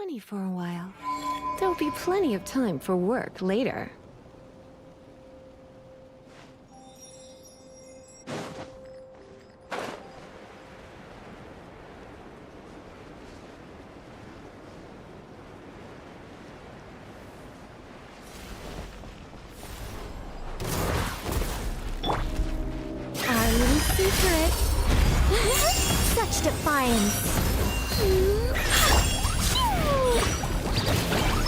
company for a while. There'll be plenty of time for work later. Our little secret. Such defiance.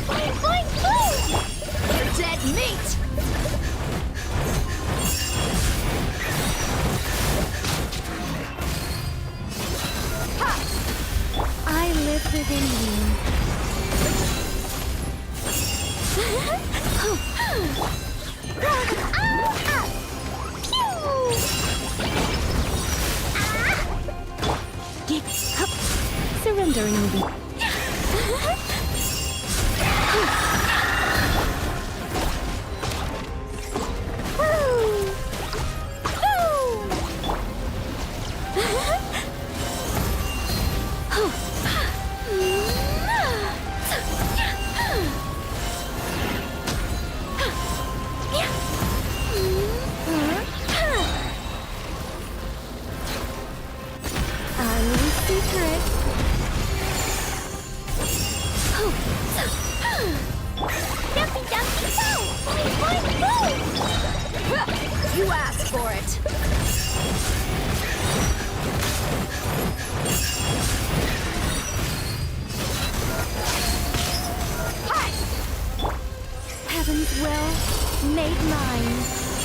Boing, boing, boing! You're dead meat! Ha! I live within you. Surrendering will be. Our little secret. Dumpy, dumpy, go! Boing, boing, boing! You asked for it. Hi! Heaven's will made mine.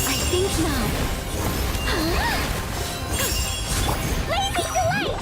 I think not. Blazing delight!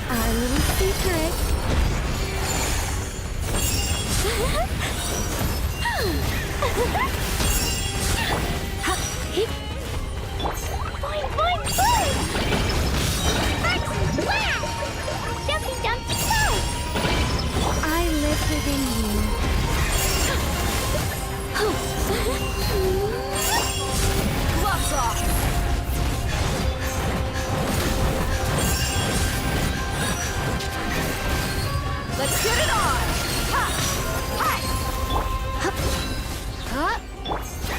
Our little secret. Boing, boing, boing! Wow! Dumpy, dumpy, go! I live within you. Gloves off! Let's get it on! Ha! Hi! Hup! Huh?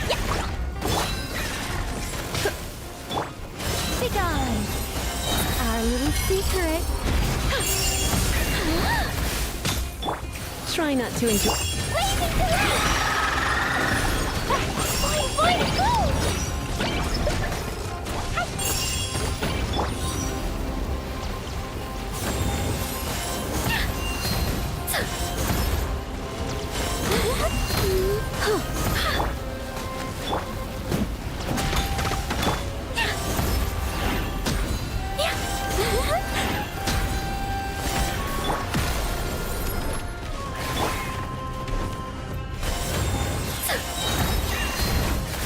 Yeah! Be gone! Our little secret. Try not to enjoy. Blazing delight! Boing, boing, boom!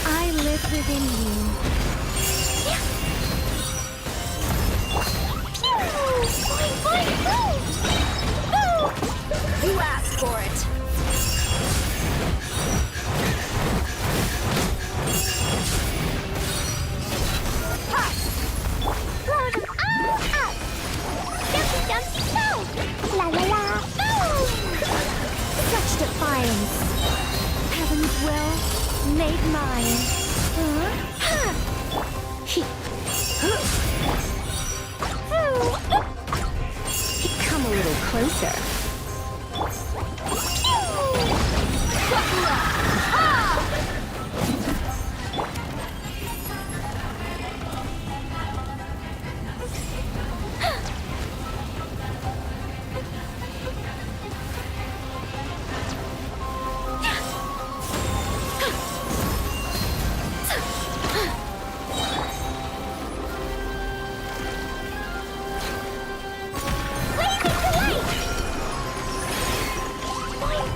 I live within you. Boing, boing, boom! You asked for it. Ha! Blow them all up! Dumpy, dumpy, go! La la la! Boom! Such defiance. Heaven's will made mine. Come a little closer.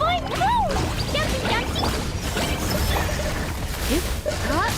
boing, boom! Jumpy, jumpy! Huh?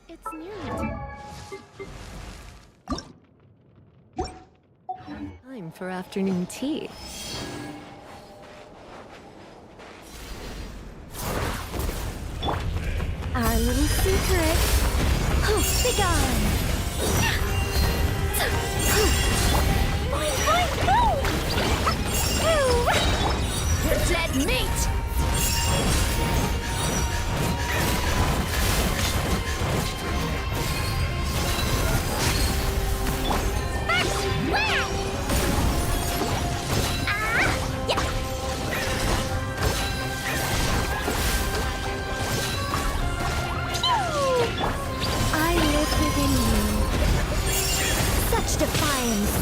It's nearly time for afternoon tea. Our little secret. Oh, be gone! Boing, boing, boom! You're dead meat! Such defiance!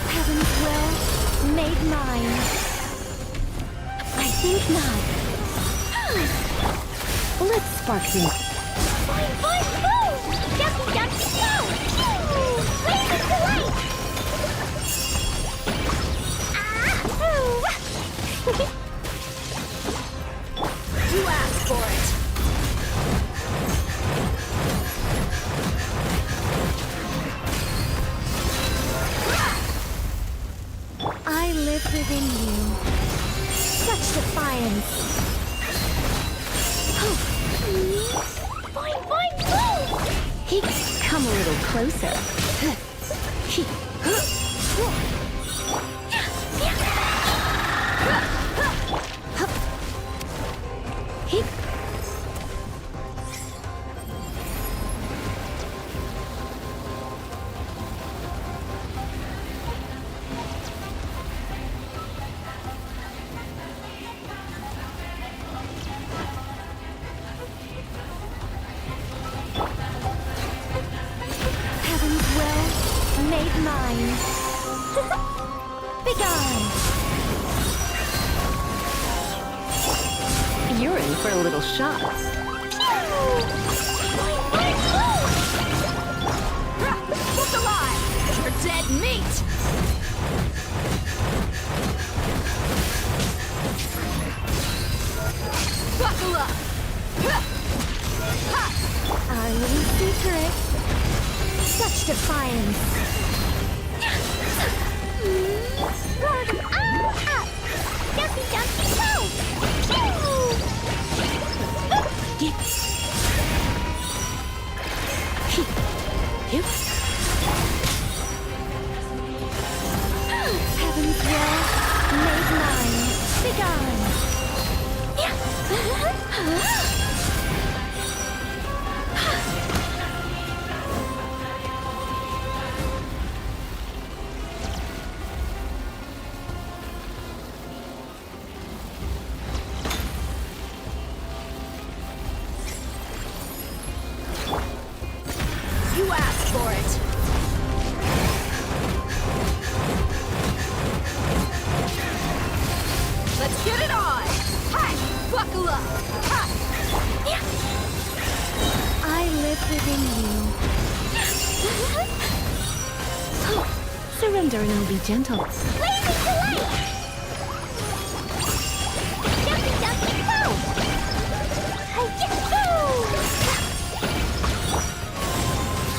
Heaven's will made mine. I think not. Let's spark things. Boing, boing, boom! Jumpy, jumpy, go! Blazing delight! You asked for it! I live within you. Such defiance. Boing, boing, boom! Come a little closer. Heaven's will made mine. Begone! You're in for a little shock. Look alive! You're dead meat! Buckle up! Our little secret. Such defiance. Jumpy, jumpy, go! Heaven's will made mine. Begone! You asked for it! Let's get it on! Hi! Buckle up! Ha! I live within you. Surrender and I'll be gentle. Blazing delight! Jumpy, jumpy, go!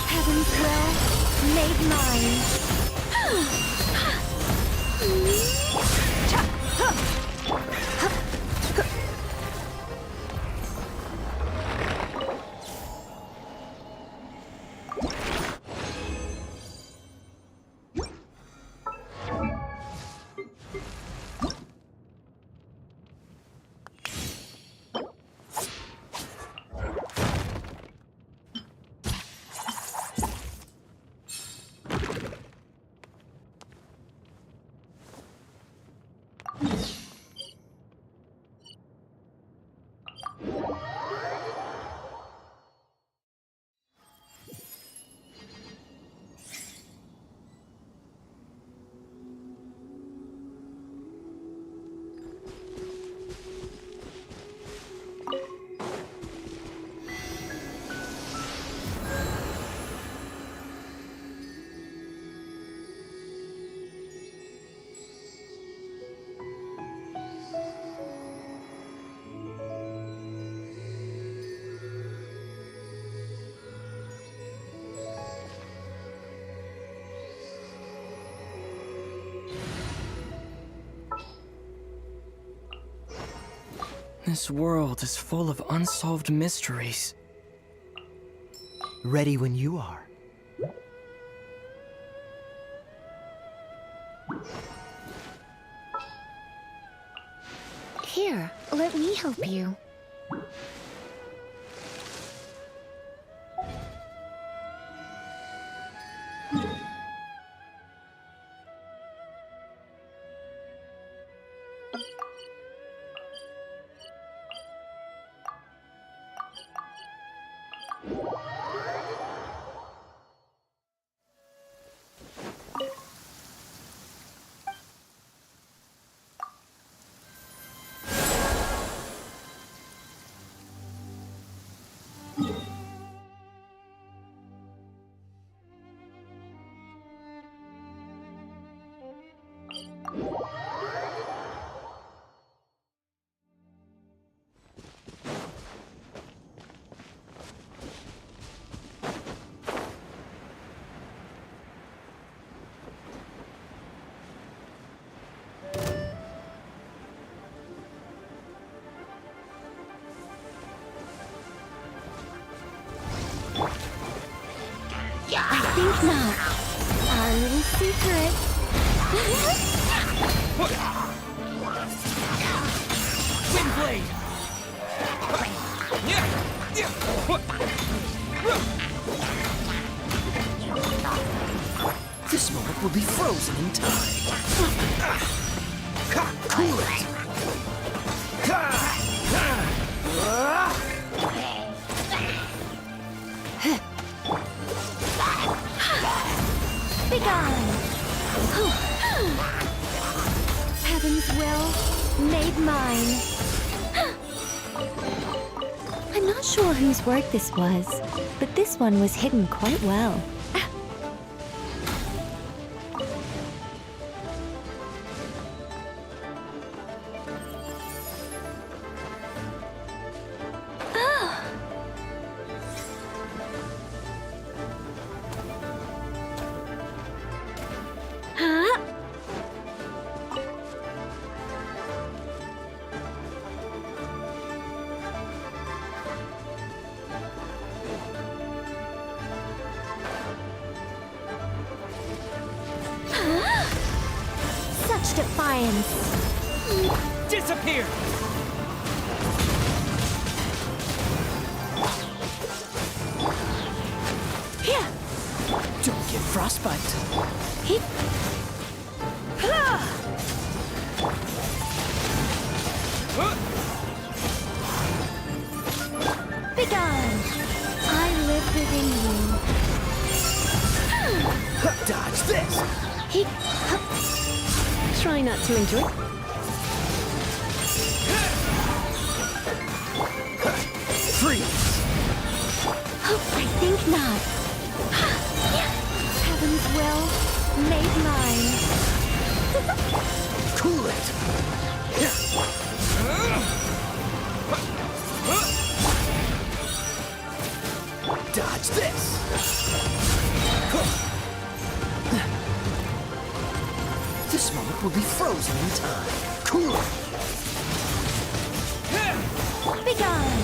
Heaven's will made mine. This world is full of unsolved mysteries. Ready when you are. Here, let me help you. I think not. Our little secret. Windblade! This moment will be frozen in time. Cool it! Begone! Heaven's will made mine. I'm not sure whose work this was, but this one was hidden quite well. Such defiance. Disappear! Here. Don't get frostbite. Hip. Begone. I live within you. Dodge this! Hip. Try not to enjoy. Freeze! I think not. Heaven's will made mine. Cool it! Dodge this! This moment will be frozen in time. Cool it! Begone.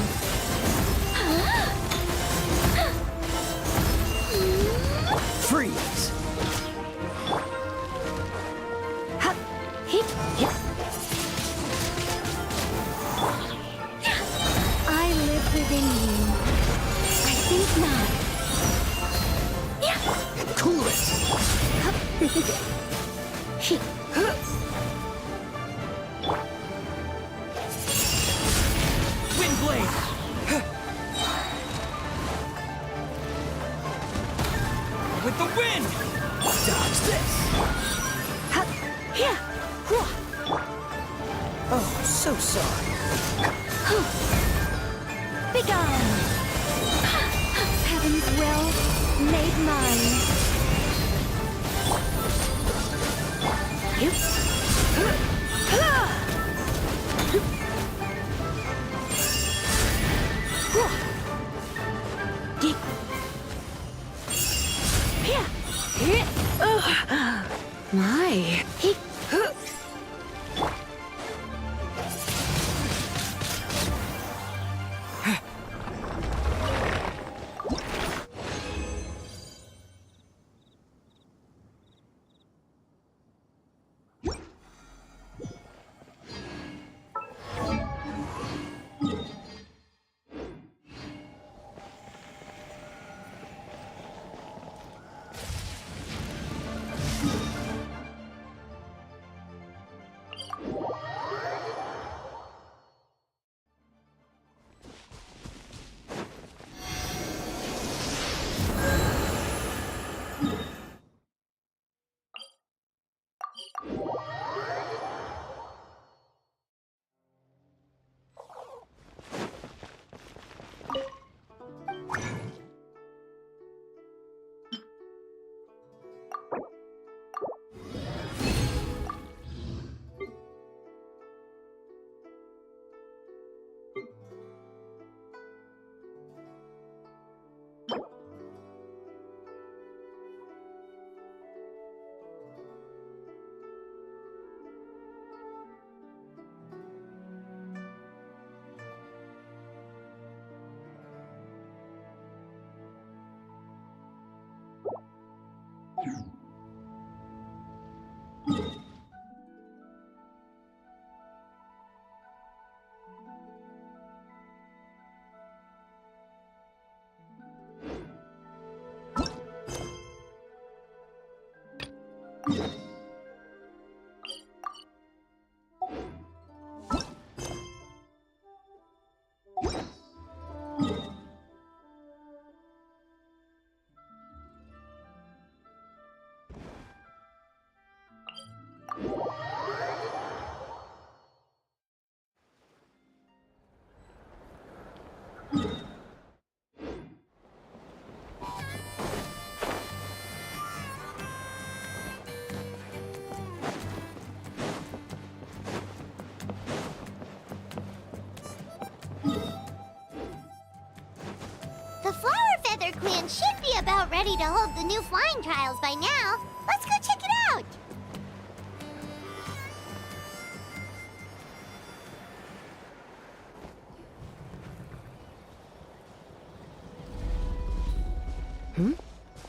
Freeze! Hip. I live within you. I think not. Cool it! Windblade! With the wind! Dodge this! Here. Oh, so sorry. Begone. Heaven's will made mine. My. The Flower Feather Clan should be about ready to hold the new flying trials by now. Let's go check it out!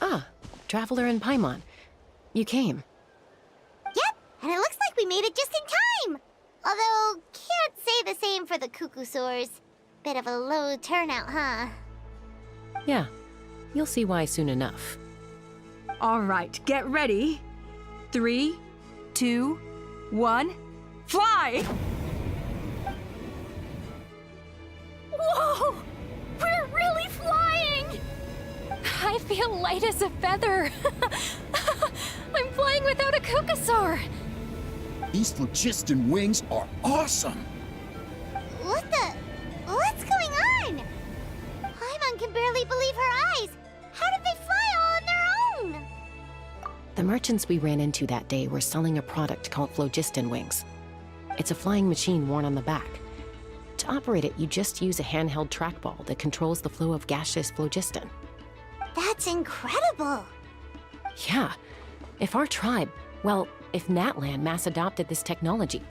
Ah, Traveler and Paimon. You came. Yep, and it looks like we made it just in time! Although, can't say the same for the Cuckoosaurs. Bit of a low turnout, huh? Yeah, you'll see why soon enough. All right, get ready. 3, 2, 1, fly! Whoa! We're really flying! I feel light as a feather. I'm flying without a Cuckoosaur. These phlogiston wings are awesome! What's going on? Paimon can barely believe her eyes. How did they fly all on their own? The merchants we ran into that day were selling a product called phlogiston wings. It's a flying machine worn on the back. To operate it, you just use a handheld trackball that controls the flow of gaseous phlogiston. That's incredible. Yeah, if Natlan mass adopted this technology,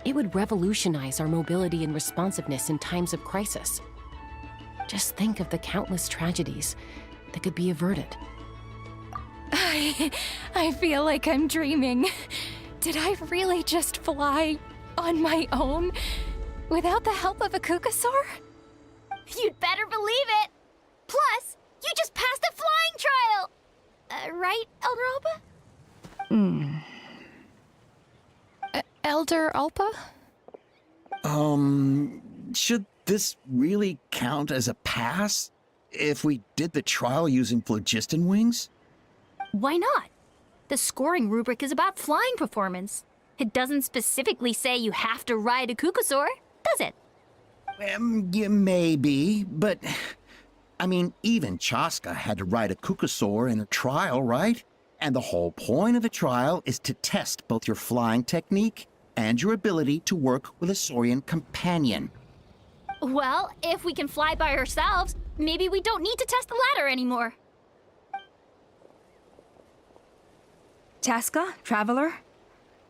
it would revolutionize our mobility and responsiveness in times of crisis. Just think of the countless tragedies that could be averted. I feel like I'm dreaming. Did I really just fly on my own without the help of a Cuckoosaur? You'd better believe it. Plus, you just passed a flying trial. Right, Elder Alba? Elder Alpa? Should this really count as a pass? If we did the trial using phlogiston wings? Why not? The scoring rubric is about flying performance. It doesn't specifically say you have to ride a Cuckoosaur, does it? Yeah, maybe, but... I mean, even Chaska had to ride a Cuckoosaur in a trial, right? And the whole point of the trial is to test both your flying technique and your ability to work with a Saurian companion. Well, if we can fly by ourselves, maybe we don't need to test the ladder anymore. Chaska, Traveler,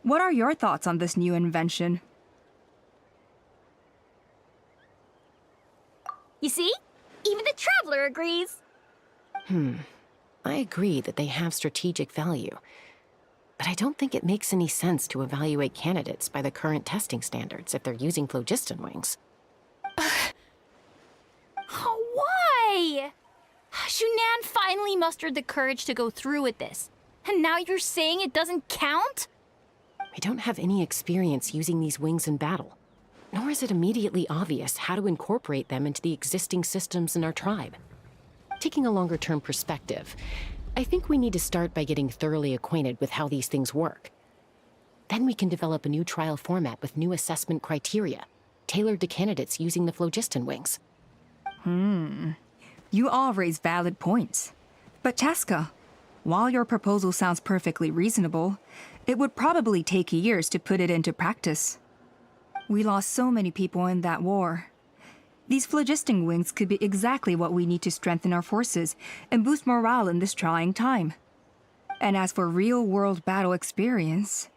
what are your thoughts on this new invention? You see? Even the Traveler agrees. I agree that they have strategic value, but I don't think it makes any sense to evaluate candidates by the current testing standards if they're using phlogiston wings. Why? Shunan finally mustered the courage to go through with this. And now you're saying it doesn't count? We don't have any experience using these wings in battle, nor is it immediately obvious how to incorporate them into the existing systems in our tribe. Taking a longer-term perspective, I think we need to start by getting thoroughly acquainted with how these things work. Then we can develop a new trial format with new assessment criteria, tailored to candidates using the phlogiston wings. You all raise valid points. But Chaska, while your proposal sounds perfectly reasonable, it would probably take years to put it into practice. We lost so many people in that war. These phlogiston wings could be exactly what we need to strengthen our forces and boost morale in this trying time. And as for real-world battle experience,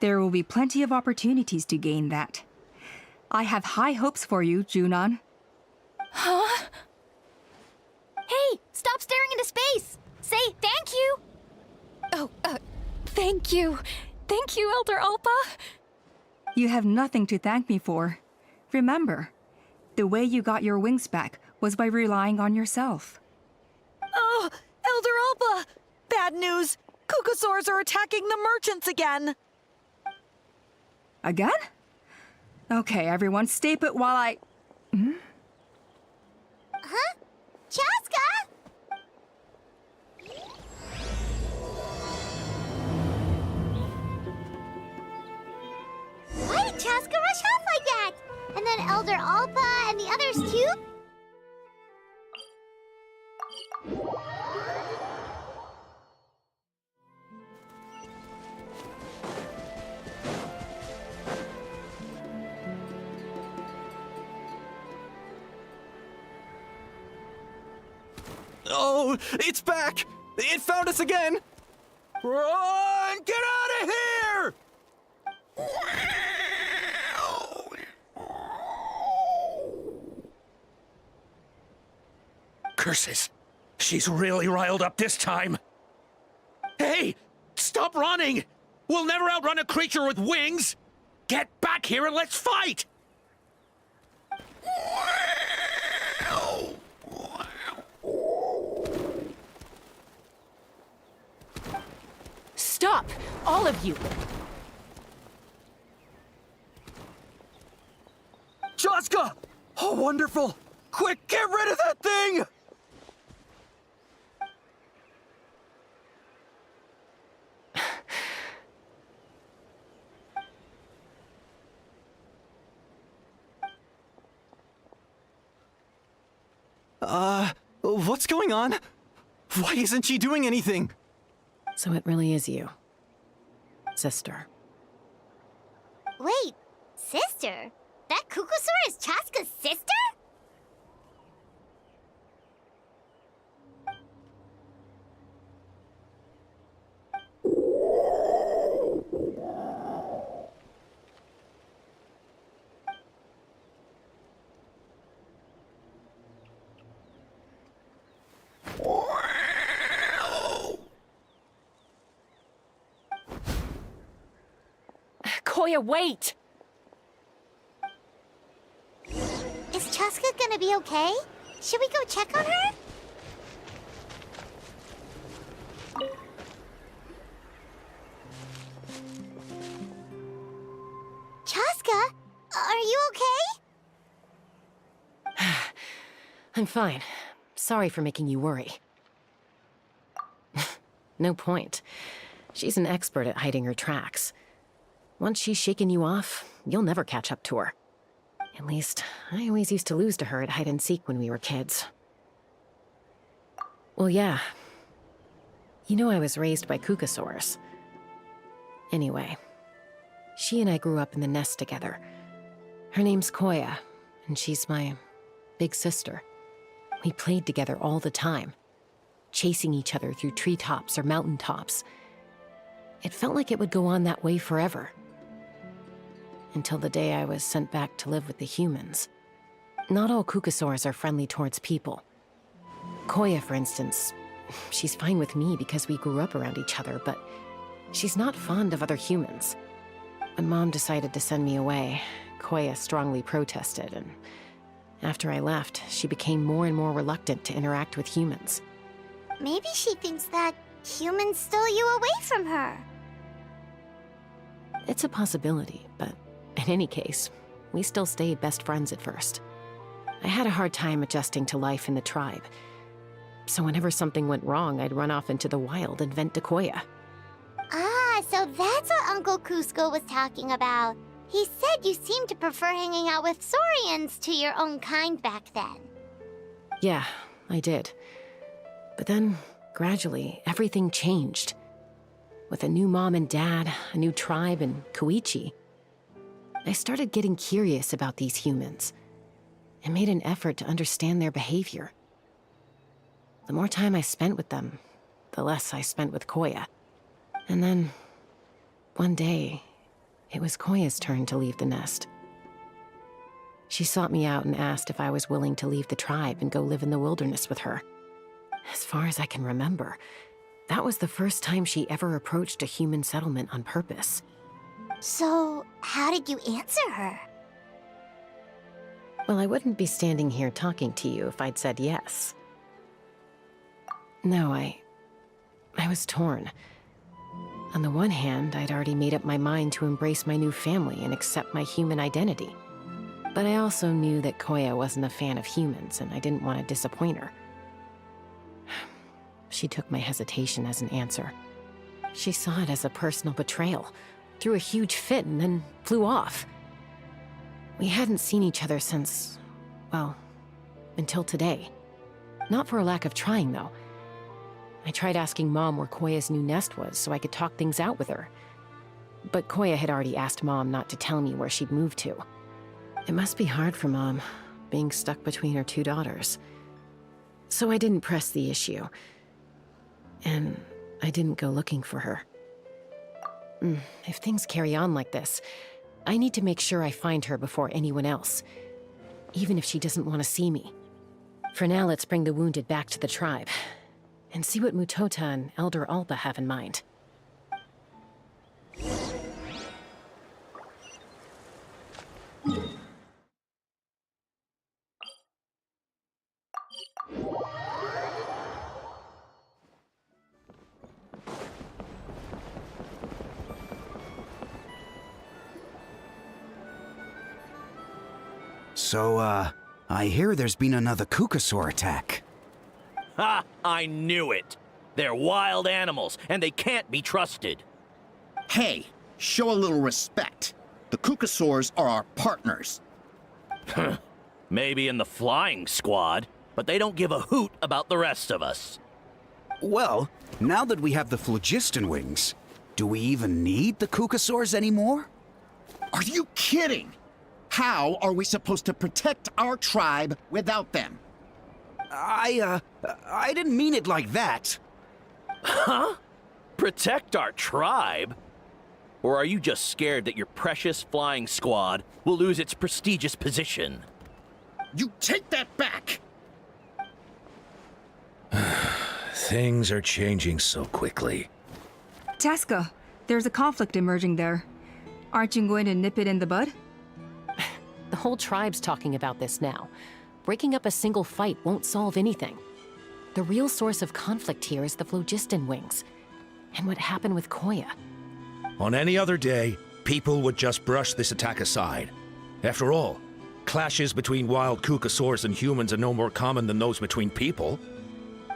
there will be plenty of opportunities to gain that. I have high hopes for you, Junon. Huh? Hey, stop staring into space! Say thank you! Oh, thank you. Thank you, Elder Alpa. You have nothing to thank me for. Remember, the way you got your wings back was by relying on yourself. Oh, Elder Alba! Bad news! Cuckoosaurs are attacking the merchants again! Again? Okay, everyone, stay put while I... Huh? Chaska? Why did Chaska rush off like that? And then Elder Alpa and the others too? no! It's back! It found us again! Run! Get out of here! Curses! She's really riled up this time. Hey! Stop running! We'll never outrun a creature with wings! Get back here and let's fight! Stop! All of you! Chaska! Oh, wonderful! Quick, get rid of that thing! What's going on? Why isn't she doing anything? So it really is you, sister. Wait, sister? That Kukusaur is Chaska's sister? Koya, wait! Is Chaska gonna be okay? Should we go check on her? Chaska, are you okay? I'm fine. Sorry for making you worry. No point. She's an expert at hiding her tracks. Once she's shaken you off, you'll never catch up to her. At least, I always used to lose to her at hide-and-seek when we were kids. Well, yeah. You know I was raised by Kukusaurs. Anyway, she and I grew up in the nest together. Her name's Koya, and she's my big sister. We played together all the time, chasing each other through treetops or mountaintops. It felt like it would go on that way forever. Until the day I was sent back to live with the humans. Not all Kukusaurs are friendly towards people. Koya, for instance, she's fine with me because we grew up around each other, but she's not fond of other humans. When Mom decided to send me away, Koya strongly protested, and after I left, she became more and more reluctant to interact with humans. Maybe she thinks that humans stole you away from her. It's a possibility, but in any case, we still stayed best friends at first. I had a hard time adjusting to life in the tribe, so whenever something went wrong, I'd run off into the wild and vent to Koya. Ah, so that's what Uncle Cusco was talking about. He said you seemed to prefer hanging out with Saurians to your own kind back then. Yeah, I did. But then, gradually, everything changed. With a new mom and dad, a new tribe, and Koichi, I started getting curious about these humans and made an effort to understand their behavior. The more time I spent with them, the less I spent with Koya. And then, one day, it was Koya's turn to leave the nest. She sought me out and asked if I was willing to leave the tribe and go live in the wilderness with her. As far as I can remember, that was the first time she ever approached a human settlement on purpose. So, how did you answer her? Well, I wouldn't be standing here talking to you if I'd said yes. No, I was torn. On the one hand, I'd already made up my mind to embrace my new family and accept my human identity. But I also knew that Koya wasn't a fan of humans, and I didn't want to disappoint her. She took my hesitation as an answer. She saw it as a personal betrayal, threw a huge fit, and then flew off. We hadn't seen each other since, well, until today. Not for a lack of trying, though. I tried asking Mom where Koya's new nest was so I could talk things out with her. But Koya had already asked Mom not to tell me where she'd moved to. It must be hard for Mom, being stuck between her two daughters. So I didn't press the issue. And I didn't go looking for her. If things carry on like this, I need to make sure I find her before anyone else. Even if she doesn't want to see me. For now, let's bring the wounded back to the tribe. And see what Mutota and Elder Alba have in mind. So, I hear there's been another Kukasaur attack. Ha! I knew it! They're wild animals, and they can't be trusted. Hey, show a little respect. The Kukasaurs are our partners. Maybe in the flying squad, but they don't give a hoot about the rest of us. Well, now that we have the phlogiston wings, do we even need the Kukasaurs anymore? Are you kidding? How are we supposed to protect our tribe without them? I didn't mean it like that. Huh? Protect our tribe? Or are you just scared that your precious flying squad will lose its prestigious position? You take that back! Things are changing so quickly. Chaska, there's a conflict emerging there. Aren't you going to nip it in the bud? The whole tribe's talking about this now. Breaking up a single fight won't solve anything. The real source of conflict here is the phlogiston wings. And what happened with Koya. On any other day, people would just brush this attack aside. After all, clashes between wild Kukasaurs and humans are no more common than those between people.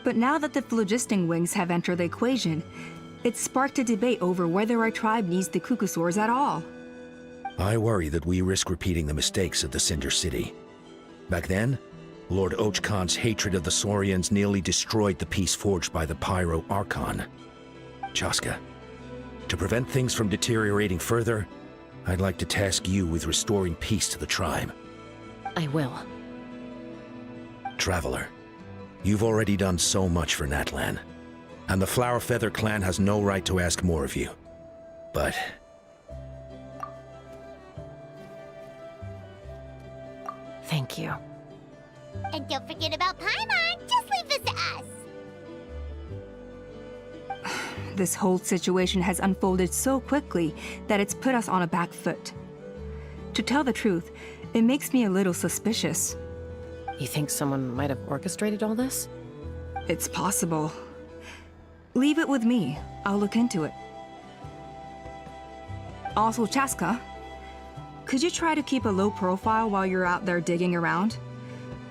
But now that the phlogiston wings have entered the equation, it's sparked a debate over whether our tribe needs the Kukasaurs at all. I worry that we risk repeating the mistakes of the Cinder City. Back then, Lord Ochkon's hatred of the Saurians nearly destroyed the peace forged by the Pyro Archon. Chaska, to prevent things from deteriorating further, I'd like to task you with restoring peace to the tribe. I will. Traveler, you've already done so much for Natlan, and the Flower Feather clan has no right to ask more of you. But thank you. And don't forget about Paimon. Just leave this to us. This whole situation has unfolded so quickly that it's put us on a back foot. To tell the truth, it makes me a little suspicious. You think someone might have orchestrated all this? It's possible. Leave it with me. I'll look into it. Also, Chaska, could you try to keep a low profile while you're out there digging around?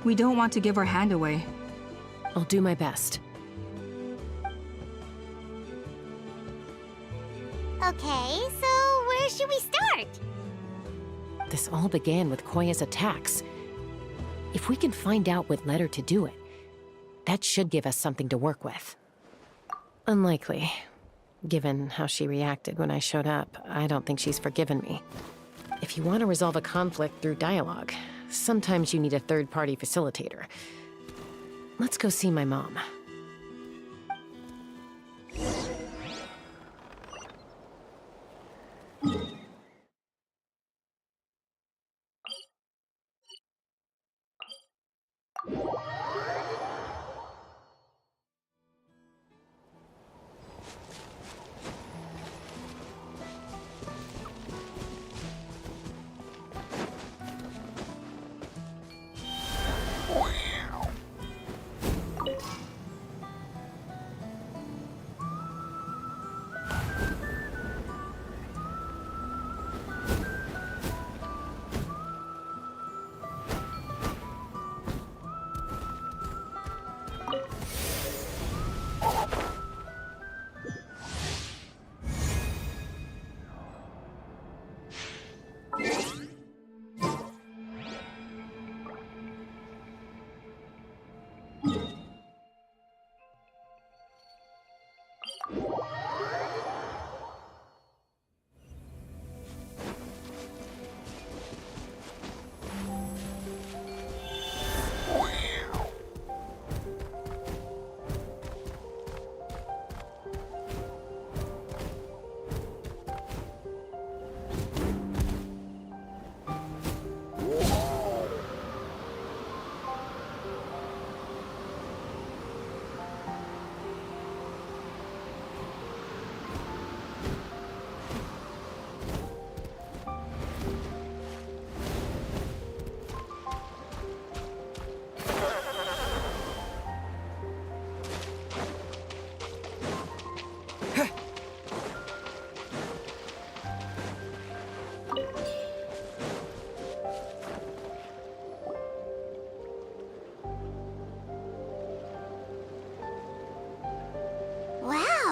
We don't want to give our hand away. I'll do my best. Okay, so where should we start? This all began with Koya's attacks. If we can find out what led her to do it, that should give us something to work with. Unlikely. Given how she reacted when I showed up, I don't think she's forgiven me. If you want to resolve a conflict through dialogue, sometimes you need a third-party facilitator. Let's go see my mom.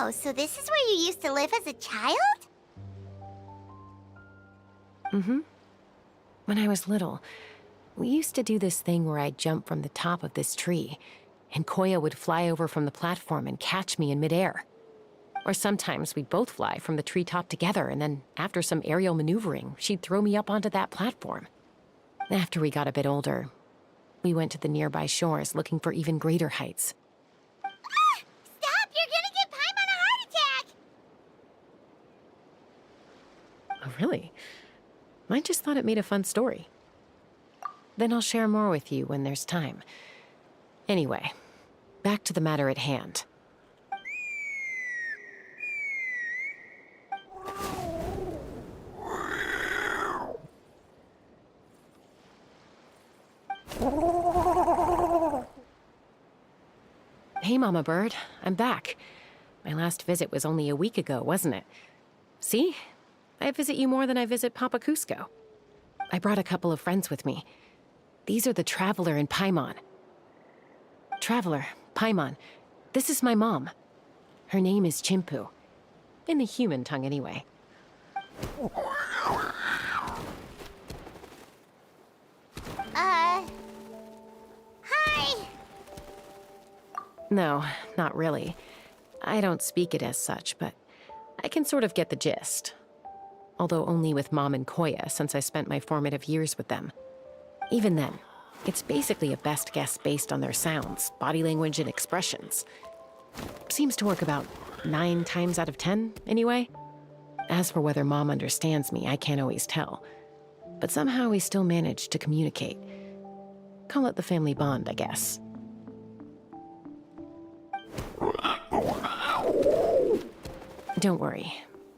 Wow, so this is where you used to live as a child? Mm-hmm. When I was little, we used to do this thing where I'd jump from the top of this tree, and Koya would fly over from the platform and catch me in midair. Or sometimes we'd both fly from the treetop together, and then after some aerial maneuvering, she'd throw me up onto that platform. After we got a bit older, we went to the nearby shores looking for even greater heights. Ah! Stop! You're gonna get Paimon a heart attack! Oh, really? I just thought it made a fun story. Then I'll share more with you when there's time. Anyway, back to the matter at hand. Hey, Mama Bird. I'm back. My last visit was only a week ago, wasn't it? See? I visit you more than I visit Papa Cusco. I brought a couple of friends with me. These are the Traveler and Paimon. Traveler, Paimon, this is my mom. Her name is Chimpu. In the human tongue, anyway. Hi! No, not really. I don't speak it as such, but I can sort of get the gist. Although only with Mom and Koya, since I spent my formative years with them. Even then, it's basically a best guess based on their sounds, body language, and expressions. Seems to work about 9 times out of 10, anyway. As for whether Mom understands me, I can't always tell. But somehow we still manage to communicate. Call it the family bond, I guess. Don't worry.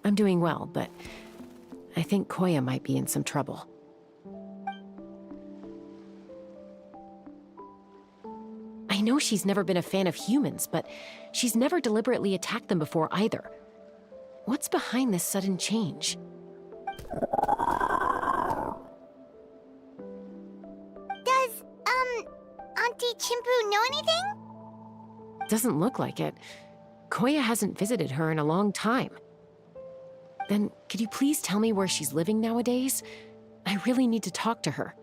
I'm doing well, but I think Koya might be in some trouble. I know she's never been a fan of humans, but she's never deliberately attacked them before either. What's behind this sudden change? Does, Auntie Chimpu know anything? Doesn't look like it. Koya hasn't visited her in a long time. Then, could you please tell me where she's living nowadays? I really need to talk to her.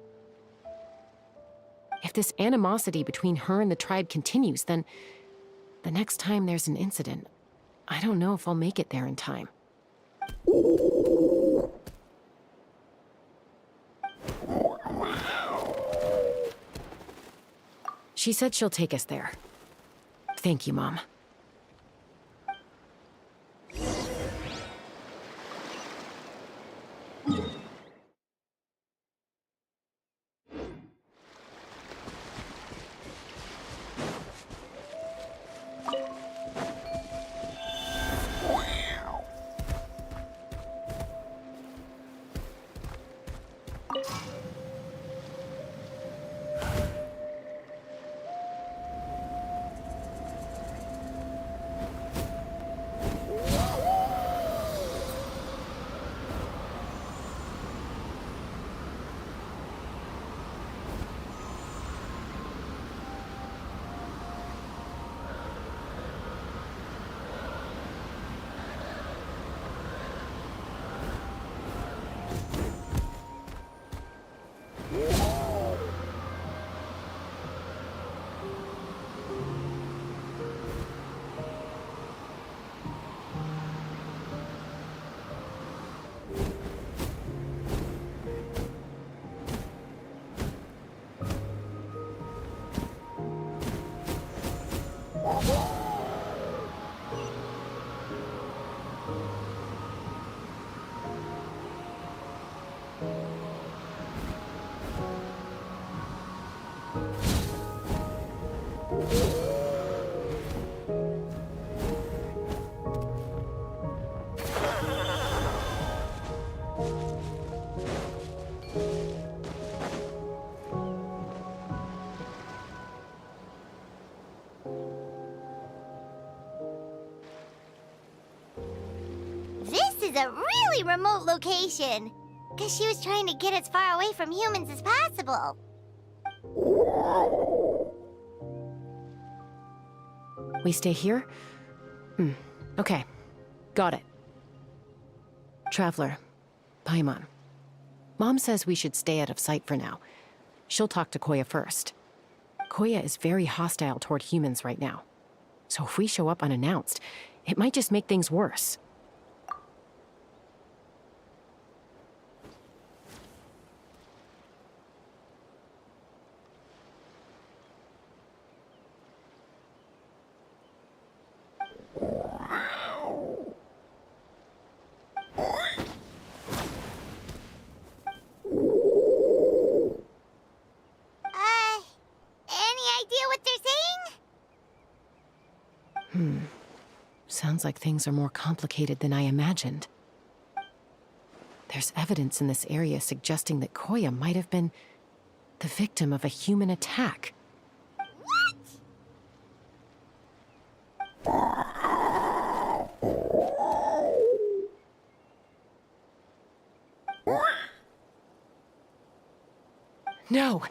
If this animosity between her and the tribe continues, then the next time there's an incident, I don't know if I'll make it there in time. She said she'll take us there. Thank you, Mom. This is a really remote location. Guess she was trying to get as far away from humans as possible. We stay here? Okay, got it. Traveler, Paimon. Mom says we should stay out of sight for now. She'll talk to Koya first. Koya is very hostile toward humans right now. So if we show up unannounced, it might just make things worse. Any idea what they're saying? Sounds like things are more complicated than I imagined. There's evidence in this area suggesting that Koya might have been the victim of a human attack. No!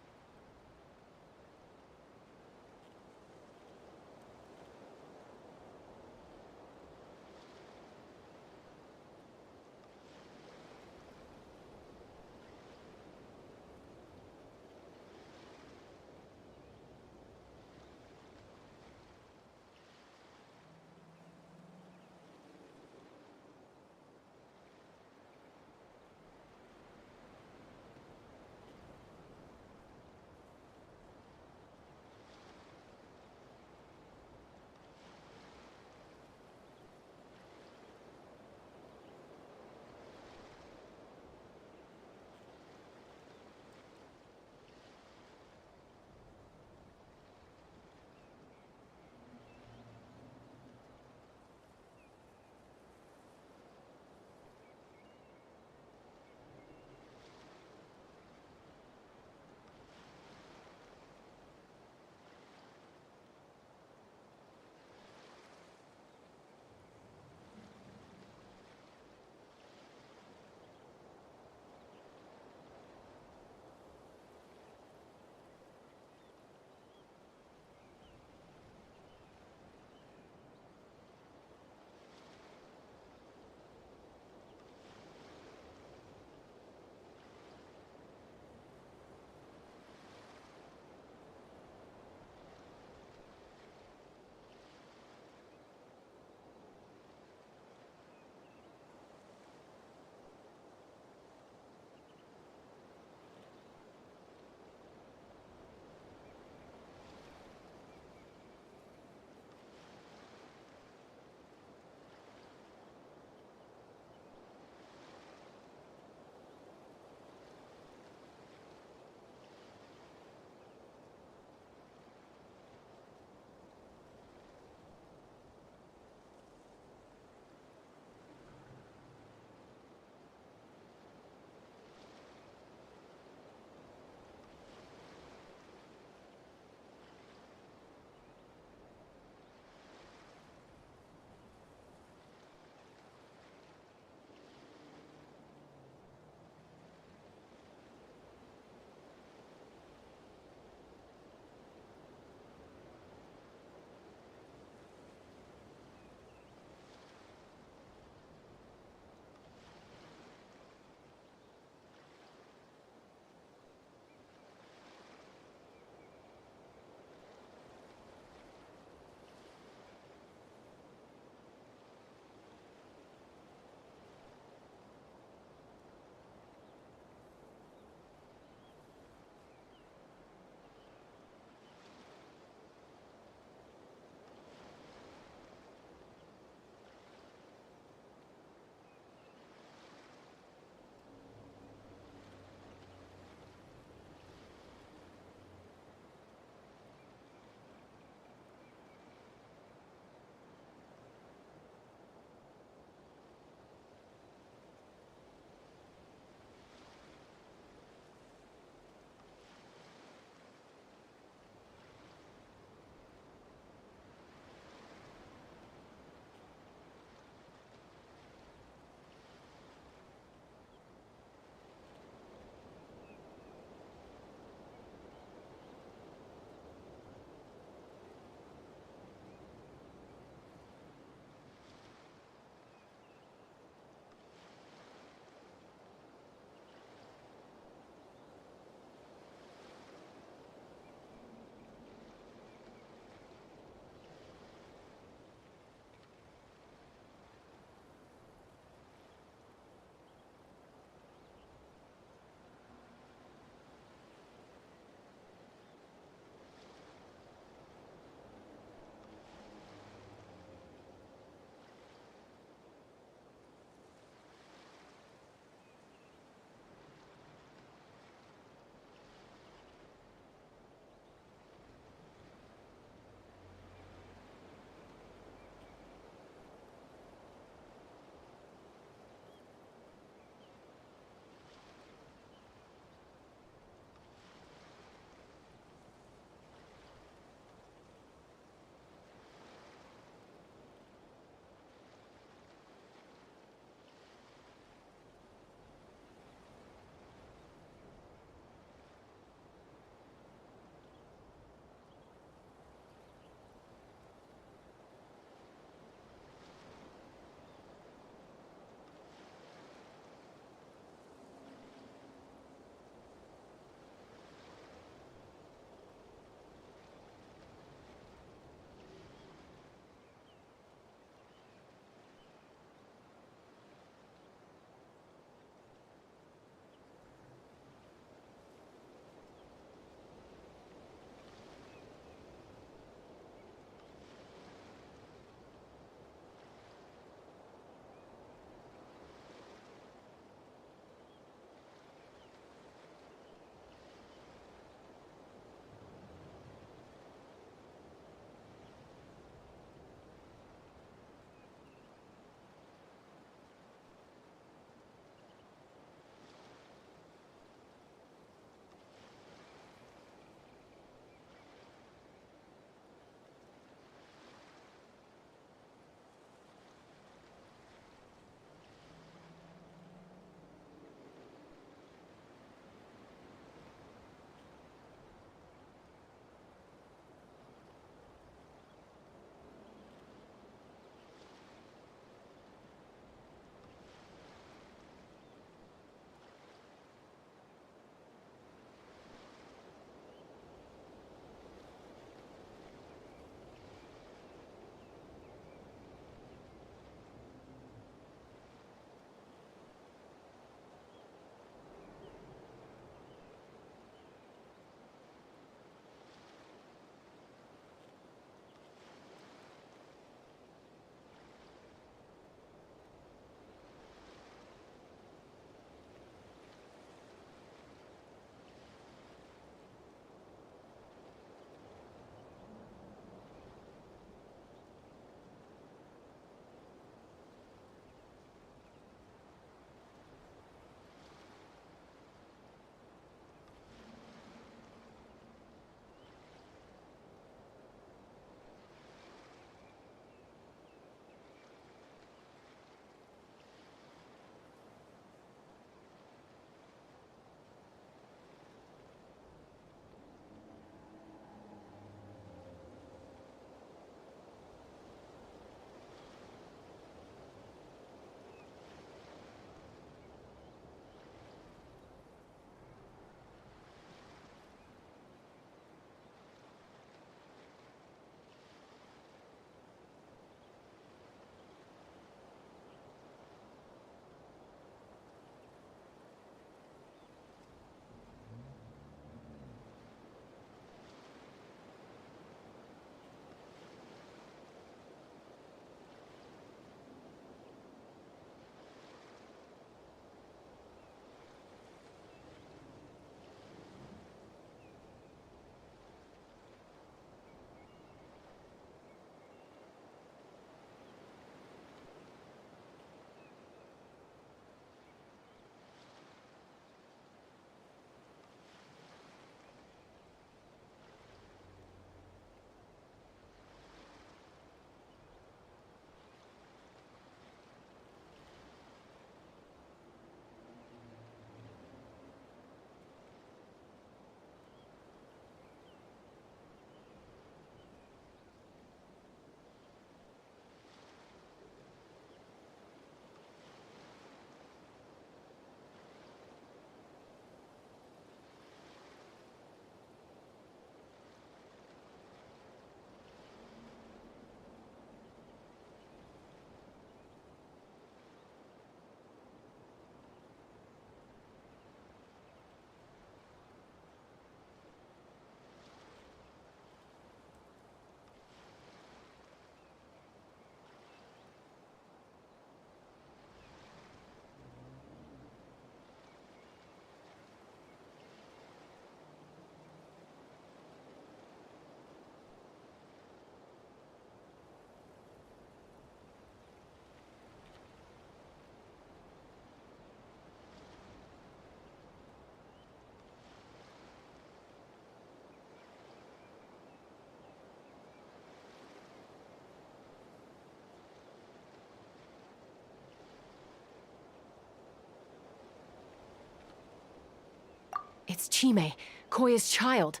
It's Chime, Koya's child.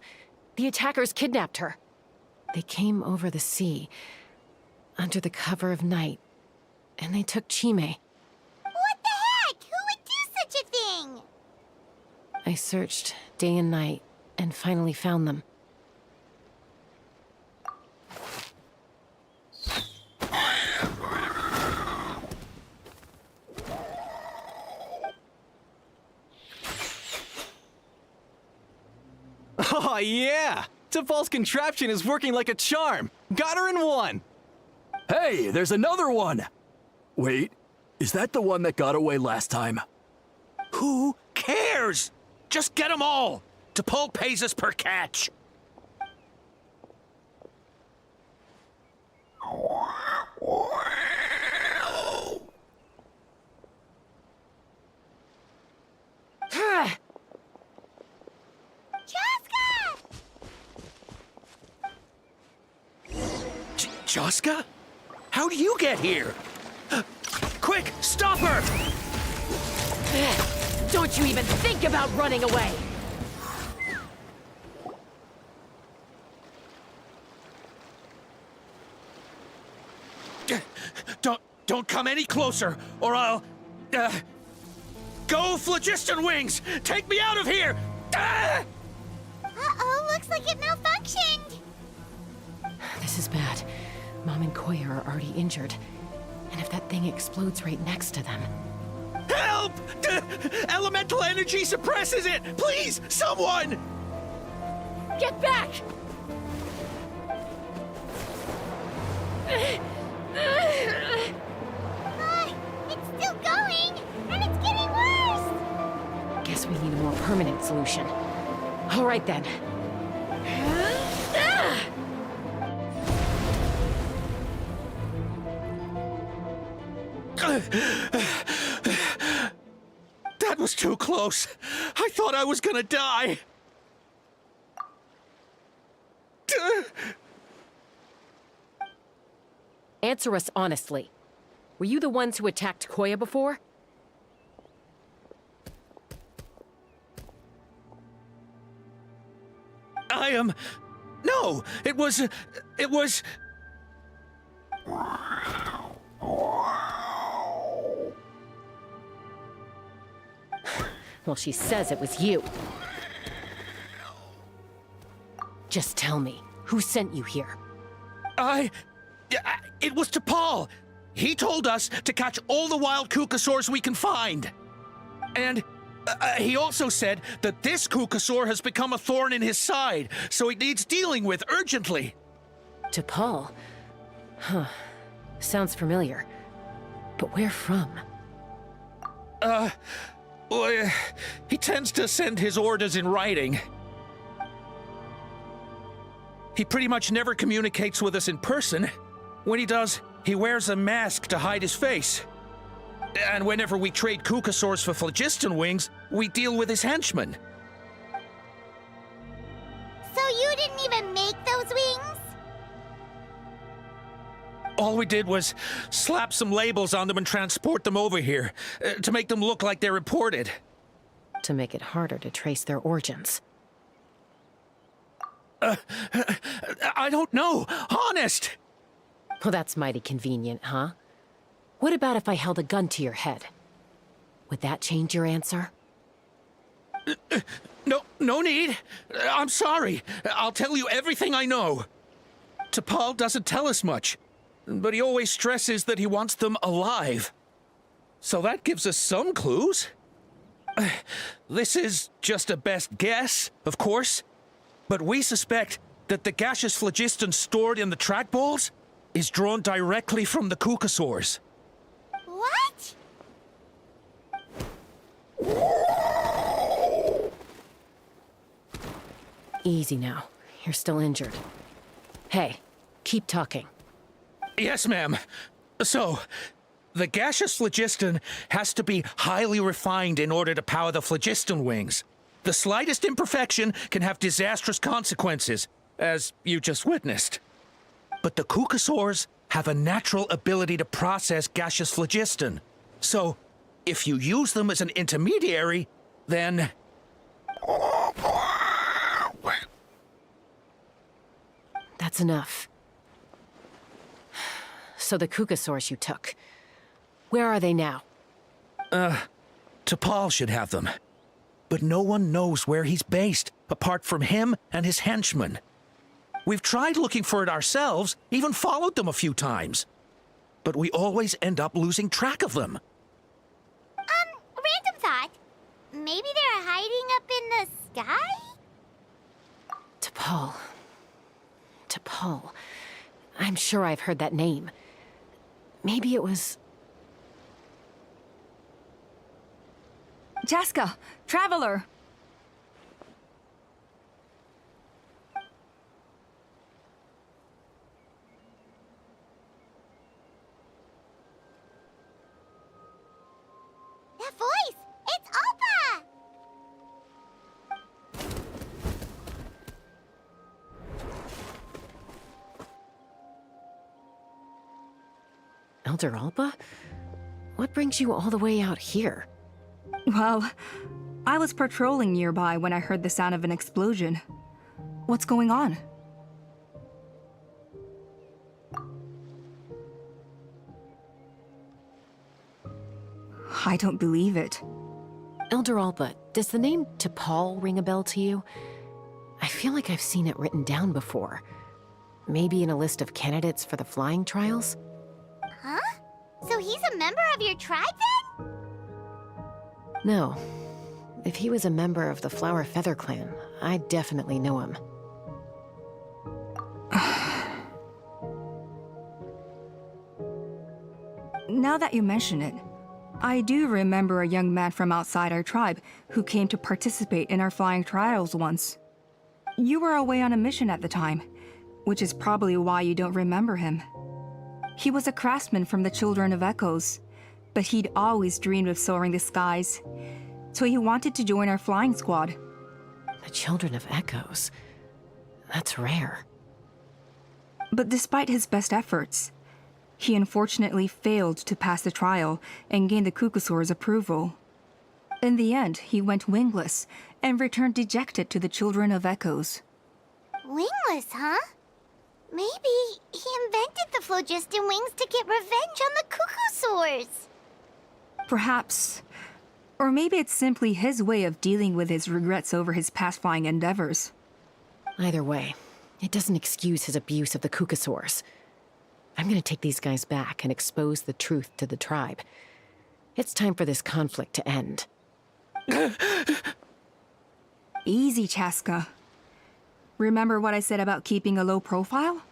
The attackers kidnapped her. They came over the sea, under the cover of night, and they took Chime. What the heck? Who would do such a thing? I searched day and night, and finally found them. Oh, yeah! T'Pol's contraption is working like a charm! Got her in one! Hey, there's another one! Wait, is that the one that got away last time? Who cares? Just get them all. T'Pol pays us per catch. Joska? How do you get here? Quick, stop her! Don't you even think about running away! Don't come any closer, or I'll... Go, Phlogiston Wings! Take me out of here! Uh-oh, looks like it malfunctioned. This is bad. Mom and Koya are already injured. And if that thing explodes right next to them... Help! Elemental energy suppresses it! Please, someone! Get back! It's still going, and it's getting worse. Guess we need a more permanent solution. All right then. That was too close. I thought I was gonna die. Answer us honestly. Were you the ones who attacked Koya before? I am... No, it was... Well, she says it was you. Just tell me, who sent you here? It was T'Pol. He told us to catch all the wild Kukasaurs we can find. And he also said that this Kukasaur has become a thorn in his side, so it needs dealing with urgently. T'Pol? Huh. Sounds familiar. But where from? Well, he tends to send his orders in writing. He pretty much never communicates with us in person. When he does, he wears a mask to hide his face. And whenever we trade Kukasaurs for Phlogiston Wings, we deal with his henchmen. So you didn't even make those wings? All we did was slap some labels on them and transport them over here, to make them look like they're imported. To make it harder to trace their origins. I don't know, honest! Well, that's mighty convenient, huh? What about if I held a gun to your head? Would that change your answer? No need. I'm sorry. I'll tell you everything I know. T'Pol doesn't tell us much, but he always stresses that he wants them alive. So that gives us some clues. This is just a best guess, of course, but we suspect that the gaseous phlogiston stored in the trackballs is drawn directly from the Kukasaurs. What? Easy now. You're still injured. Hey, keep talking. Yes, ma'am. So, the gaseous phlogiston has to be highly refined in order to power the phlogiston wings. The slightest imperfection can have disastrous consequences, as you just witnessed. But the Kukasaurs have a natural ability to process gaseous phlogiston. So, if you use them as an intermediary, then... That's enough. So the Kukasaurs you took, where are they now? T'Pol should have them. But no one knows where he's based, apart from him and his henchmen. We've tried looking for it ourselves, even followed them a few times. But we always end up losing track of them. Random thought. Maybe they're hiding up in the sky? T'Pol. T'Pol. I'm sure I've heard that name. Maybe it was... Chaska, Traveler! That voice! It's Alpa! Elder Alba? What brings you all the way out here? Well, I was patrolling nearby when I heard the sound of an explosion. What's going on? I don't believe it. Elder Alba, does the name T'Pol ring a bell to you? I feel like I've seen it written down before. Maybe in a list of candidates for the flying trials? Huh? So he's a member of your tribe then? No. If he was a member of the Flower Feather clan, I'd definitely know him. Now that you mention it, I do remember a young man from outside our tribe who came to participate in our flying trials once. You were away on a mission at the time, which is probably why you don't remember him. He was a craftsman from the Children of Echoes, but he'd always dreamed of soaring the skies, so he wanted to join our flying squad. The Children of Echoes? That's rare. But despite his best efforts, he unfortunately failed to pass the trial and gain the Kukasaur's approval. In the end, he went wingless and returned dejected to the Children of Echoes. Wingless, huh? Maybe he invented the phlogiston wings to get revenge on the Kukusaurs. Perhaps. Or maybe it's simply his way of dealing with his regrets over his past flying endeavors. Either way, it doesn't excuse his abuse of the Kukasaurs. I'm gonna take these guys back and expose the truth to the tribe. It's time for this conflict to end. Easy, Chaska. Remember what I said about keeping a low profile?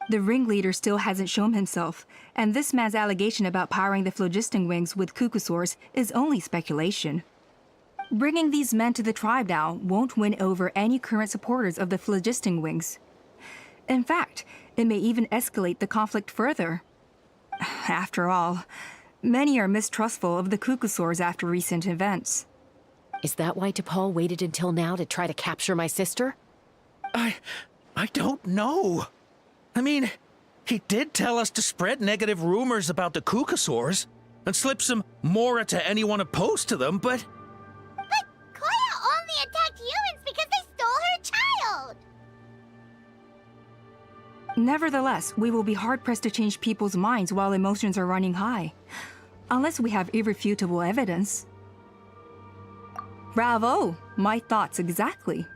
The ringleader still hasn't shown himself, and this man's allegation about powering the phlogiston wings with Kukusaurs is only speculation. Bringing these men to the tribe now won't win over any current supporters of the phlogiston wings. In fact, it may even escalate the conflict further. After all, many are mistrustful of the Kukusaurs after recent events. Is that why T'Pol waited until now to try to capture my sister? I don't know. I mean, he did tell us to spread negative rumors about the Kukasaurs and slip some Mora to anyone opposed to them, but... But Koya only attacked humans because they stole her child! Nevertheless, we will be hard-pressed to change people's minds while emotions are running high. Unless we have irrefutable evidence. Bravo! My thoughts exactly.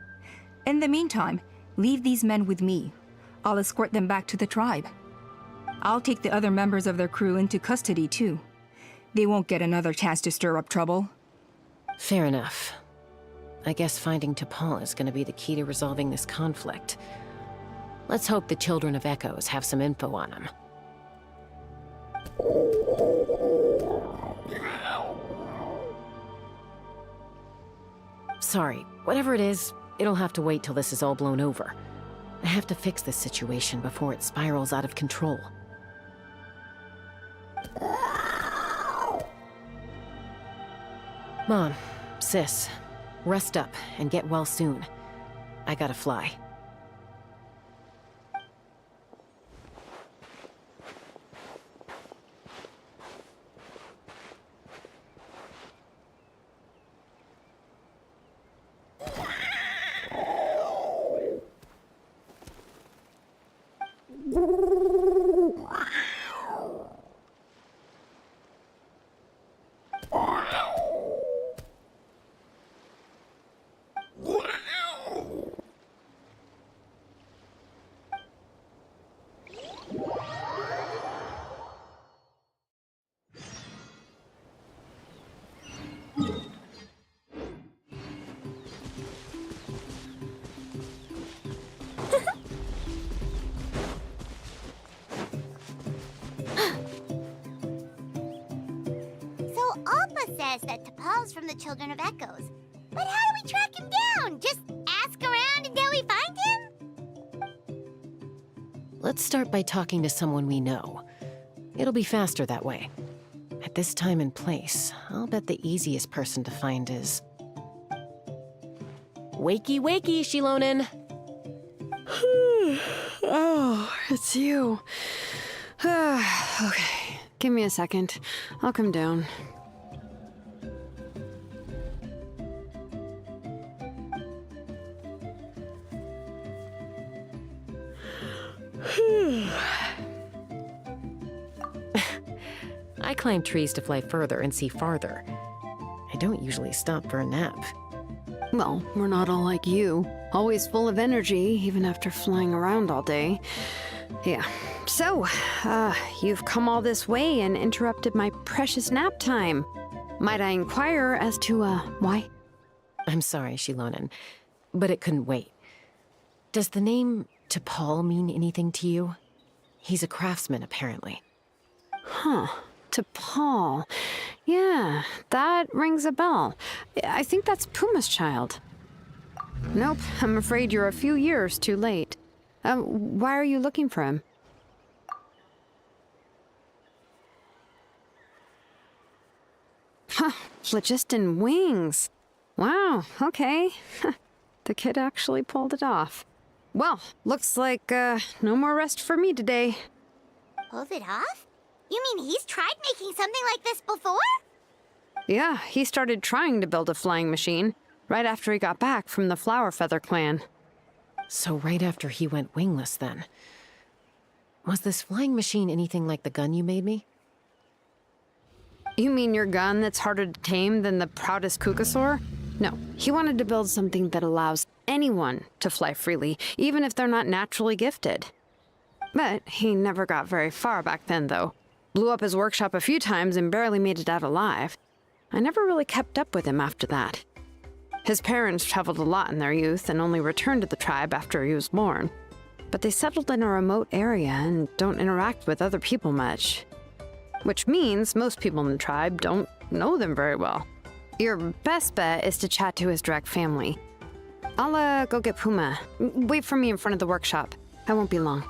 In the meantime, leave these men with me. I'll escort them back to the tribe. I'll take the other members of their crew into custody, too. They won't get another chance to stir up trouble. Fair enough. I guess finding T'Pol is gonna be the key to resolving this conflict. Let's hope the Children of Echoes have some info on him. Sorry, whatever it is, it'll have to wait till this is all blown over. I have to fix this situation before it spirals out of control. Mom, sis, rest up and get well soon. I gotta fly. says that T'Pol's from the Children of Echoes. But how do we track him down? Just ask around until we find him? Let's start by talking to someone we know. It'll be faster that way. At this time and place, I'll bet the easiest person to find is... Wakey, wakey, Shilonen! Oh, it's you. Okay, give me a second. I'll come down. I climb trees to fly further and see farther. I don't usually stop for a nap. Well, we're not all like you. Always full of energy, even after flying around all day. Yeah. So, you've come all this way and interrupted my precious nap time. Might I inquire as to, why? I'm sorry, Shilonen, but it couldn't wait. Does the name T'Pol mean anything to you? He's a craftsman, apparently. Huh. T'Pol. Yeah, that rings a bell. I think that's Puma's child. Nope, I'm afraid you're a few years too late. Why are you looking for him? Huh, phlogiston wings. Wow, okay. The kid actually pulled it off. Well, looks like, no more rest for me today. Pulled it off? You mean he's tried making something like this before? Yeah, he started trying to build a flying machine right after he got back from the Flower Feather clan. So right after he went wingless, then. Was this flying machine anything like the gun you made me? You mean your gun that's harder to tame than the proudest Kukasaur? No, he wanted to build something that allows anyone to fly freely, even if they're not naturally gifted. But he never got very far back then, though. Blew up his workshop a few times and barely made it out alive. I never really kept up with him after that. His parents traveled a lot in their youth and only returned to the tribe after he was born. But they settled in a remote area and don't interact with other people much. Which means most people in the tribe don't know them very well. Your best bet is to chat to his direct family. I'll, go get Puma. Wait for me in front of the workshop. I won't be long.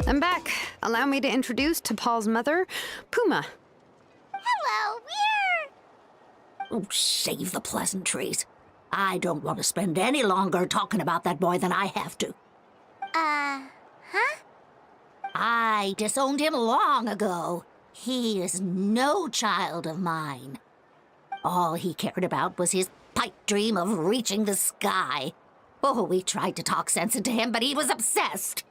I'm back. Allow me to introduce T'Pol's mother, Puma. Hello, we're... Oh, save the pleasantries. I don't want to spend any longer talking about that boy than I have to. Huh? I disowned him long ago. He is no child of mine. All he cared about was his pipe dream of reaching the sky. Oh, we tried to talk sense into him, but he was obsessed.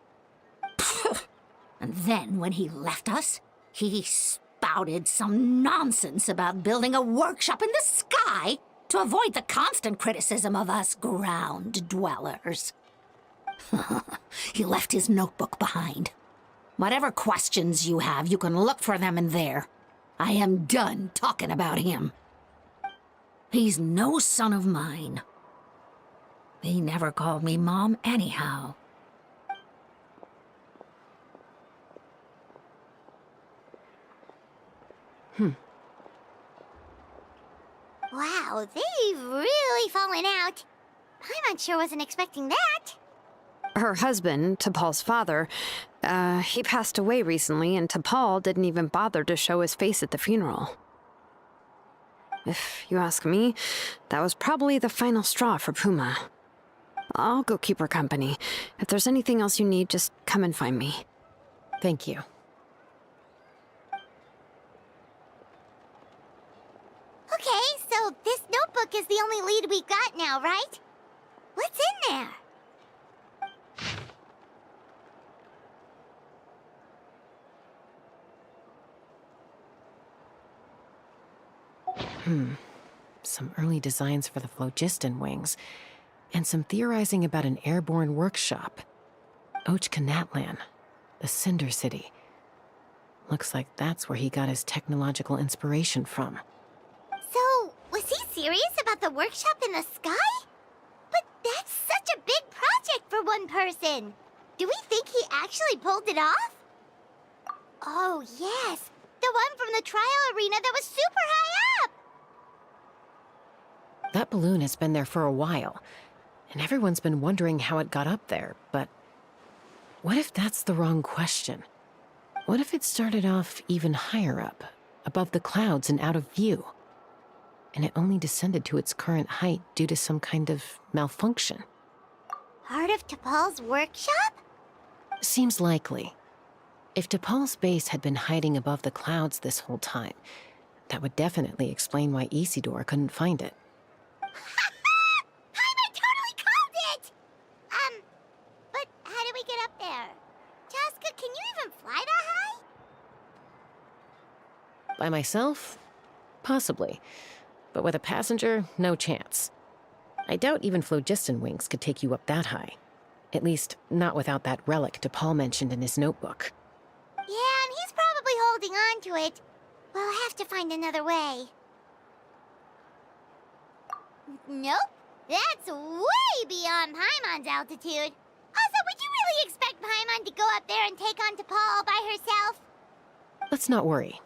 And then when he left us, he spouted some nonsense about building a workshop in the sky to avoid the constant criticism of us ground dwellers. He left his notebook behind. Whatever questions you have, you can look for them in there. I am done talking about him. He's no son of mine. He never called me Mom anyhow. Wow, they've really fallen out. Paimon sure wasn't expecting that. Her husband, T'Pol's father, he passed away recently, and T'Pol didn't even bother to show his face at the funeral. If you ask me, that was probably the final straw for Puma. I'll go keep her company. If there's anything else you need, just come and find me. Thank you. Okay, so this notebook is the only lead we got now, right? Some early designs for the phlogiston wings, and some theorizing about an airborne workshop. Natlan, the Cinder City. Looks like that's where he got his technological inspiration from. So, was he serious about the workshop in the sky? But that's such a big project for one person. Do we think he actually pulled it off? Oh, yes. The one from the trial arena that was super high up. That balloon has been there for a while, and everyone's been wondering how it got up there, but what if that's the wrong question? What if it started off even higher up, above the clouds and out of view, and it only descended to its current height due to some kind of malfunction? Part of T'Pol's workshop? Seems likely. If T'Pol's base had been hiding above the clouds this whole time, that would definitely explain why Isidore couldn't find it. I totally called it! But how do we get up there? Chaska, can you even fly that high? By myself? Possibly. But with a passenger, no chance. I doubt even phlogiston wings could take you up that high. At least, not without that relic T'Pol mentioned in his notebook. Yeah, and he's probably holding on to it. We'll have to find another way. Nope. That's way beyond Paimon's altitude. Also, would you really expect Paimon to go up there and take on T'Pol all by herself? Let's not worry.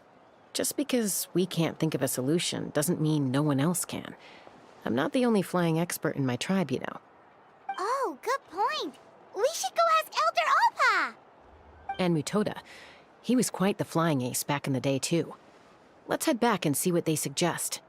Just because we can't think of a solution doesn't mean no one else can. I'm not the only flying expert in my tribe, you know. Oh, good point. We should go ask Elder Alpa. And Mutoda. He was quite the flying ace back in the day, too. Let's head back and see what they suggest.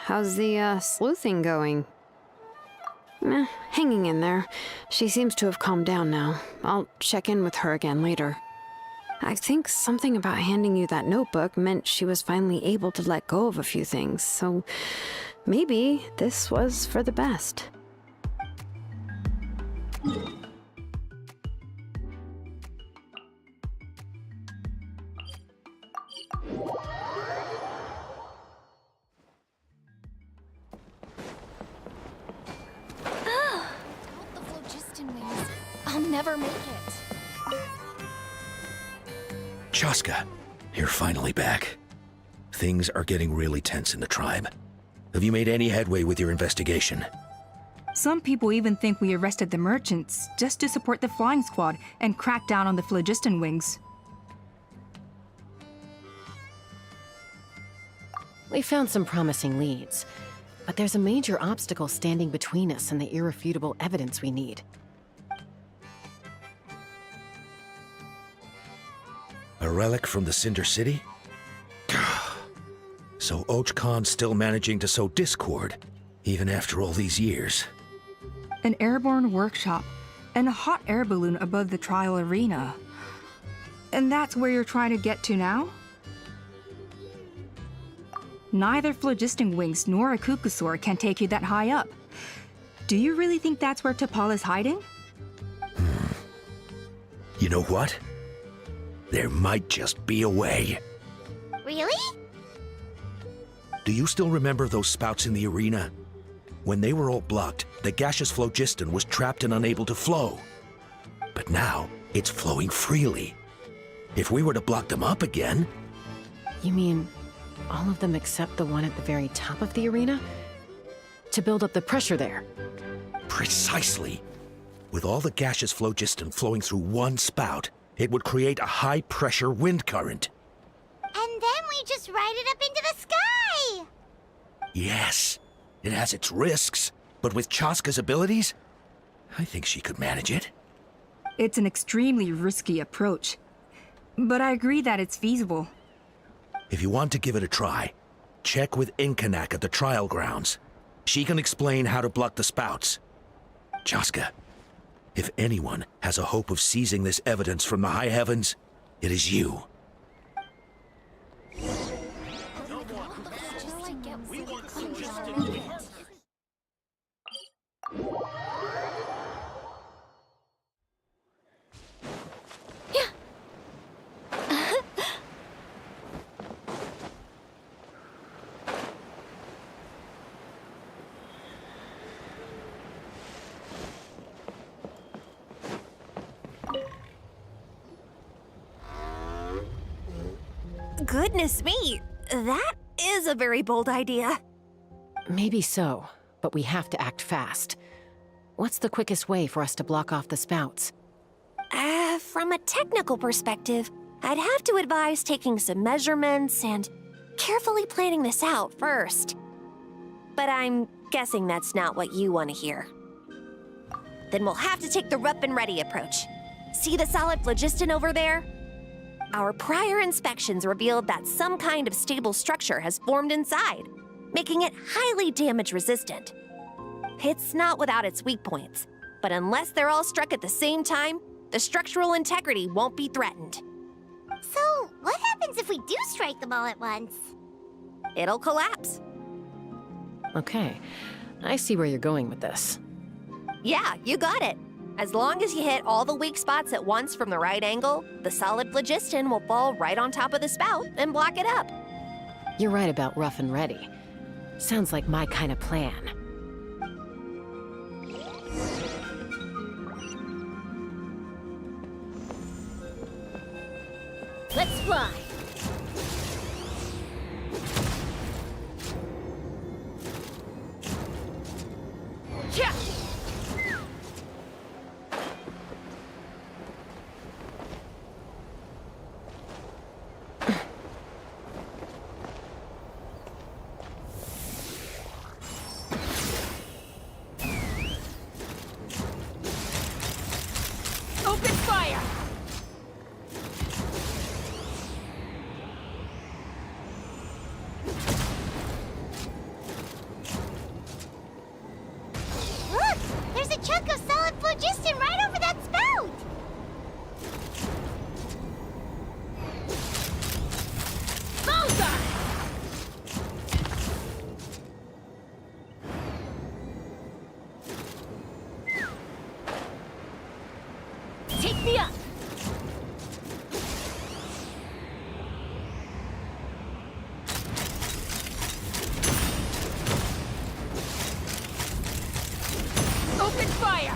How's the sleuthing going? Hanging in there. She seems to have calmed down now. I'll check in with her again later. I think something about handing you that notebook meant she was finally able to let go of a few things, so maybe this was for the best. The phlogiston wings. I'll never make it. Chaska, you're finally back. Things are getting really tense in the tribe. Have you made any headway with your investigation? Some people even think we arrested the merchants just to support the flying squad and crack down on the phlogiston wings. We found some promising leads, but there's a major obstacle standing between us and the irrefutable evidence we need. A relic from the Cinder City? So Khan's still managing to sow discord, even after all these years. An airborne workshop and a hot air balloon above the trial arena. And that's where you're trying to get to now? Neither phlogiston wings nor a Kukusaur can take you that high up. Do you really think that's where T'Pol is hiding? You know what? There might just be a way. Really? Do you still remember those spouts in the arena? When they were all blocked, the gaseous phlogiston was trapped and unable to flow. But now, it's flowing freely. If we were to block them up again... You mean all of them except the one at the very top of the arena? To build up the pressure there? Precisely. With all the gaseous phlogiston flowing through one spout, it would create a high-pressure wind current. And then we just ride it up into the sky! Yes, it has its risks, but with Chaska's abilities, I think she could manage it. It's an extremely risky approach, but I agree that it's feasible. If you want to give it a try, check with Inkanak at the trial grounds. She can explain how to block the spouts. Chaska, if anyone has a hope of seizing this evidence from the high heavens, it is you. Goodness me, that is a very bold idea. Maybe so, but we have to act fast. What's the quickest way for us to block off the spouts? From a technical perspective, I'd have to advise taking some measurements and carefully planning this out first. But I'm guessing that's not what you want to hear. Then we'll have to take the rough and ready approach. See the solid phlogiston over there? Our prior inspections revealed that some kind of stable structure has formed inside, making it highly damage resistant. It's not without its weak points, but unless they're all struck at the same time, the structural integrity won't be threatened. So, what happens if we do strike them all at once? It'll collapse. Okay, I see where you're going with this. Yeah, you got it. As long as you hit all the weak spots at once from the right angle, the solid phlogiston will fall right on top of the spout and block it up. You're right about rough and ready. Sounds like my kind of plan. Let's fly. Yeah. Open fire! Look! There's a chunk of solid phlogiston right over that spout! Bullseye! Take me up! Open fire!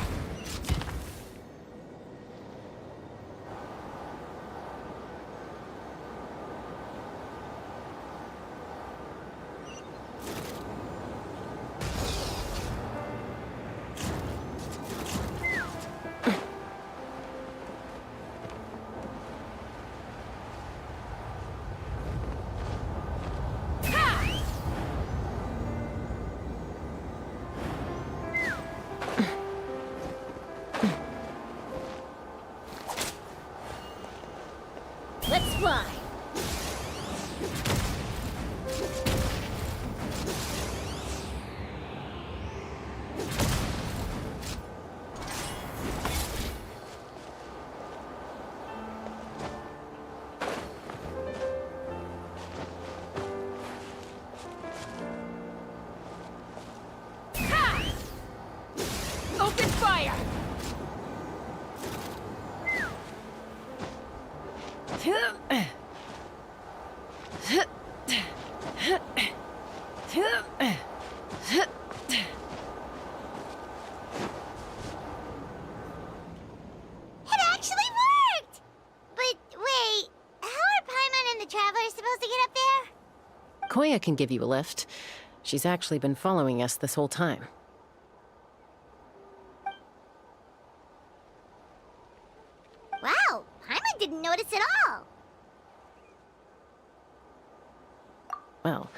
Let's fly! Open fire! It actually worked! But wait, how are Paimon and the Traveler supposed to get up there? Koya can give you a lift. She's actually been following us this whole time. Wow, Paimon didn't notice at all. Well,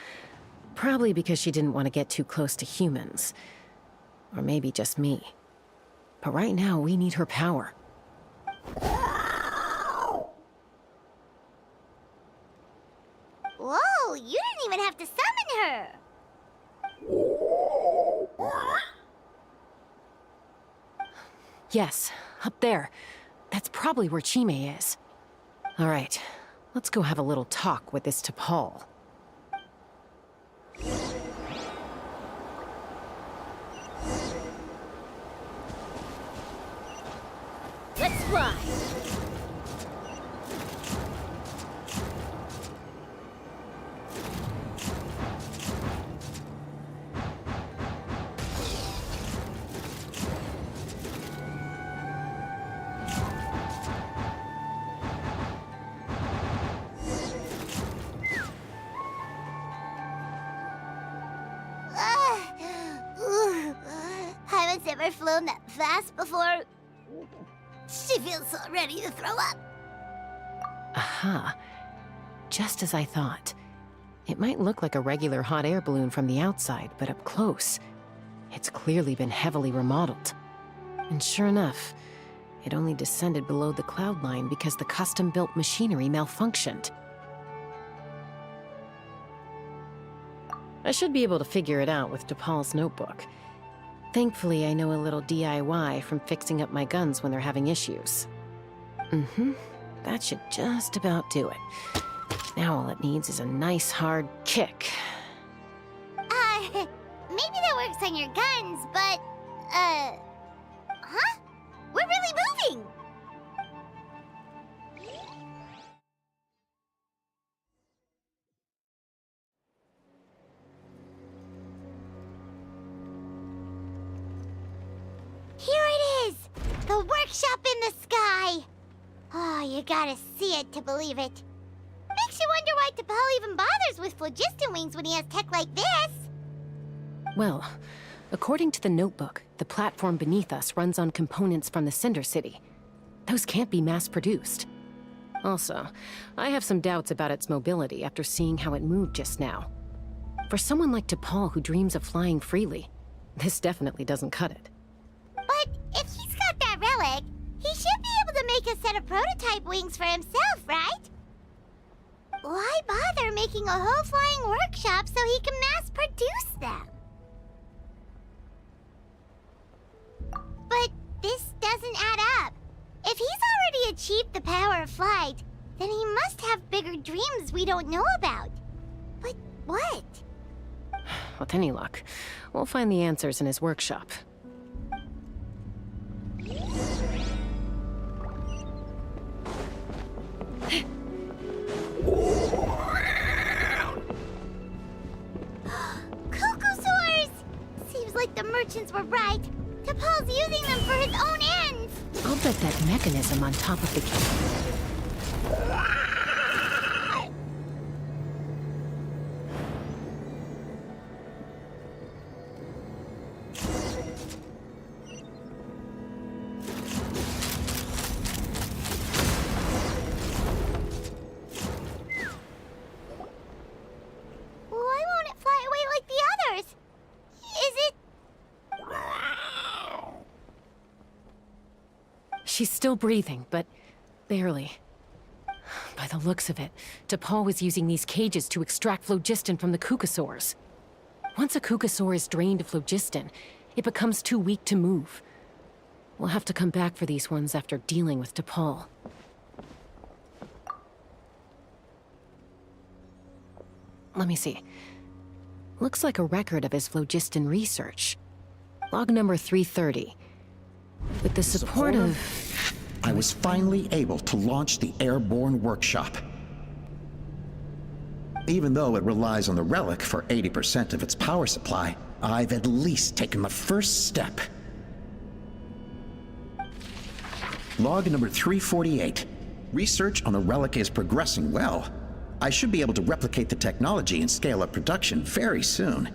probably because she didn't want to get too close to humans. Or maybe just me. But right now, we need her power. Whoa, you didn't even have to summon her! Yes, up there. That's probably where Chime is. All right, let's go have a little talk with this T'Pol. Let's fly! has ever flown that fast before. She feels so ready to throw up. Aha. Just as I thought. It might look like a regular hot air balloon from the outside, but up close, it's clearly been heavily remodeled. And sure enough, it only descended below the cloud line because the custom-built machinery malfunctioned. I should be able to figure it out with DePaul's notebook. Thankfully, I know a little DIY from fixing up my guns when they're having issues. That should just about do it. Now all it needs is a nice hard kick. Maybe that works on your guns, but, huh? We're really moving! Here it is! The workshop in the sky! Oh, you gotta see it to believe it. Makes you wonder why T'Pol even bothers with phlogiston wings when he has tech like this. Well, according to the notebook, the platform beneath us runs on components from the Cinder City. Those can't be mass-produced. Also, I have some doubts about its mobility after seeing how it moved just now. For someone like T'Pol who dreams of flying freely, this definitely doesn't cut it. But if he's got that relic, he should be able to make a set of prototype wings for himself, right? Why bother making a whole flying workshop so he can mass-produce them? But this doesn't add up. If he's already achieved the power of flight, then he must have bigger dreams we don't know about. But what? With any luck, we'll find the answers in his workshop. Cuckoosaurs! Seems like the merchants were right. T'Pol's using them for his own ends. I'll bet that mechanism on top of the cave. Why won't it fly away like the others? Is it... She's still breathing, but barely. By the looks of it, T'Pol was using these cages to extract phlogiston from the Cucusaurs. Once a Cucusaur is drained of phlogiston, it becomes too weak to move. We'll have to come back for these ones after dealing with T'Pol. Let me see. Looks like a record of his phlogiston research. Log number 330. With the support of... I was finally able to launch the airborne workshop. Even though it relies on the relic for 80% of its power supply, I've at least taken the first step. Log number 348. Research on the relic is progressing well. I should be able to replicate the technology and scale up production very soon.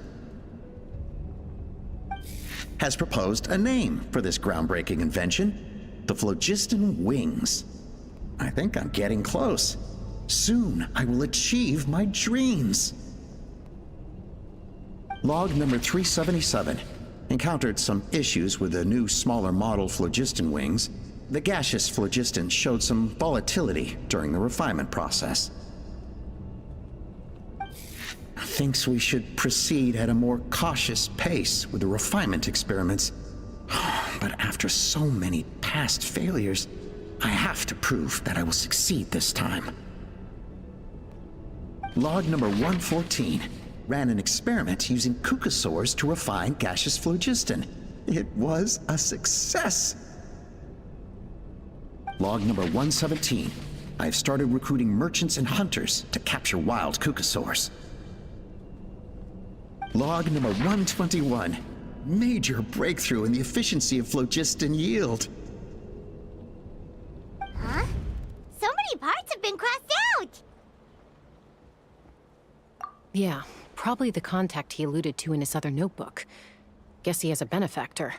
Has proposed a name for this groundbreaking invention. The phlogiston wings. I think I'm getting close. Soon, I will achieve my dreams. Log number 377. Encountered some issues with the new, smaller model phlogiston wings. The gaseous phlogiston showed some volatility during the refinement process. Thinks we should proceed at a more cautious pace with the refinement experiments. But after so many past failures, I have to prove that I will succeed this time. Log number 114. Ran an experiment using Cucusaurs to refine gaseous phlogiston. It was a success. Log number 117. I've started recruiting merchants and hunters to capture wild Cucusaurs. Log number 121. Major breakthrough in the efficiency of phlogiston yield. Huh? So many parts have been crossed out! Yeah, probably the contact he alluded to in his other notebook. Guess he has a benefactor.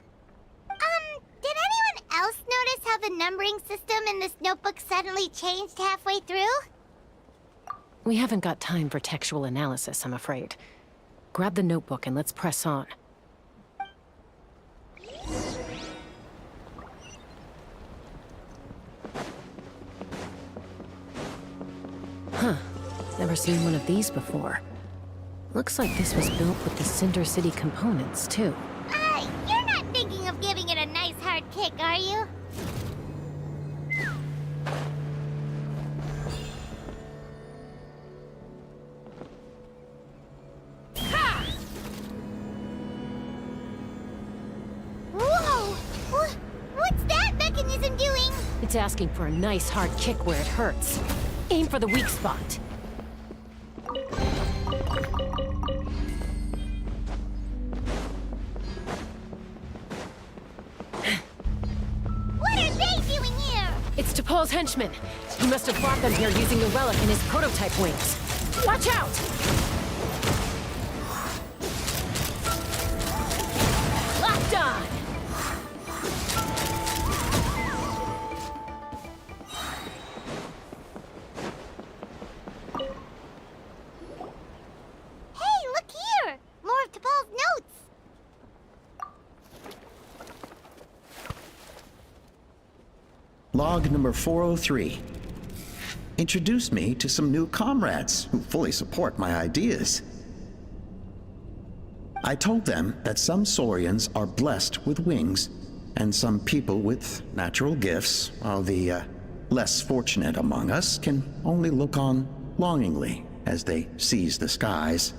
the numbering system in this notebook suddenly changed halfway through? We haven't got time for textual analysis, I'm afraid. Grab the notebook and let's press on. Huh. Never seen one of these before. Looks like this was built with the Cinder City components, too. You're not thinking of giving it a nice hard kick, are you? Ha! Whoa! What's that mechanism doing? It's asking for a nice hard kick where it hurts. Aim for the weak spot. What are they doing here? It's T'Pol's henchmen. He must have brought them here using the relic in his prototype wings. Watch out! Locked on! Hey, look here! More of T'Pol's notes! Log number 403. Introduce me to some new comrades who fully support my ideas. I told them that some Saurians are blessed with wings, and some people with natural gifts, while the less fortunate among us can only look on longingly as they seize the skies.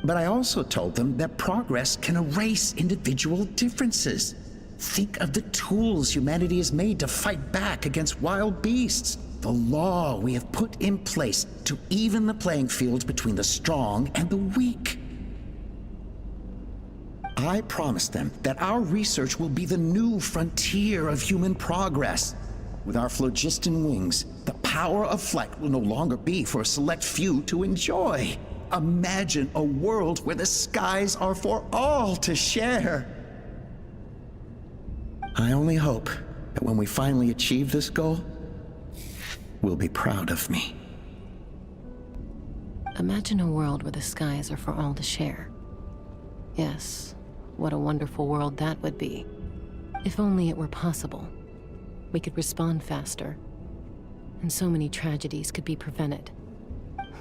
But I also told them that progress can erase individual differences. Think of the tools humanity has made to fight back against wild beasts. The law we have put in place to even the playing field between the strong and the weak. I promised them that our research will be the new frontier of human progress. With our phlogiston wings, the power of flight will no longer be for a select few to enjoy. Imagine a world where the skies are for all to share. I only hope that when we finally achieve this goal, we'll be proud of me. Imagine a world where the skies are for all to share. Yes, what a wonderful world that would be. If only it were possible. We could respond faster, and so many tragedies could be prevented.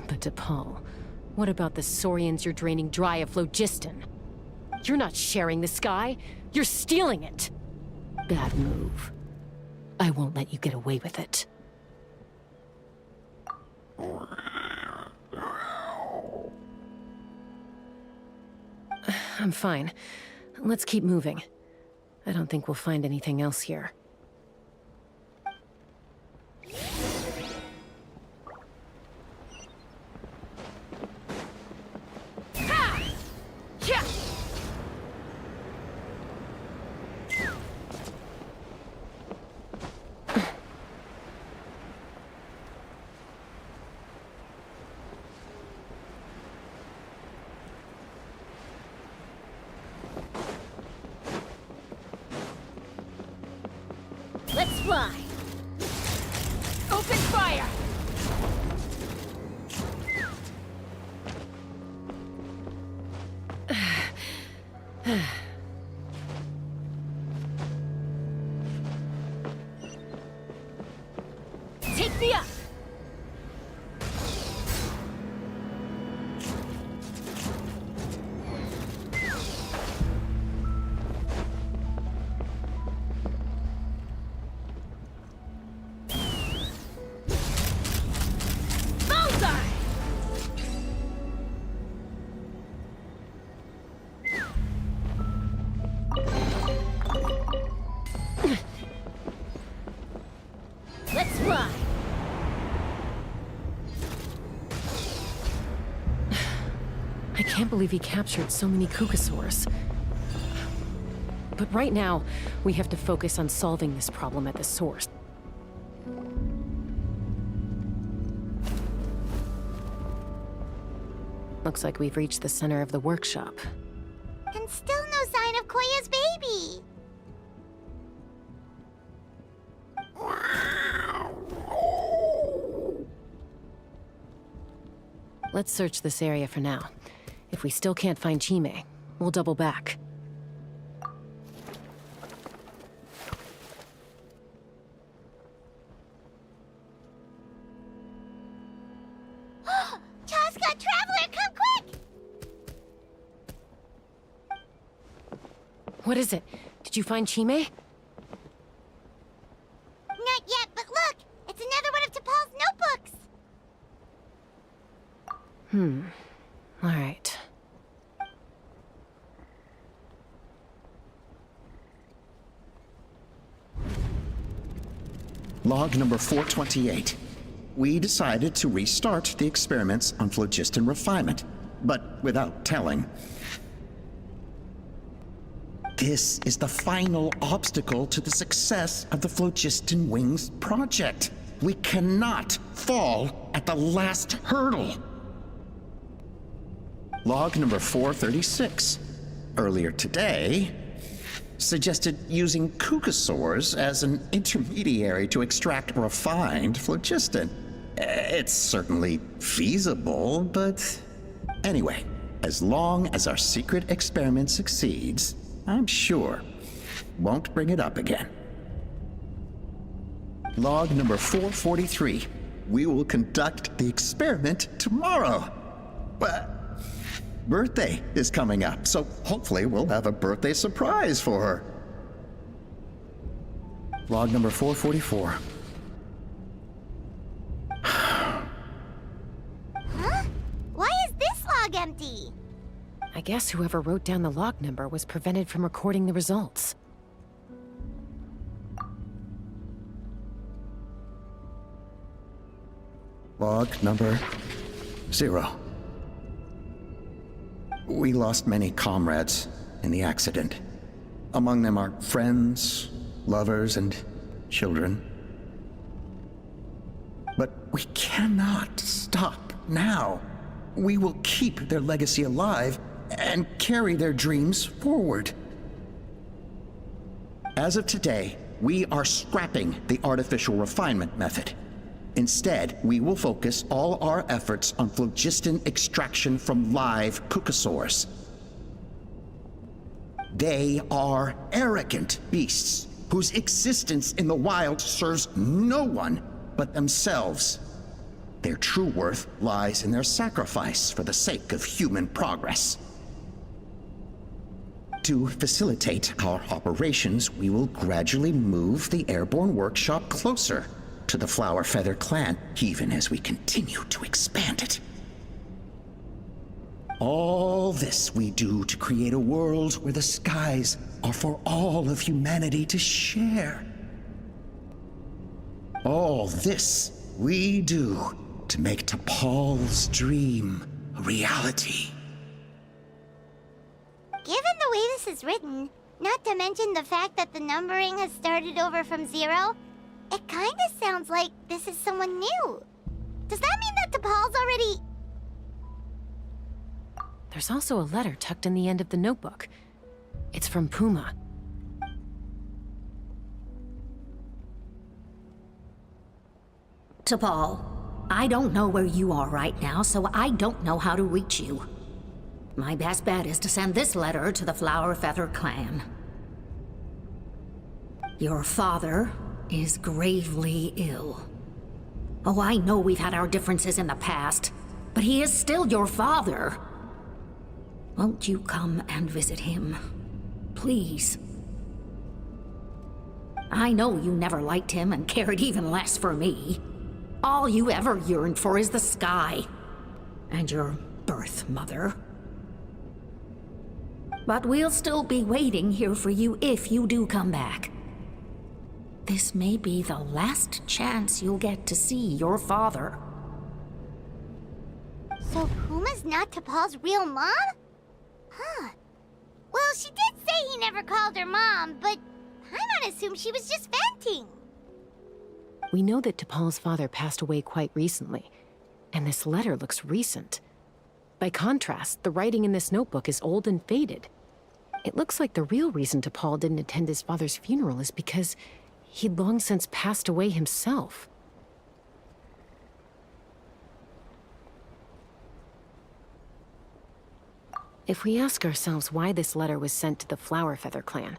But T'Pol, what about the Saurians you're draining dry of phlogiston? You're not sharing the sky, you're stealing it! Bad move. I won't let you get away with it. I'm fine. Let's keep moving. I don't think we'll find anything else here. Ha! Yeah! Let's fly! Open fire! Take me up! Let's fly! I can't believe he captured so many Kukasaurs. But right now, we have to focus on solving this problem at the source. Looks like we've reached the center of the workshop. And still no sign of Koya's baby. Let's search this area for now. If we still can't find Chime, we'll double back. Chaska, Traveler, come quick! What is it? Did you find Chime? Not yet, but look! It's another one of T'Pol's notebooks! All right. Log number 428. We decided to restart the experiments on phlogiston refinement, but without telling. This is the final obstacle to the success of the Phlogiston Wings project. We cannot fall at the last hurdle. Log number 436. Earlier today, suggested using Kukasaurs as an intermediary to extract refined phlogiston. It's certainly feasible, but anyway, as long as our secret experiment succeeds, I'm sure won't bring it up again. Log number 443. We will conduct the experiment tomorrow. But birthday is coming up, so hopefully we'll have a birthday surprise for her. Log number 444. Huh? Why is this log empty? I guess whoever wrote down the log number was prevented from recording the results. Log number 0. We lost many comrades in the accident. Among them are friends, lovers, and children. But we cannot stop now. We will keep their legacy alive and carry their dreams forward. As of today, we are scrapping the artificial refinement method. Instead, we will focus all our efforts on phlogiston extraction from live Kukasaurs. They are arrogant beasts whose existence in the wild serves no one but themselves. Their true worth lies in their sacrifice for the sake of human progress. To facilitate our operations, we will gradually move the airborne workshop closer to the Flower Feather clan, even as we continue to expand it. All this we do to create a world where the skies are for all of humanity to share. All this we do to make T'Pol's dream a reality. Given the way this is written, not to mention the fact that the numbering has started over from 0, it kinda sounds like this is someone new. Does that mean that T'Pol's already... There's also a letter tucked in the end of the notebook. It's from Puma. T'Pol, I don't know where you are right now, so I don't know how to reach you. My best bet is to send this letter to the Flower Feather clan. Your father is gravely ill. Oh, I know we've had our differences in the past, but he is still your father. Won't you come and visit him? Please. I know you never liked him and cared even less for me. All you ever yearned for is the sky. And your birth mother. But we'll still be waiting here for you if you do come back. This may be the last chance you'll get to see your father. So Puma's not T'Pol's real mom? Huh. Well, she did say he never called her mom, but I might assume she was just venting. We know that T'Pol's father passed away quite recently, and this letter looks recent. By contrast, the writing in this notebook is old and faded. It looks like the real reason T'Pol didn't attend his father's funeral is because he'd long since passed away himself. If we ask ourselves why this letter was sent to the Flower Feather clan,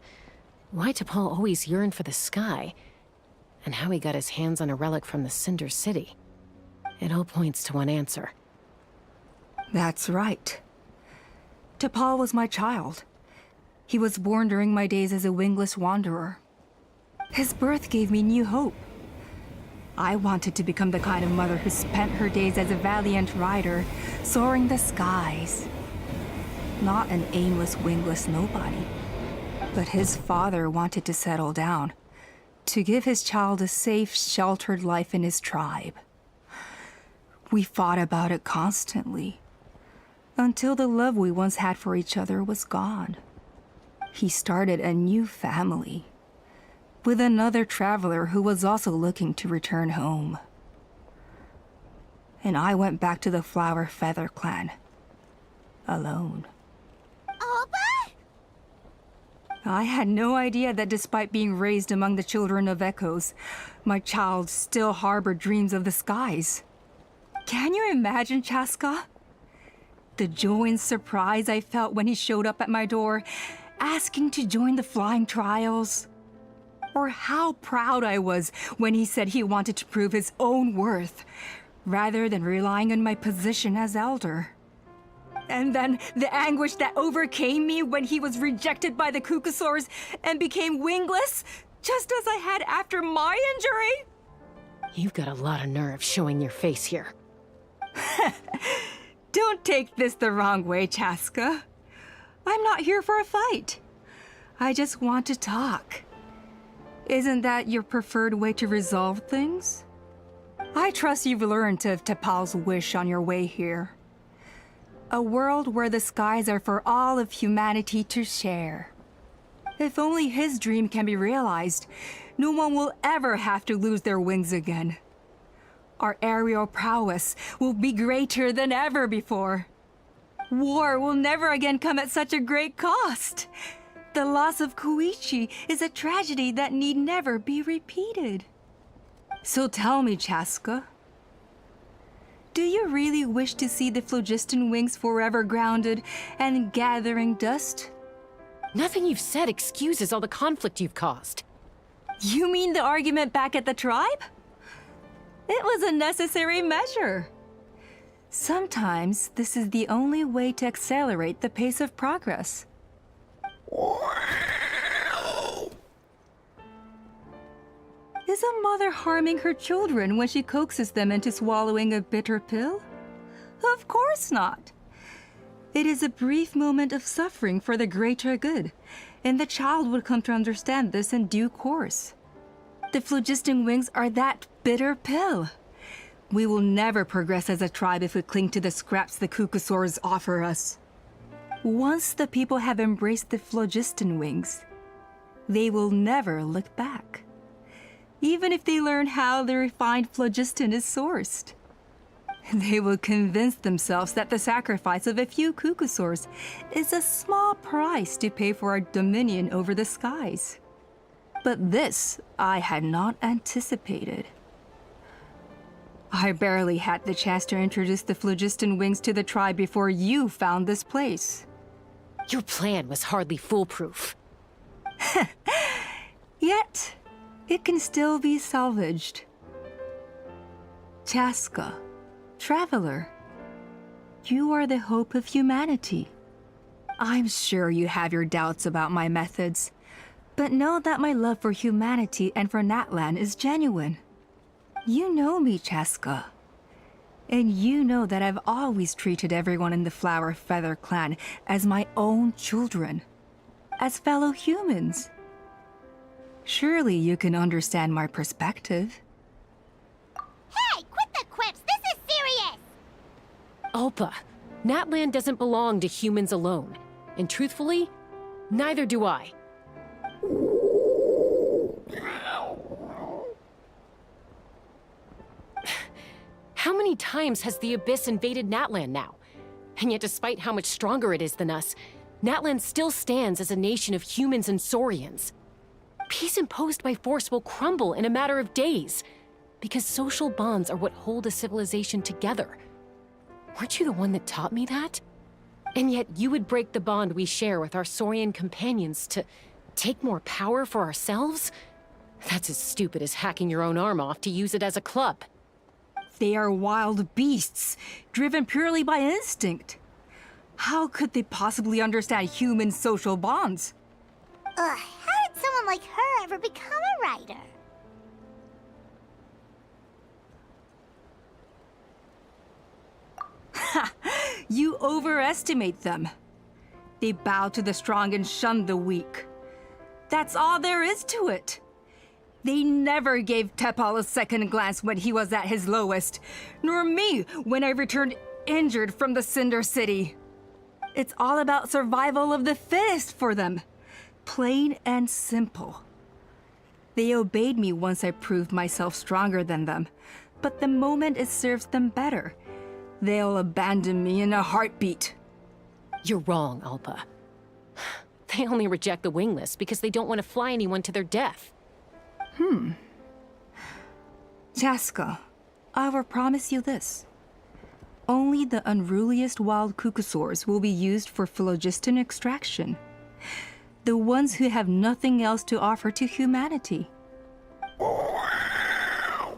why T'Pol always yearned for the sky, and how he got his hands on a relic from the Cinder City, it all points to one answer. That's right. T'Pol was my child. He was born during my days as a wingless wanderer. His birth gave me new hope. I wanted to become the kind of mother who spent her days as a valiant rider, soaring the skies. Not an aimless, wingless nobody. But his father wanted to settle down, to give his child a safe, sheltered life in his tribe. We fought about it constantly, until the love we once had for each other was gone. He started a new family, with another traveler who was also looking to return home. And I went back to the Flower Feather clan, alone. Alba? I had no idea that despite being raised among the children of echoes, my child still harbored dreams of the skies. Can you imagine, Chaska? The joy and surprise I felt when he showed up at my door, asking to join the flying trials. Or how proud I was when he said he wanted to prove his own worth, rather than relying on my position as elder. And then the anguish that overcame me when he was rejected by the Kukasaurs and became wingless, just as I had after my injury. You've got a lot of nerve showing your face here. Don't take this the wrong way, Chaska. I'm not here for a fight. I just want to talk. Isn't that your preferred way to resolve things? I trust you've learned of T'Pol's wish on your way here. A world where the skies are for all of humanity to share. If only his dream can be realized, no one will ever have to lose their wings again. Our aerial prowess will be greater than ever before. War will never again come at such a great cost. The loss of Koichi is a tragedy that need never be repeated. So tell me, Chaska, do you really wish to see the phlogiston wings forever grounded and gathering dust? Nothing you've said excuses all the conflict you've caused. You mean the argument back at the tribe? It was a necessary measure. Sometimes this is the only way to accelerate the pace of progress. Is a mother harming her children when she coaxes them into swallowing a bitter pill? Of course not. It is a brief moment of suffering for the greater good, and the child would come to understand this in due course. The phlogiston wings are that bitter pill. We will never progress as a tribe if we cling to the scraps the Kukasaurs offer us. Once the people have embraced the phlogiston wings, they will never look back. Even if they learn how the refined phlogiston is sourced. They will convince themselves that the sacrifice of a few Kukasaurs is a small price to pay for our dominion over the skies. But this I had not anticipated. I barely had the chance to introduce the phlogiston wings to the tribe before you found this place. Your plan was hardly foolproof. Yet, it can still be salvaged. Chaska, traveler, you are the hope of humanity. I'm sure you have your doubts about my methods, but know that my love for humanity and for Natlan is genuine. You know me, Chaska. And you know that I've always treated everyone in the Flower Feather clan as my own children, as fellow humans. Surely you can understand my perspective. Hey, quit the quips! This is serious! Alpa, Natlan doesn't belong to humans alone. And truthfully, neither do I. How many times has the Abyss invaded Natlan now? And yet despite how much stronger it is than us, Natlan still stands as a nation of humans and saurians. Peace imposed by force will crumble in a matter of days, because social bonds are what hold a civilization together. Weren't you the one that taught me that? And yet you would break the bond we share with our Saurian companions to take more power for ourselves? That's as stupid as hacking your own arm off to use it as a club. They are wild beasts, driven purely by instinct. How could they possibly understand human social bonds? How did someone like her ever become a writer? You overestimate them. They bow to the strong and shun the weak. That's all there is to it. They never gave Tepal a second glance when he was at his lowest, nor me when I returned injured from the Cinder City. It's all about survival of the fittest for them. Plain and simple. They obeyed me once I proved myself stronger than them, but the moment it serves them better, they'll abandon me in a heartbeat. You're wrong, Alpa. They only reject the wingless because they don't want to fly anyone to their death. Chaska, I will promise you this. Only the unruliest wild cucosaurs will be used for phlogiston extraction. The ones who have nothing else to offer to humanity. Well,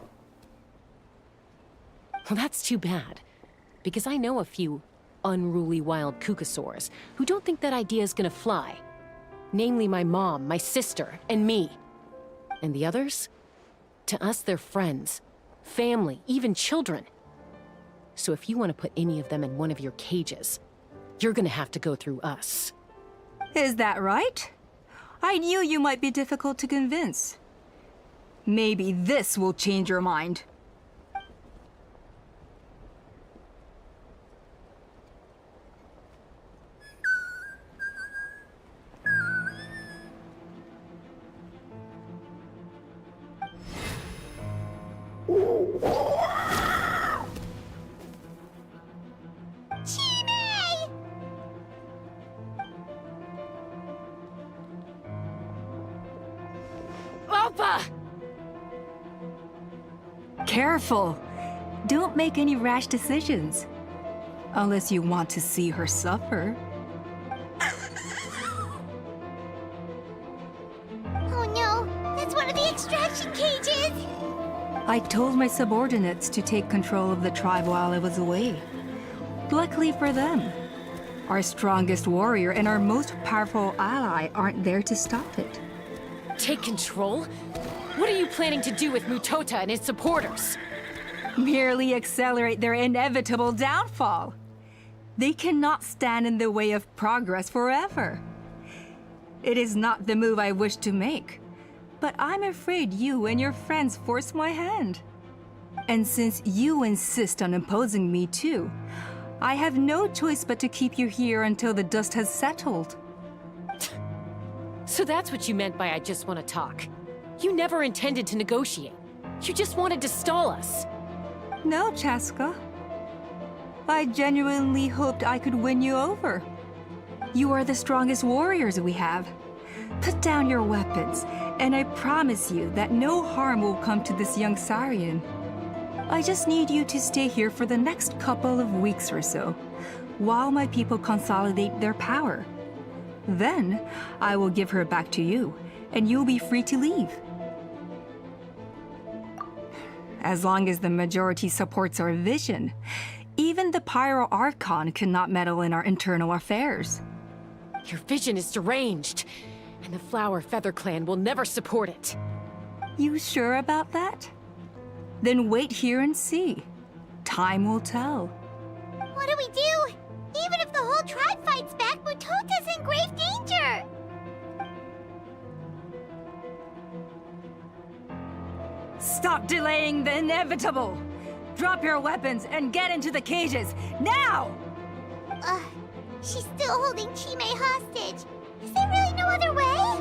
that's too bad. Because I know a few unruly wild cucosaurs who don't think that idea is gonna fly. Namely my mom, my sister, and me. And the others? To us, they're friends, family, even children. So if you want to put any of them in one of your cages, you're gonna have to go through us. Is that right? I knew you might be difficult to convince. Maybe this will change your mind. Alpa! Careful! Don't make any rash decisions. Unless you want to see her suffer. Oh no, that's one of the extraction cages! I told my subordinates to take control of the tribe while I was away. Luckily for them, our strongest warrior and our most powerful ally aren't there to stop it. Take control? What are you planning to do with Mutota and his supporters? Merely accelerate their inevitable downfall. They cannot stand in the way of progress forever. It is not the move I wish to make, but I'm afraid you and your friends force my hand. And since you insist on imposing me too, I have no choice but to keep you here until the dust has settled. So that's what you meant by I just want to talk. You never intended to negotiate. You just wanted to stall us. No, Chaska. I genuinely hoped I could win you over. You are the strongest warriors we have. Put down your weapons, and I promise you that no harm will come to this young Saurian. I just need you to stay here for the next couple of weeks or so, while my people consolidate their power. Then, I will give her back to you, and you'll be free to leave. As long as the majority supports our vision, even the Pyro Archon cannot meddle in our internal affairs. Your vision is deranged, and the Flower Feather Clan will never support it. You sure about that? Then wait here and see. Time will tell. What do we do? Even if the whole tribe fights back, Mutota's in grave danger! Stop delaying the inevitable! Drop your weapons and get into the cages, now! She's still holding Chime hostage. Is there really no other way?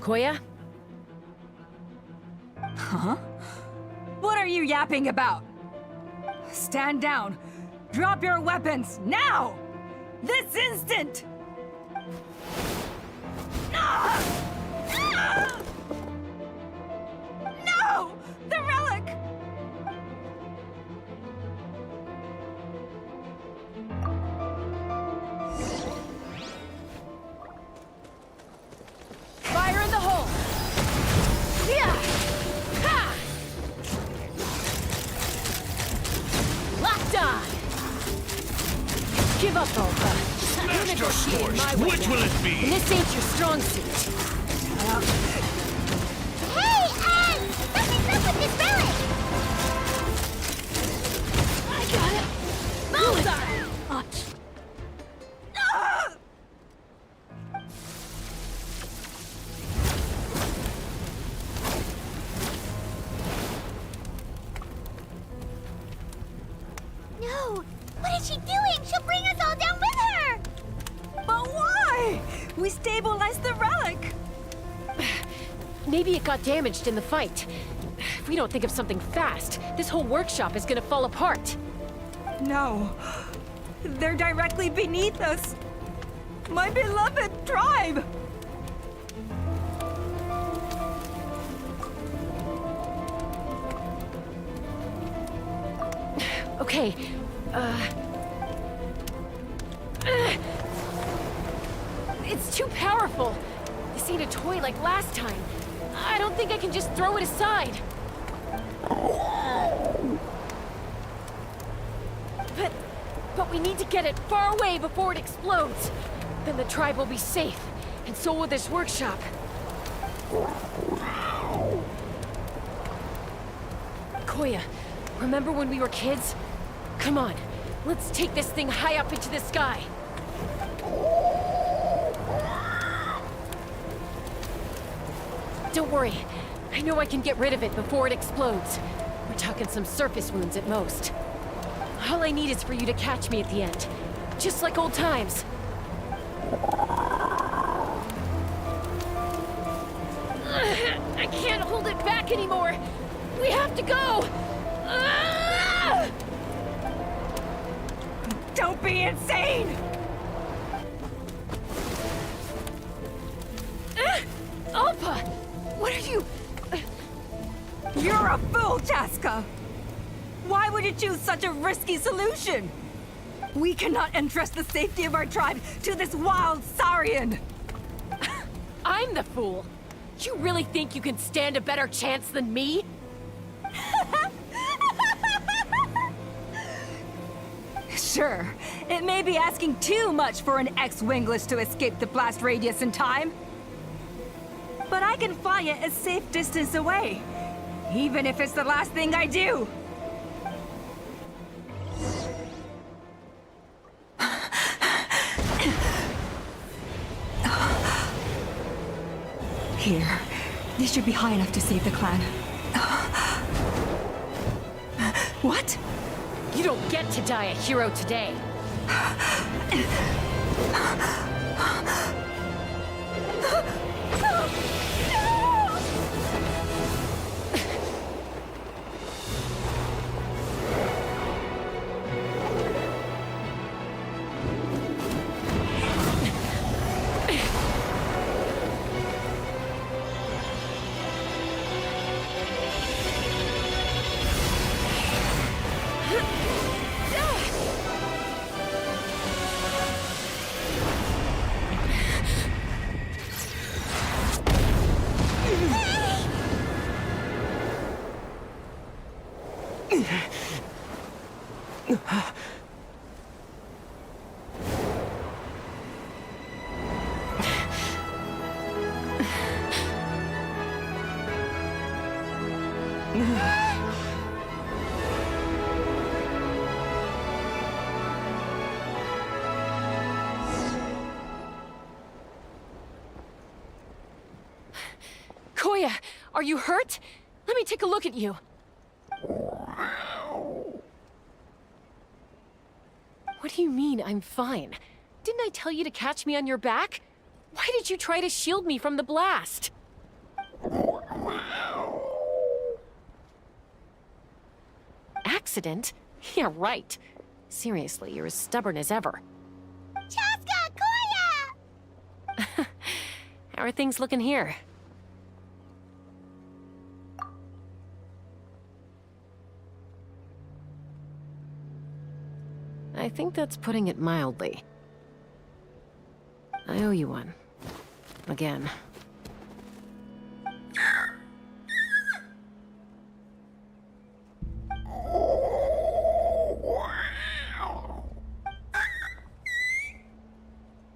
Koya? Huh? What are you yapping about? Stand down. Drop your weapons, now! This instant! No! The relic! Fire in the hole! Yeah! Ha! Locked on! Give up, Alpha. Smash your source! Which will it be? And this ain't your strong suit. Hey, Ed! Something's up with this relic! I got it! Bullseye! Ouch. No! What is she doing? She'll bring us all down with her! But why? We stabilized the relic! Maybe it got damaged in the fight. If we don't think of something fast, this whole workshop is gonna fall apart. No. They're directly beneath us. My beloved tribe! Okay, it's too powerful. This ain't a toy like last time. I don't think I can just throw it aside. But we need to get it far away before it explodes. Then the tribe will be safe, and so will this workshop. Koya, remember when we were kids? Come on, let's take this thing high up into the sky. Don't worry, I know I can get rid of it before it explodes. We're talking some surface wounds at most. All I need is for you to catch me at the end, just like old times. I can't hold it back anymore. We have to go. Don't be insane! Alpa! What are you... You're a fool, Chaska! Why would you choose such a risky solution? We cannot entrust the safety of our tribe to this wild Saurian! I'm the fool. You really think you can stand a better chance than me? Sure, it may be asking too much for an ex-wingless to escape the blast radius in time. But I can fly it a safe distance away, even if it's the last thing I do. Here, this should be high enough to save the clan. What? You don't get to die a hero today. Koya, are you hurt? Let me take a look at you. What do you mean, I'm fine? Didn't I tell you to catch me on your back? Why did you try to shield me from the blast? accident? Yeah, right. Seriously, you're as stubborn as ever. Chaska, Koya! How are things looking here? I think that's putting it mildly. I owe you one. Again.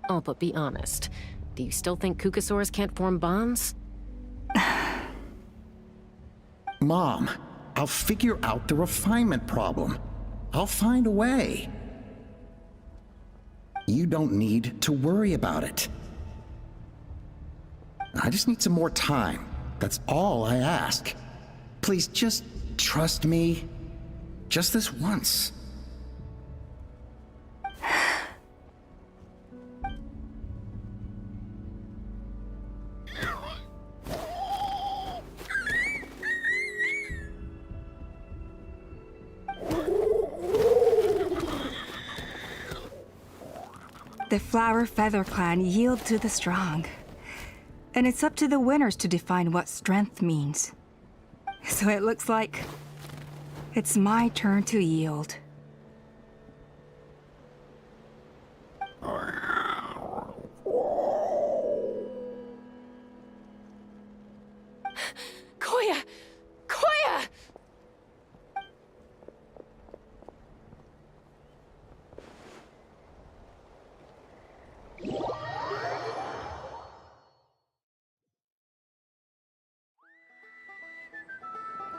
Oh, but be honest. Do you still think Kukasaurs can't form bonds? Mom, I'll figure out the refinement problem. I'll find a way. You don't need to worry about it. I just need some more time. That's all I ask. Please just trust me. Just this once. The Flower Feather Clan yield to the strong. And it's up to the winners to define what strength means. So it looks like it's my turn to yield. Koya! Koya!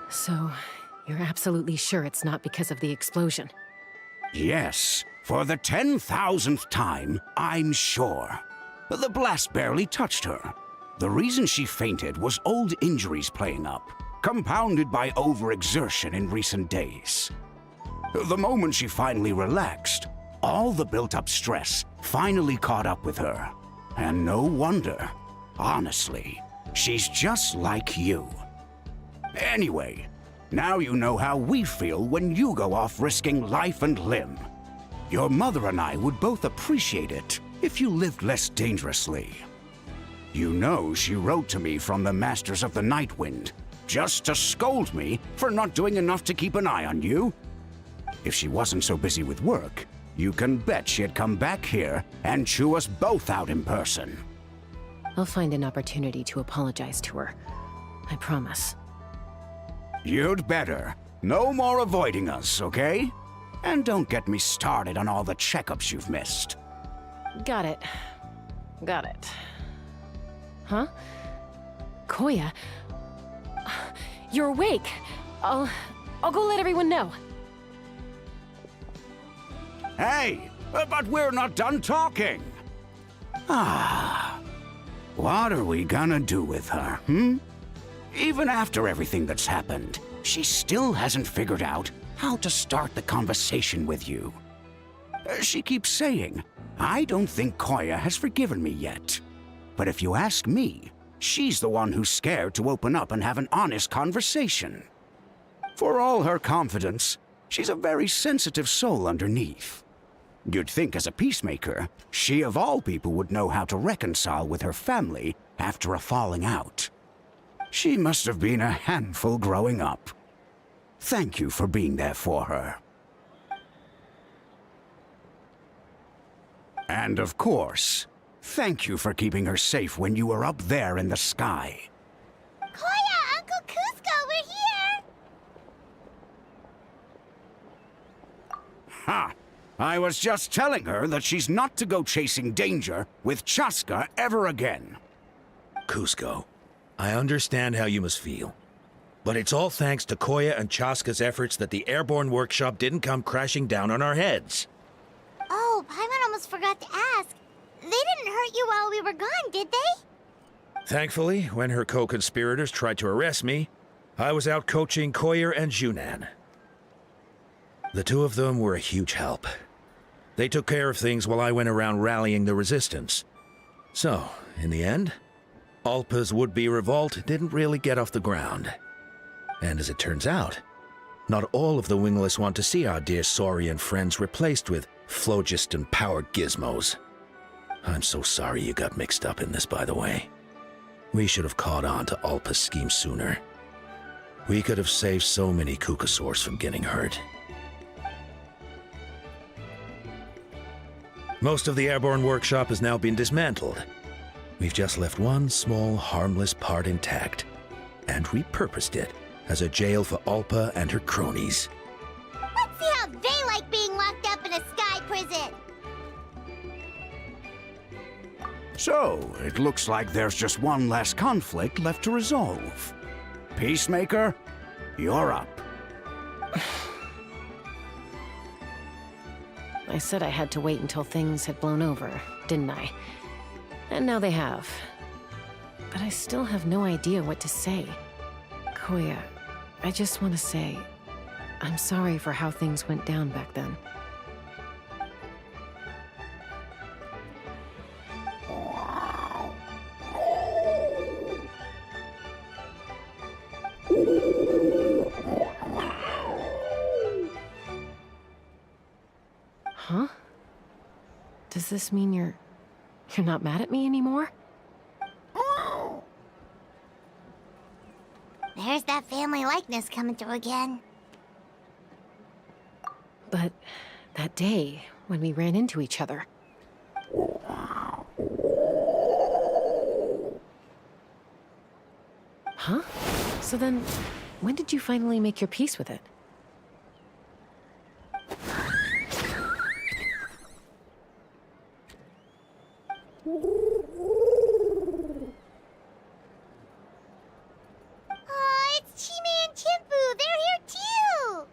So, you're absolutely sure it's not because of the explosion? Yes, for the 10,000th time, I'm sure. The blast barely touched her. The reason she fainted was old injuries playing up, compounded by overexertion in recent days. The moment she finally relaxed, all the built-up stress finally caught up with her. And no wonder. Honestly, she's just like you. Anyway, now you know how we feel when you go off risking life and limb. Your mother and I would both appreciate it if you lived less dangerously. You know she wrote to me from the Masters of the Night Wind, just to scold me for not doing enough to keep an eye on you. If she wasn't so busy with work, you can bet she'd come back here and chew us both out in person. I'll find an opportunity to apologize to her. I promise. You'd better. No more avoiding us, okay? And don't get me started on all the checkups you've missed. Got it. Got it. Huh? Koya? You're awake. I'll go let everyone know. Hey, but we're not done talking. What are we gonna do with her, Even after everything that's happened, she still hasn't figured out how to start the conversation with you. She keeps saying, I don't think Koya has forgiven me yet. But if you ask me, she's the one who's scared to open up and have an honest conversation. For all her confidence, she's a very sensitive soul underneath. You'd think as a peacemaker, she of all people would know how to reconcile with her family after a falling out. She must have been a handful growing up. Thank you for being there for her. And of course, thank you for keeping her safe when you were up there in the sky. Koya, Uncle Cusco, we're here! Ha! I was just telling her that she's not to go chasing danger with Chaska ever again. Cusco, I understand how you must feel. But it's all thanks to Koya and Chaska's efforts that the airborne workshop didn't come crashing down on our heads. Oh, Paimon almost forgot to ask. They didn't hurt you while we were gone, did they? Thankfully, when her co-conspirators tried to arrest me, I was out coaching Koya and Junan. The two of them were a huge help. They took care of things while I went around rallying the resistance. So, in the end, Alpa's would-be revolt didn't really get off the ground. And as it turns out, Not all of the wingless want to see our dear Saurian friends replaced with phlogiston power gizmos. I'm so sorry you got mixed up in this, by the way. We should have caught on to Alpa's scheme sooner. We could have saved so many Kukasaurs from getting hurt. Most of the airborne workshop has now been dismantled. We've just left one small, harmless part intact, and repurposed it as a jail for Alpa and her cronies. Let's see how they like being locked up in a sky prison. So, it looks like there's just one less conflict left to resolve. Peacemaker, you're up. I said I had to wait until things had blown over, didn't I? And now they have. But I still have no idea what to say. Koya, I just want to say, I'm sorry for how things went down back then. Huh? Does this mean you're not mad at me anymore? There's that family likeness coming through again. But that day, when we ran into each other... Huh? So then, when did you finally make your peace with it? Oh, it's Chime and Chimpu. They're here too.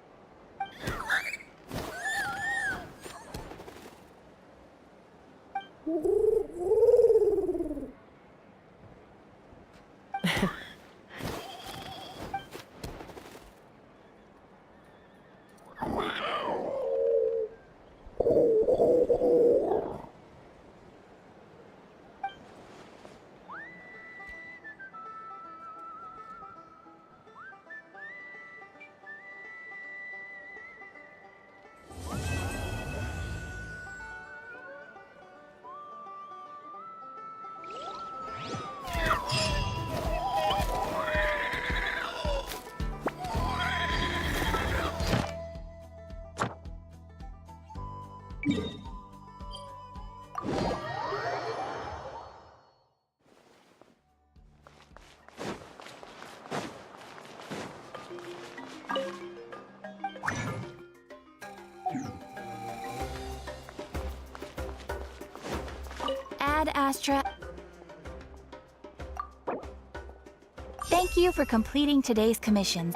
Ad Astra. Thank you for completing today's commissions.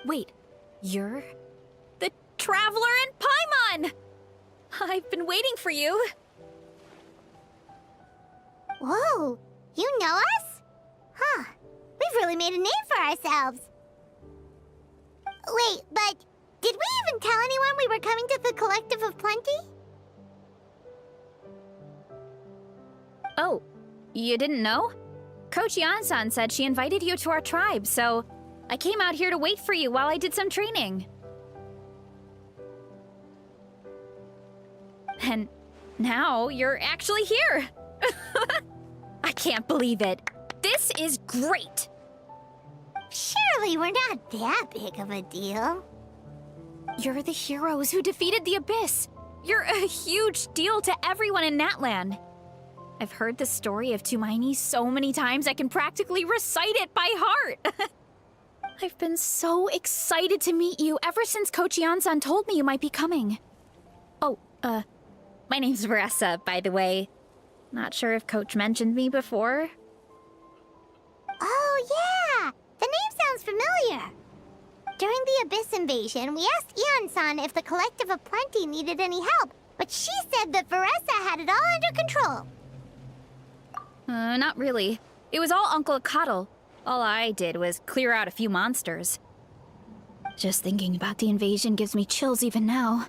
Wait, you're the Traveler in Paimon! I've been waiting for you. Whoa, you know us? really made a name for ourselves. Wait, but did we even tell anyone we were coming to the Collective of Plenty? Oh, you didn't know? Coach Yan-san said she invited you to our tribe, so I came out here to wait for you while I did some training. And now you're actually here. I can't believe it. This is great. Surely we're not that big of a deal. You're the heroes who defeated the Abyss. You're a huge deal to everyone in Natlan. I've heard the story of Tumaini so many times I can practically recite it by heart. I've been so excited to meet you ever since Coach Yan-san told me you might be coming. Oh, my name's Veressa, by the way. Not sure if Coach mentioned me before. Oh, yeah! The name sounds familiar. During the Abyss invasion, we asked Ian-san if the Collective of Plenty needed any help, but she said that Veressa had it all under control. Not really. It was all Uncle Akatl. All I did was clear out a few monsters. Just thinking about the invasion gives me chills even now.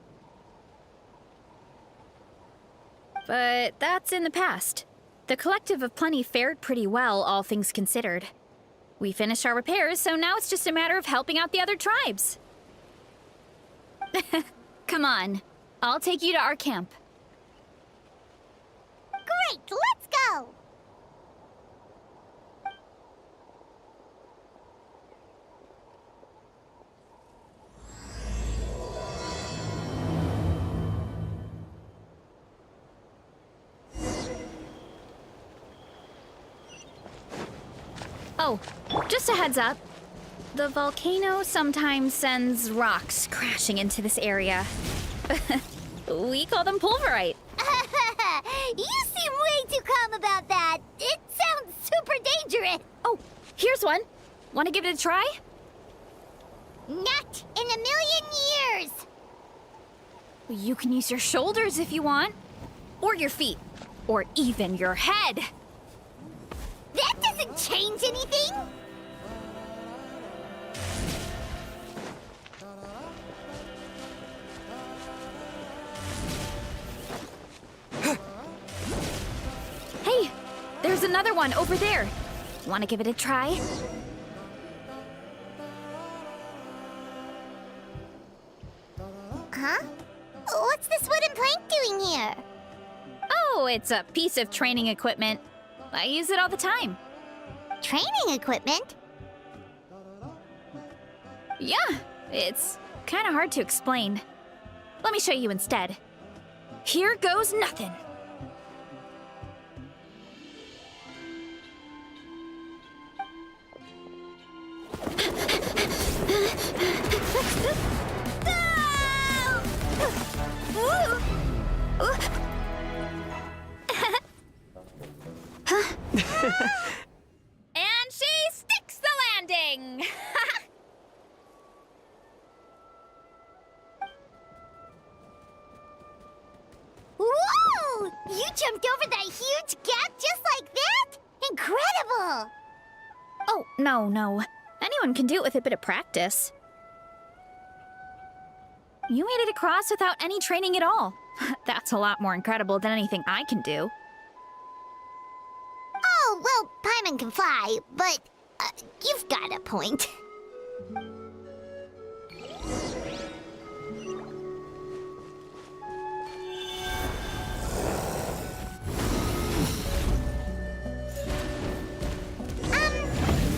But that's in the past. The Collective of Plenty fared pretty well, all things considered. We finished our repairs, so now it's just a matter of helping out the other tribes. Come on. I'll take you to our camp. Great, let's go! Oh, just a heads up. The volcano sometimes sends rocks crashing into this area. We call them pulverite. You seem way too calm about that. It sounds super dangerous. Oh, here's one. Want to give it a try? Not in a million years. You can use your shoulders if you want. Or your feet. Or even your head. That doesn't change anything. Hey, there's another one over there. Want to give it a try? Huh? What's this wooden plank doing here? Oh, it's a piece of training equipment. I use it all the time. Training equipment? Yeah, it's kind of hard to explain. Let me show you instead. Here goes nothing. And she sticks the landing! Whoa! You jumped over that huge gap just like that? Incredible! Oh, no. Anyone can do it with a bit of practice. You made it across without any training at all. That's a lot more incredible than anything I can do. Oh, well, Paimon can fly, but you've got a point.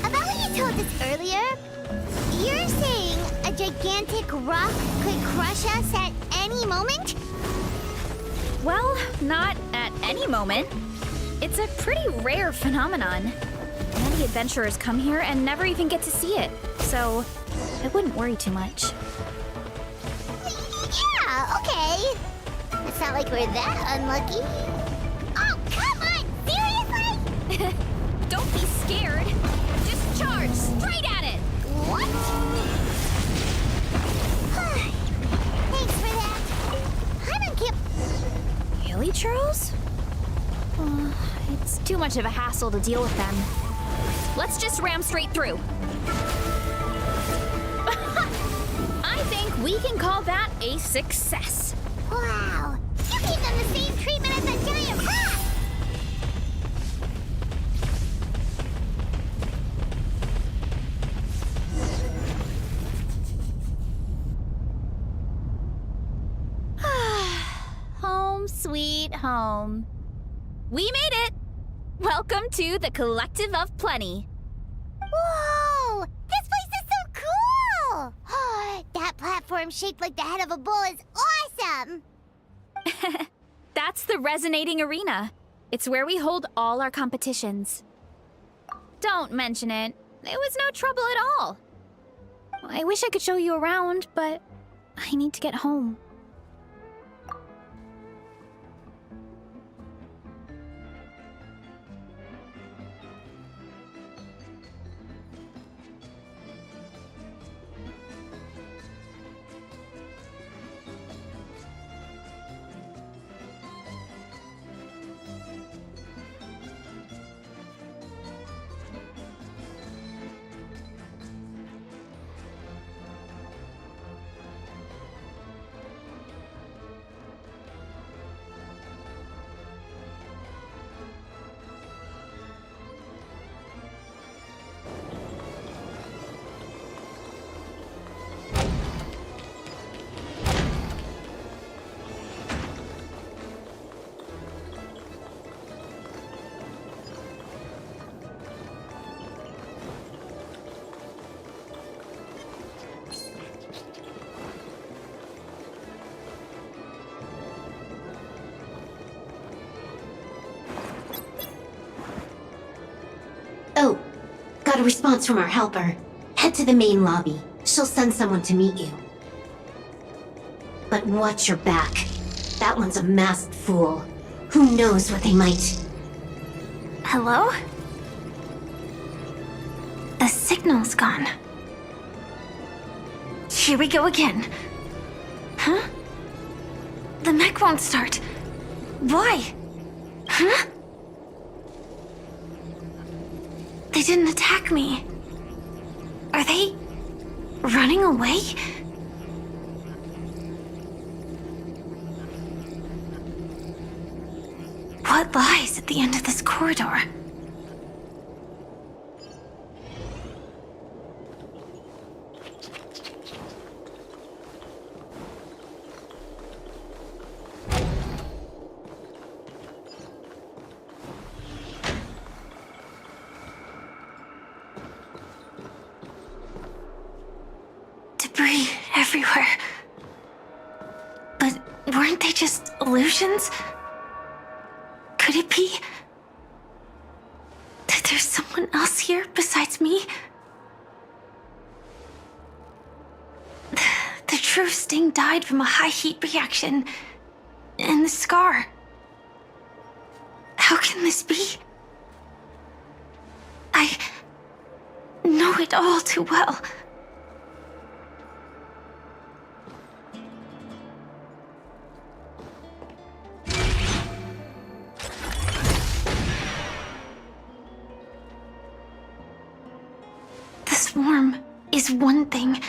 About what you told us earlier, you're saying a gigantic rock could crush us at any moment? Well, not at any moment. It's a pretty rare phenomenon. Many adventurers come here and never even get to see it, so I wouldn't worry too much. Yeah, okay. It's not like we're that unlucky. Oh, come on! Seriously? Don't be scared. Just charge straight at it. What? Thanks for that. Paimon can't... Really, Charles? It It's too much of a hassle to deal with them. Let's just ram straight through. I think we can call that a success. Wow! You gave them the same treatment as that giant rat! Home sweet home. We made it! Welcome to the Collective of Plenty. Whoa! This place is so cool! That platform shaped like the head of a bull is awesome! That's the Resonating Arena. It's where we hold all our competitions. Don't mention it. It was no trouble at all. I wish I could show you around, but I need to get home. Oh, got a response from our helper. Head to the main lobby. She'll send someone to meet you. But watch your back. That one's a masked fool. Who knows what they might... Hello? The signal's gone. Here we go again. Huh? The mech won't start. Why? Huh? They didn't attack me. Are they running away? What lies at the end of this corridor? Debris everywhere. But weren't they just illusions? Could it be that there's someone else here besides me? The true Sting died from a high heat reaction, and the scar. How can this be? I know it all too well. The swarm is one thing,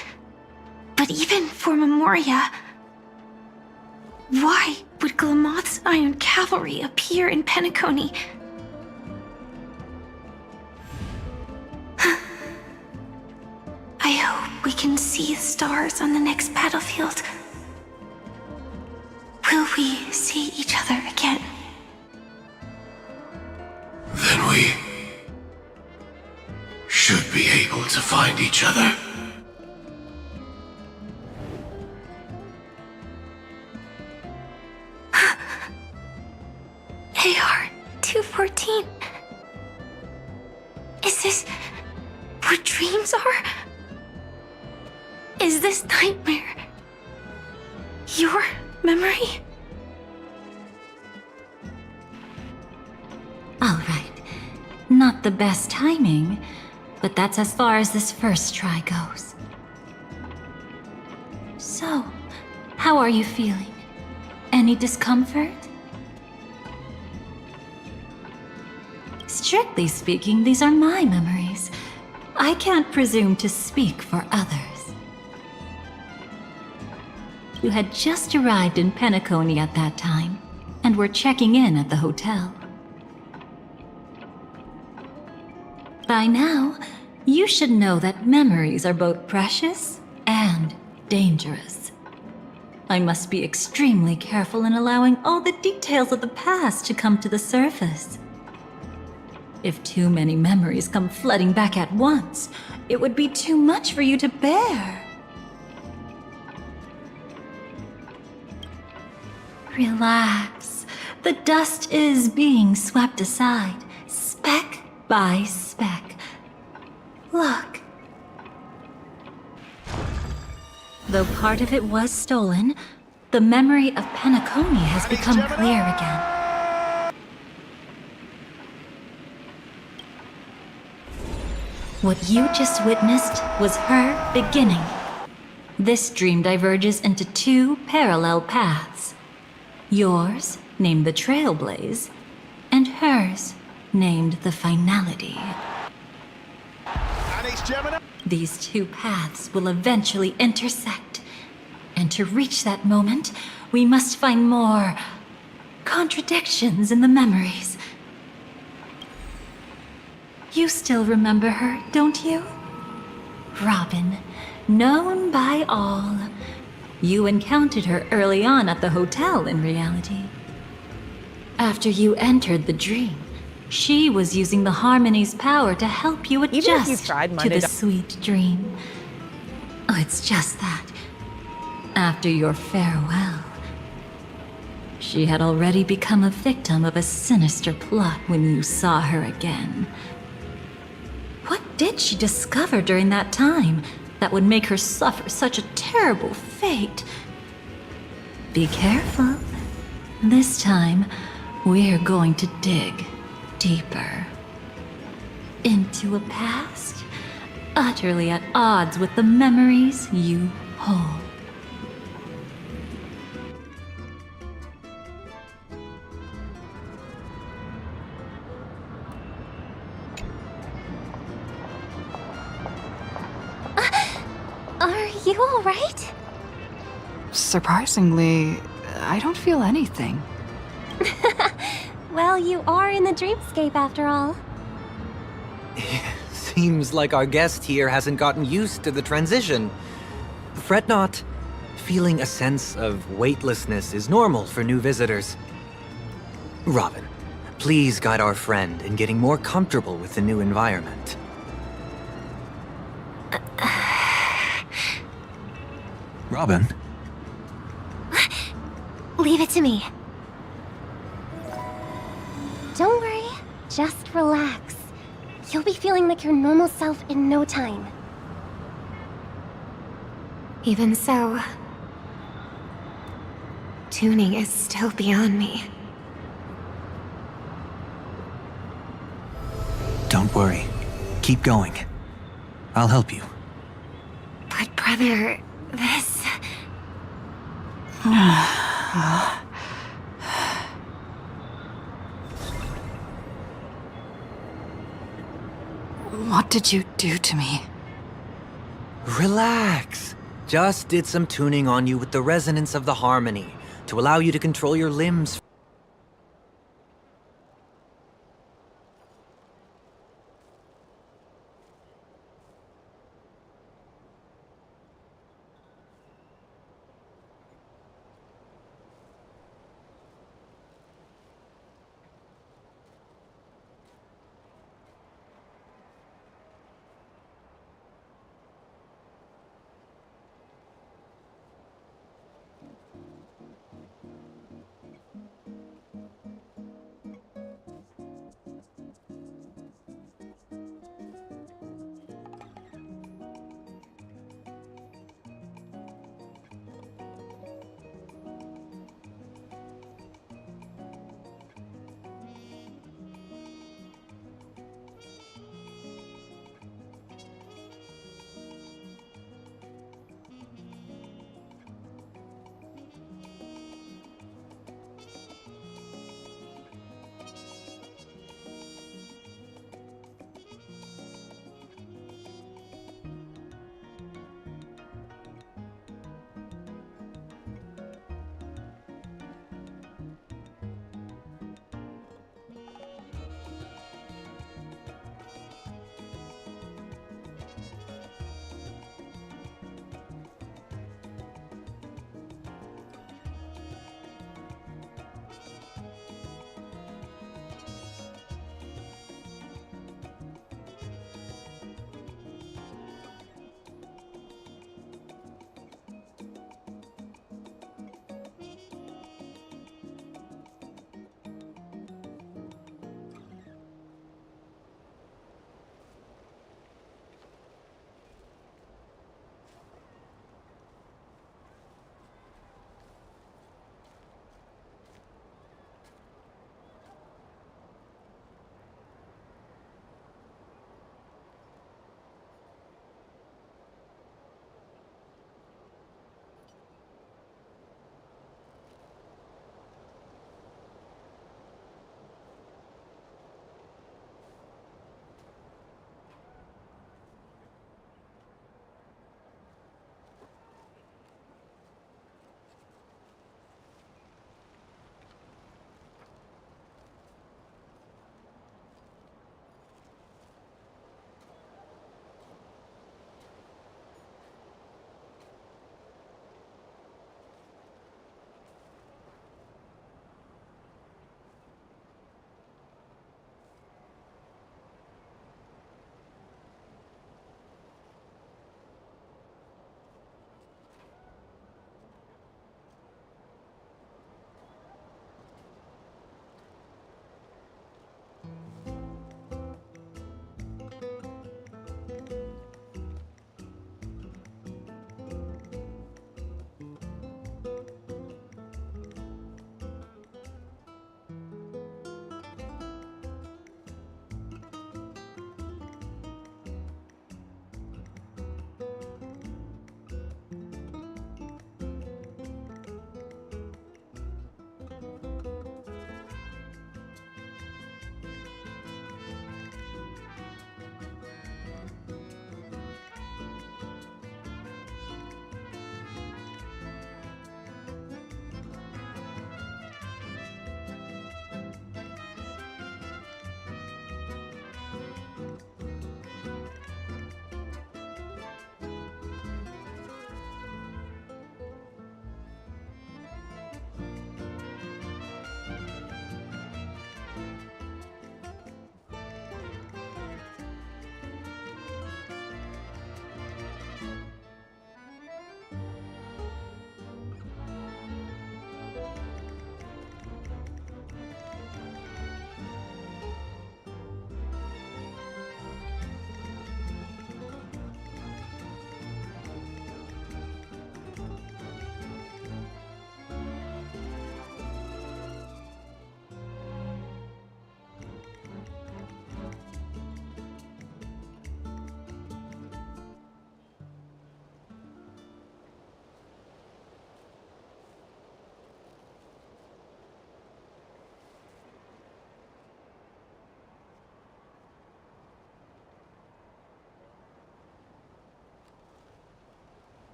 but even for Memoria, why would Glamoth's Iron Cavalry appear in Penacony? I hope we can see the stars on the next battlefield. Will we see each other again? Then we should be able to find each other. AR-214. Is this what dreams are? Is this nightmare your memory? All right. Not the best timing, but that's as far as this first try goes. So, how are you feeling? Any discomfort? Strictly speaking, these are my memories. I can't presume to speak for others. You had just arrived in Penacony at that time, and were checking in at the hotel. By now, you should know that memories are both precious and dangerous. I must be extremely careful in allowing all the details of the past to come to the surface. If too many memories come flooding back at once, it would be too much for you to bear. Relax. The dust is being swept aside, speck by speck. Look. Though part of it was stolen, the memory of Penacony has become clear again. What you just witnessed was her beginning. This dream diverges into two parallel paths. Yours, named the Trailblaze, and hers, named the Finality. These two paths will eventually intersect. And to reach that moment, we must find more contradictions in the memories. You still remember her, don't you? Robin, known by all. You encountered her early on at the hotel in reality. After you entered the dream, she was using the Harmony's power to help you adjust to the sweet dream. Oh, it's just that. After your farewell, she had already become a victim of a sinister plot when you saw her again. What did she discover during that time that would make her suffer such a terrible fate? Be careful. This time, we're going to dig deeper into a past utterly at odds with the memories you hold. Are you all right? Surprisingly, I don't feel anything. Well, you are in the dreamscape after all. Seems like our guest here hasn't gotten used to the transition. Fret not. Feeling a sense of weightlessness is normal for new visitors. Robin, please guide our friend in getting more comfortable with the new environment. Robin? Leave it to me. Don't worry, just relax. You'll be feeling like your normal self in no time. Even so, tuning is still beyond me. Don't worry. Keep going. I'll help you. But brother, this... What did you do to me? Relax. Just did some tuning on you with the resonance of the harmony to allow you to control your limbs.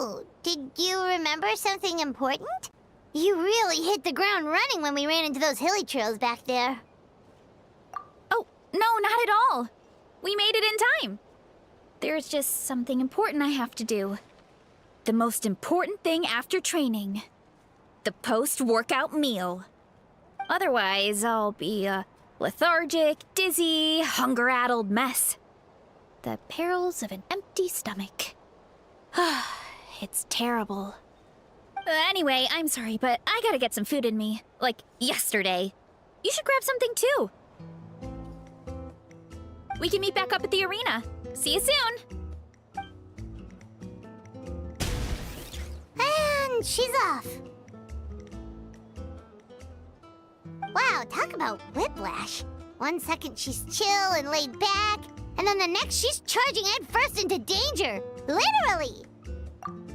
Oh, did you remember something important? You really hit the ground running when we ran into those hilly trails back there. Oh, no, not at all. We made it in time. There's just something important I have to do. The most important thing after training. The post-workout meal. Otherwise, I'll be a lethargic, dizzy, hunger-addled mess. The perils of an empty stomach. It's terrible. Anyway, I'm sorry, but I gotta get some food in me. Like, yesterday. You should grab something, too. We can meet back up at the arena. See you soon! And she's off. Wow, talk about whiplash. 1 second she's chill and laid back, and then the next she's charging headfirst into danger. Literally.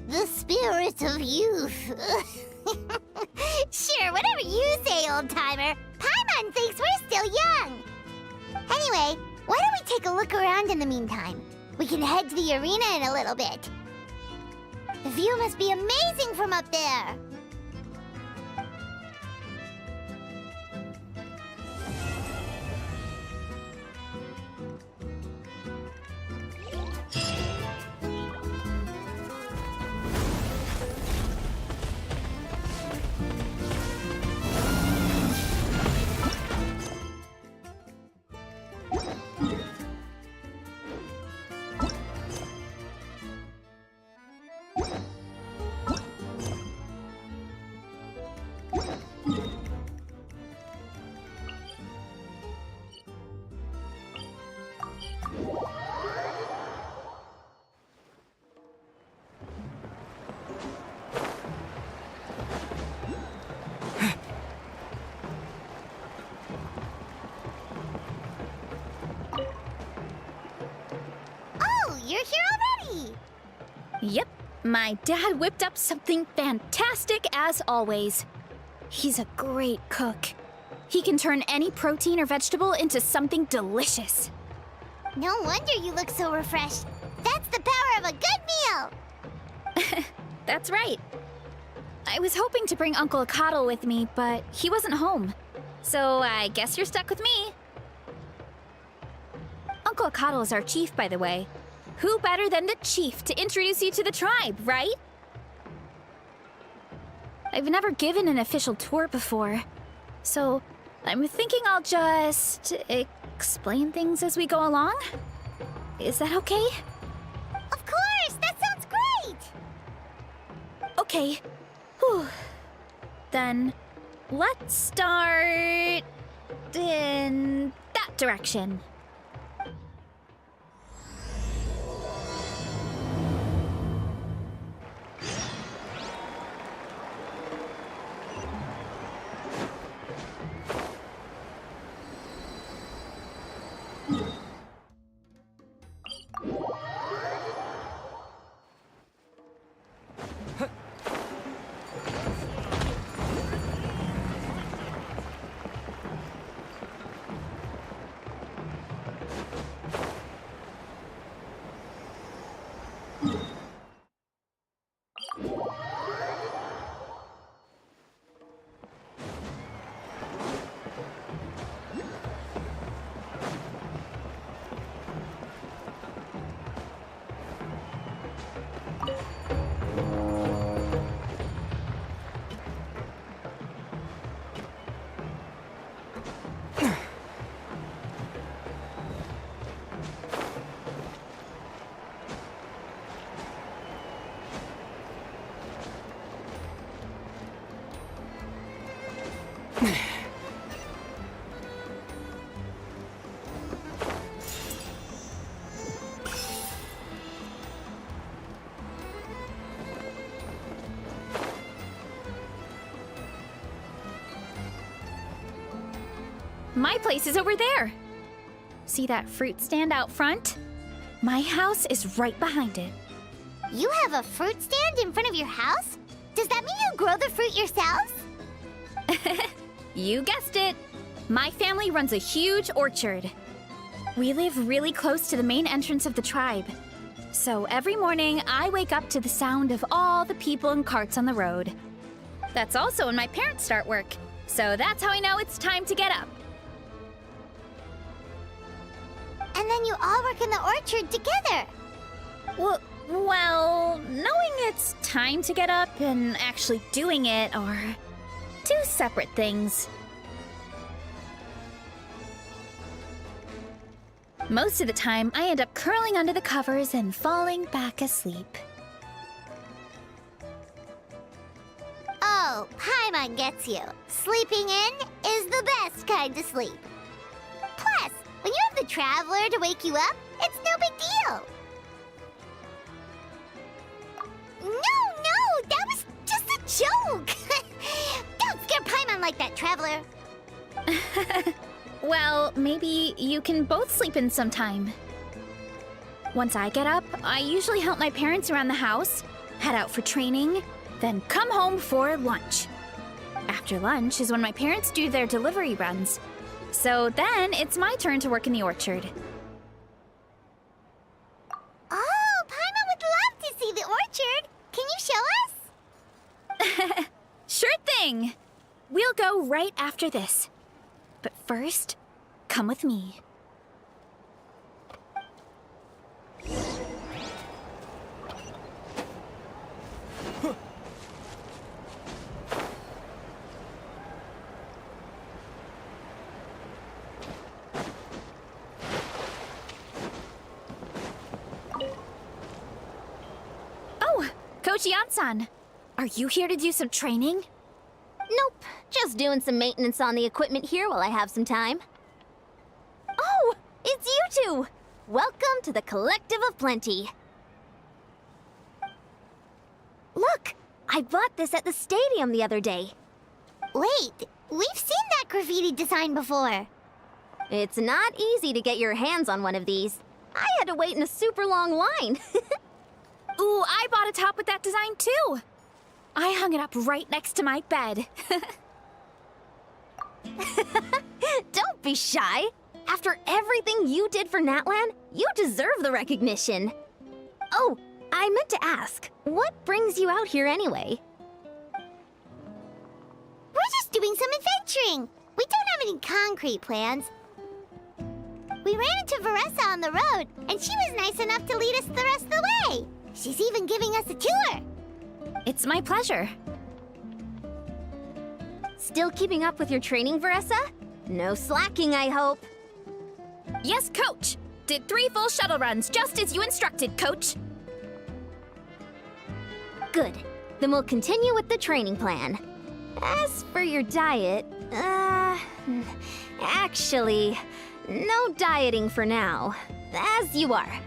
The spirit of youth. Sure, whatever you say, old-timer. Paimon thinks we're still young. Anyway, why don't we take a look around in the meantime? We can head to the arena in a little bit. The view must be amazing from up there. You're here already! Yep, my dad whipped up something fantastic as always. He's a great cook. He can turn any protein or vegetable into something delicious. No wonder you look so refreshed. That's the power of a good meal! That's right. I was hoping to bring Uncle Akatl with me, but he wasn't home. So I guess you're stuck with me. Uncle Akatl is our chief, by the way. Who better than the chief to introduce you to the tribe, right? I've never given an official tour before, so I'm thinking I'll just explain things as we go along. Is that okay? Of course! That sounds great! Okay. Whew. Then let's start in that direction. My place is over there. See that fruit stand out front? My house is right behind it. You have a fruit stand in front of your house? Does that mean you grow the fruit yourselves? You guessed it. My family runs a huge orchard. We live really close to the main entrance of the tribe. So every morning, I wake up to the sound of all the people and carts on the road. That's also when my parents start work, so that's how I know it's time to get up. And then you all work in the orchard together. Well, knowing it's time to get up and actually doing it are two separate things. Most of the time, I end up curling under the covers and falling back asleep. Oh, Paimon gets you. Sleeping in is the best kind of sleep. Plus, when you have the Traveler to wake you up, it's no big deal. No, that was just a joke. Don't scare Paimon like that, Traveler. Well, maybe you can both sleep in sometime. Once I get up, I usually help my parents around the house, head out for training, then come home for lunch. After lunch is when my parents do their delivery runs. So then it's my turn to work in the orchard. Oh, Paimon would love to see the orchard. Can you show us? Sure thing! We'll go right after this. But first, come with me. Oh, Coach Yan-san, are you here to do some training? Nope, just doing some maintenance on the equipment here while I have some time. Oh, it's you two! Welcome to the Collective of Plenty. Look, I bought this at the stadium the other day. Wait, we've seen that graffiti design before. It's not easy to get your hands on one of these. I had to wait in a super long line. Ooh, I bought a top with that design too! I hung it up right next to my bed. Don't be shy. After everything you did for Natlan, you deserve the recognition. Oh, I meant to ask, what brings you out here anyway? We're just doing some adventuring. We don't have any concrete plans. We ran into Veressa on the road, and she was nice enough to lead us the rest of the way. She's even giving us a tour. It's my pleasure. Still keeping up with your training, Veressa? No slacking, I hope. Yes, Coach! Did 3 full shuttle runs, just as you instructed, Coach. Good. Then we'll continue with the training plan. As for your diet, actually, no dieting for now. As you are.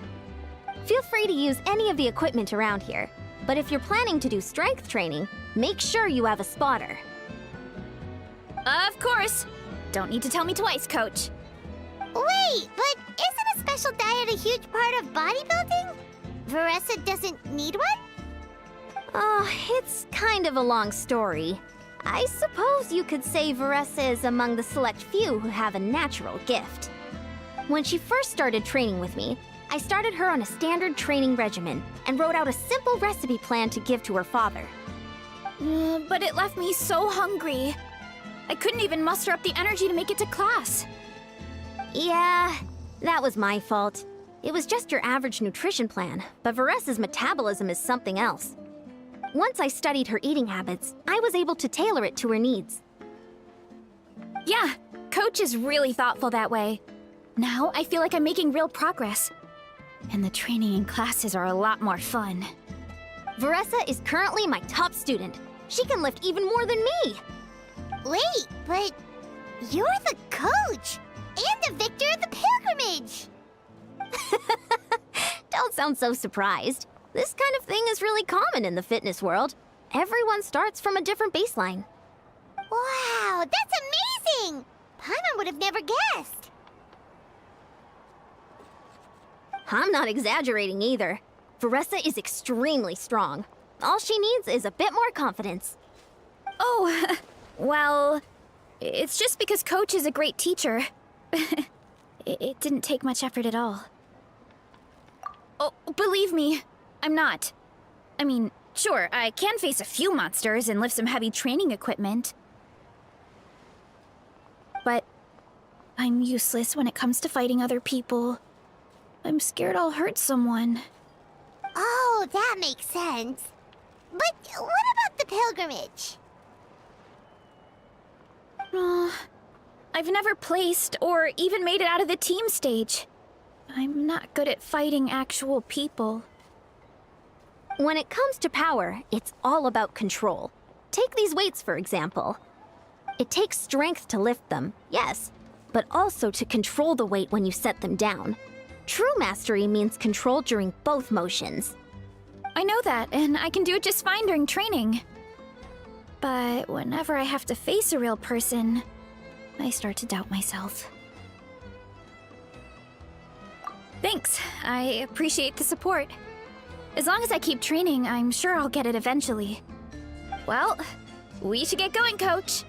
Feel free to use any of the equipment around here. But if you're planning to do strength training, make sure you have a spotter. Of course. Don't need to tell me twice, Coach. Wait, but isn't a special diet a huge part of bodybuilding? Veressa doesn't need one? Oh, it's kind of a long story. I suppose you could say Veressa is among the select few who have a natural gift. When she first started training with me, I started her on a standard training regimen and wrote out a simple recipe plan to give to her father. But it left me so hungry. I couldn't even muster up the energy to make it to class. Yeah, that was my fault. It was just your average nutrition plan, but Veressa's metabolism is something else. Once I studied her eating habits, I was able to tailor it to her needs. Yeah, Coach is really thoughtful that way. Now I feel like I'm making real progress. And the training and classes are a lot more fun. Veressa is currently my top student. She can lift even more than me. Wait, but you're the coach and the victor of the pilgrimage. Don't sound so surprised. This kind of thing is really common in the fitness world. Everyone starts from a different baseline. Wow, that's amazing! Paimon would have never guessed. I'm not exaggerating either. Veressa is extremely strong. All she needs is a bit more confidence. Oh, well, it's just because Coach is a great teacher. It didn't take much effort at all. Oh, believe me, I'm not. I mean, sure, I can face a few monsters and lift some heavy training equipment. But I'm useless when it comes to fighting other people. I'm scared I'll hurt someone. Oh, that makes sense. But what about the pilgrimage? I've never placed or even made it out of the team stage. I'm not good at fighting actual people. When it comes to power, it's all about control. Take these weights, for example. It takes strength to lift them, yes, but also to control the weight when you set them down. True mastery means control during both motions. I know that, and I can do it just fine during training. But whenever I have to face a real person, I start to doubt myself. Thanks. I appreciate the support. As long as I keep training, I'm sure I'll get it eventually. Well, we should get going, Coach.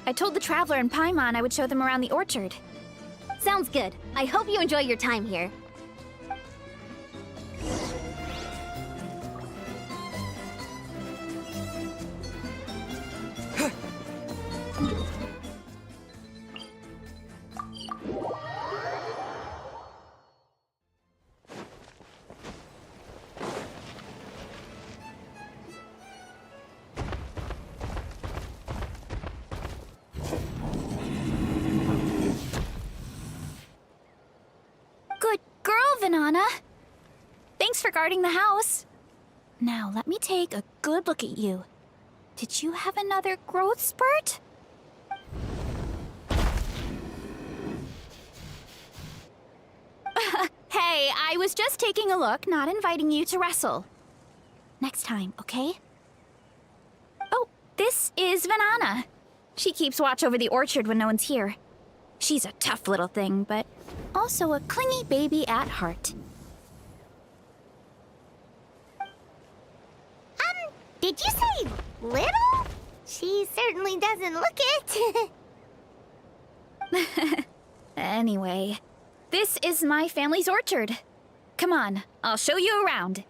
I told the Traveler and Paimon I would show them around the orchard. Sounds good. I hope you enjoy your time here. Good girl, Vanana. Thanks for guarding the house. Now, let me take a good look at you. Did you have another growth spurt? Hey, I was just taking a look, not inviting you to wrestle. Next time, okay? Oh, this is Vanana. She keeps watch over the orchard when no one's here. She's a tough little thing, but also a clingy baby at heart. Did you say little? She certainly doesn't look it. Anyway, this is my family's orchard. Come on, I'll show you around.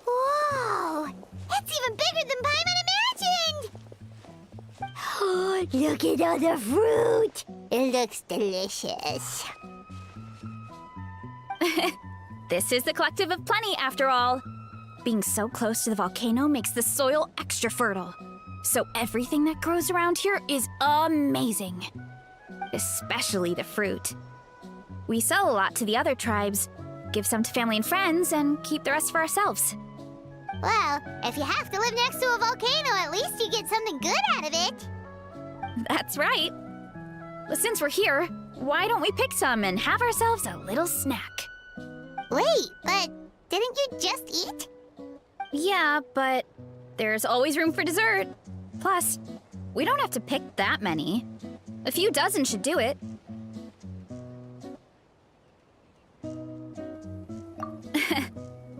Whoa! It's even bigger than Paimon imagined! Oh, look at all the fruit! It looks delicious. This is the Collective of Plenty, after all. Being so close to the volcano makes the soil extra fertile. So everything that grows around here is amazing. Especially the fruit. We sell a lot to the other tribes, give some to family and friends, and keep the rest for ourselves. Well, if you have to live next to a volcano, at least you get something good out of it. That's right. But since we're here, why don't we pick some and have ourselves a little snack? Wait, but didn't you just eat? Yeah, but there's always room for dessert. Plus, we don't have to pick that many. A few dozen should do it.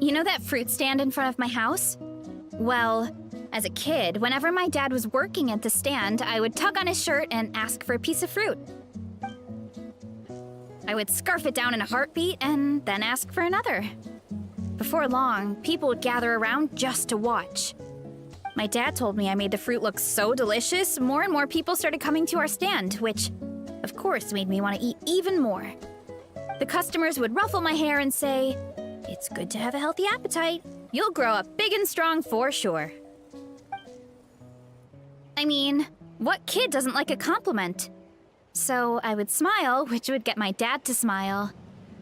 You know that fruit stand in front of my house? Well, as a kid, whenever my dad was working at the stand, I would tug on his shirt and ask for a piece of fruit. I would scarf it down in a heartbeat and then ask for another. Before long, people would gather around just to watch. My dad told me I made the fruit look so delicious, more and more people started coming to our stand, which, of course, made me want to eat even more. The customers would ruffle my hair and say, "It's good to have a healthy appetite. You'll grow up big and strong for sure." I mean, what kid doesn't like a compliment? So I would smile, which would get my dad to smile.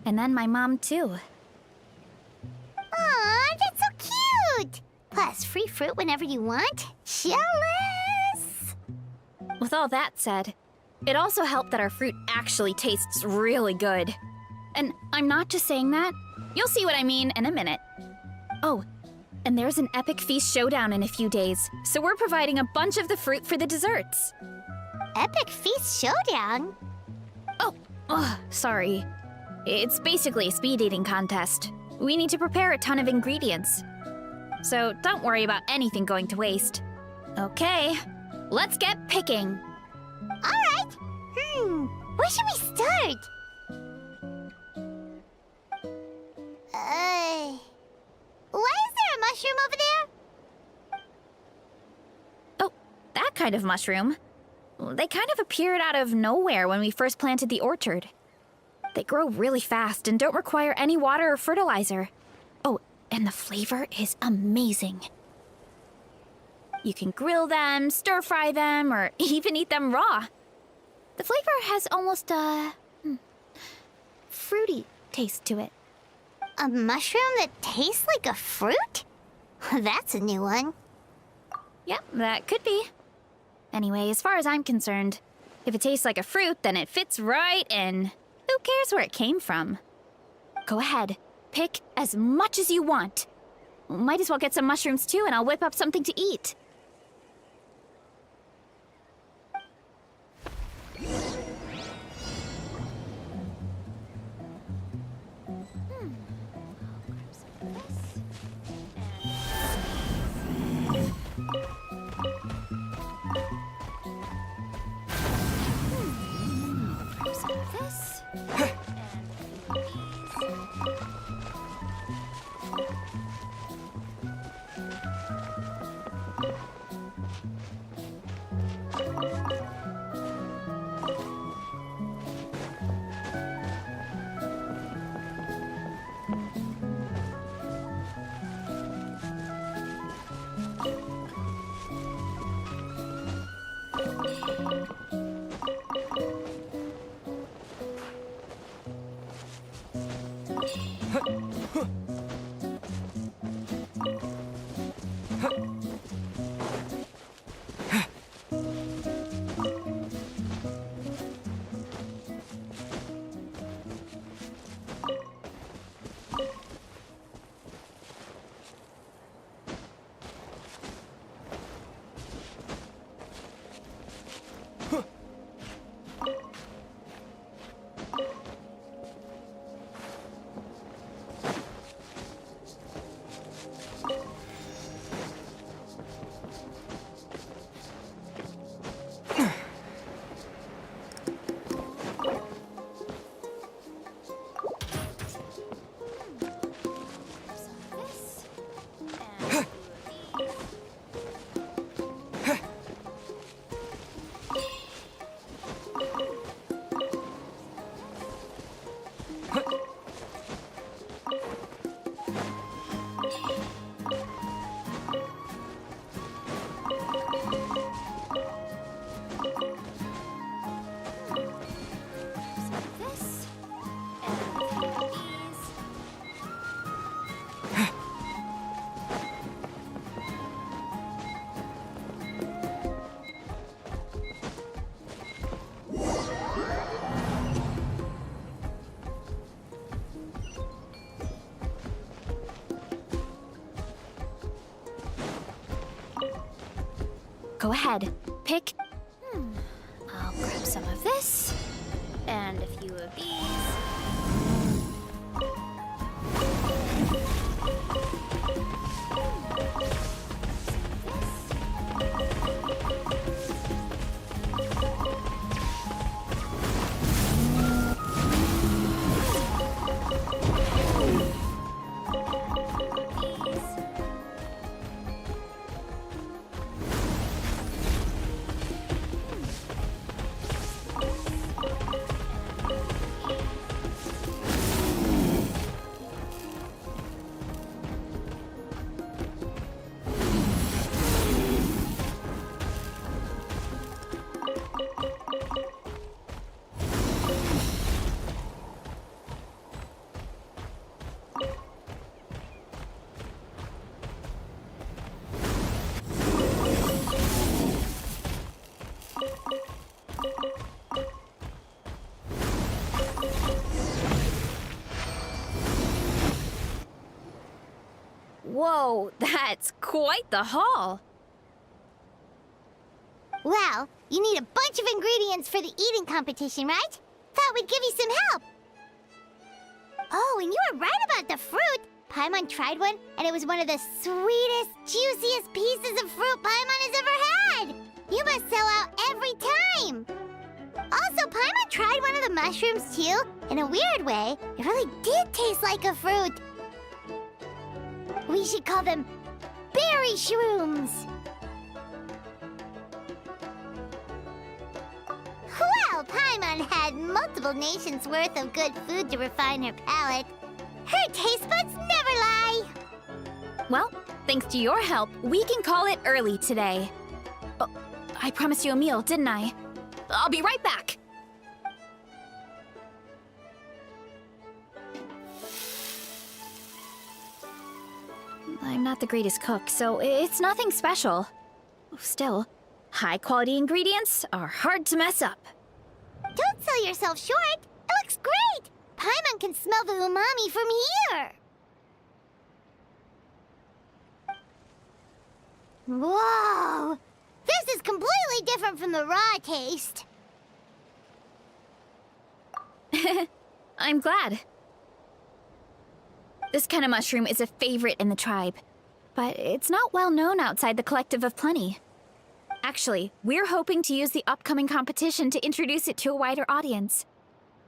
And then my mom, too. Aw, that's so cute! Plus, free fruit whenever you want. Jealous! With all that said, it also helped that our fruit actually tastes really good. And I'm not just saying that. You'll see what I mean in a minute. Oh, and there's an epic feast showdown in a few days, so we're providing a bunch of the fruit for the desserts. Epic Feast Showdown? Oh, sorry. It's basically a speed eating contest. We need to prepare a ton of ingredients. So don't worry about anything going to waste. Okay, let's get picking. Alright. Where should we start? Why is there a mushroom over there? Oh, that kind of mushroom. They kind of appeared out of nowhere when we first planted the orchard. They grow really fast and don't require any water or fertilizer. Oh, and the flavor is amazing. You can grill them, stir-fry them, or even eat them raw. The flavor has almost a fruity taste to it. A mushroom that tastes like a fruit? That's a new one. Yep, that could be. Anyway, as far as I'm concerned, if it tastes like a fruit, then it fits right in. Who cares where it came from? Go ahead, pick as much as you want. Might as well get some mushrooms too, and I'll whip up something to eat. Go ahead, pick. I'll grab some of this, and a few of these. Whoa, that's quite the haul. Well, you need a bunch of ingredients for the eating competition, right? Thought we'd give you some help. Oh, and you were right about the fruit. Paimon tried one, and it was one of the sweetest, juiciest pieces of fruit Paimon has ever had! You must sell out every time! Also, Paimon tried one of the mushrooms too. In a weird way, it really did taste like a fruit. We should call them berry shrooms. Well, Paimon had multiple nations' worth of good food to refine her palate. Her taste buds never lie. Well, thanks to your help, we can call it early today. Oh, I promised you a meal, didn't I? I'll be right back. I'm not the greatest cook, so it's nothing special. Still, high-quality ingredients are hard to mess up. Don't sell yourself short. It looks great. Paimon can smell the umami from here. Whoa! This is completely different from the raw taste. I'm glad. This kind of mushroom is a favorite in the tribe, but it's not well known outside the Collective of Plenty. Actually, we're hoping to use the upcoming competition to introduce it to a wider audience.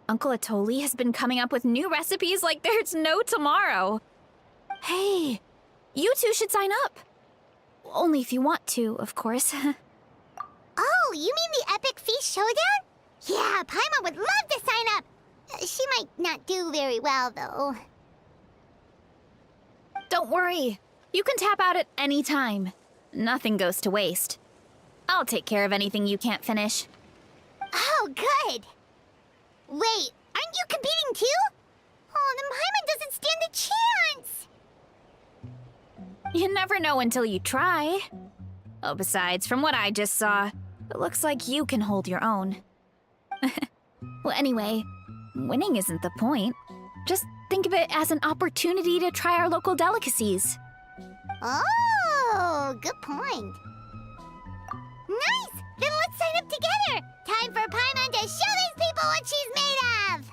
Uncle Atoli has been coming up with new recipes like there's no tomorrow. Hey, you two should sign up. Only if you want to, of course. Oh, you mean the Epic Feast Showdown? Yeah, Paimon would love to sign up. She might not do very well, though. Don't worry. You can tap out at any time. Nothing goes to waste. I'll take care of anything you can't finish. Oh, good. Wait, aren't you competing too? Oh, then Paimon doesn't stand a chance. You never know until you try. Oh, besides, from what I just saw, it looks like you can hold your own. Well, anyway, winning isn't the point. Just think of it as an opportunity to try our local delicacies. Oh, good point. Nice! Then let's sign up together! Time for Paimon to show these people what she's made of!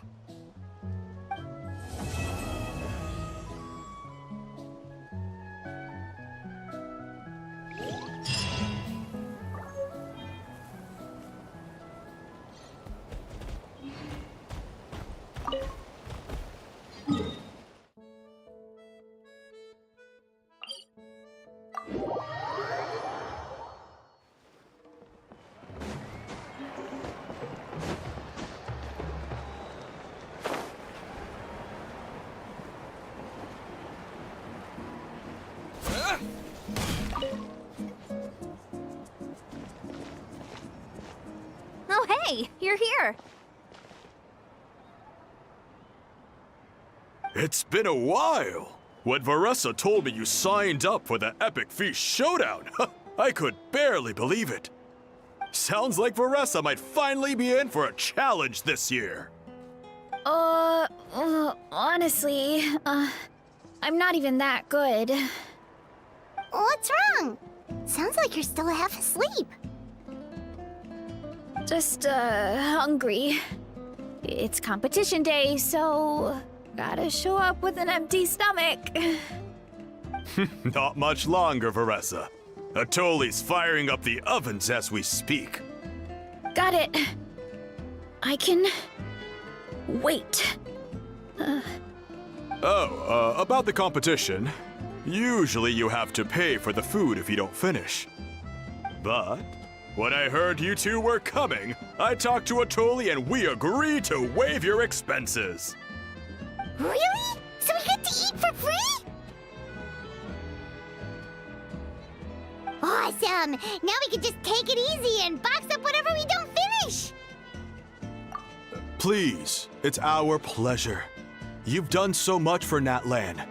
Oh, hey, you're here. It's been a while. When Varessa told me you signed up for the Epic Feast Showdown, I could barely believe it. Sounds like Varessa might finally be in for a challenge this year. Honestly, I'm not even that good. What's wrong? Sounds like you're still half asleep. Just, hungry. It's competition day, so gotta show up with an empty stomach. Not much longer, Varessa. Atoli's firing up the ovens as we speak. Got it. I can wait. About the competition. Usually you have to pay for the food if you don't finish. But when I heard you two were coming, I talked to Atoli and we agreed to waive your expenses. Really? So we get to eat for free? Awesome! Now we can just take it easy and box up whatever we don't finish! Please, it's our pleasure. You've done so much for Natlan.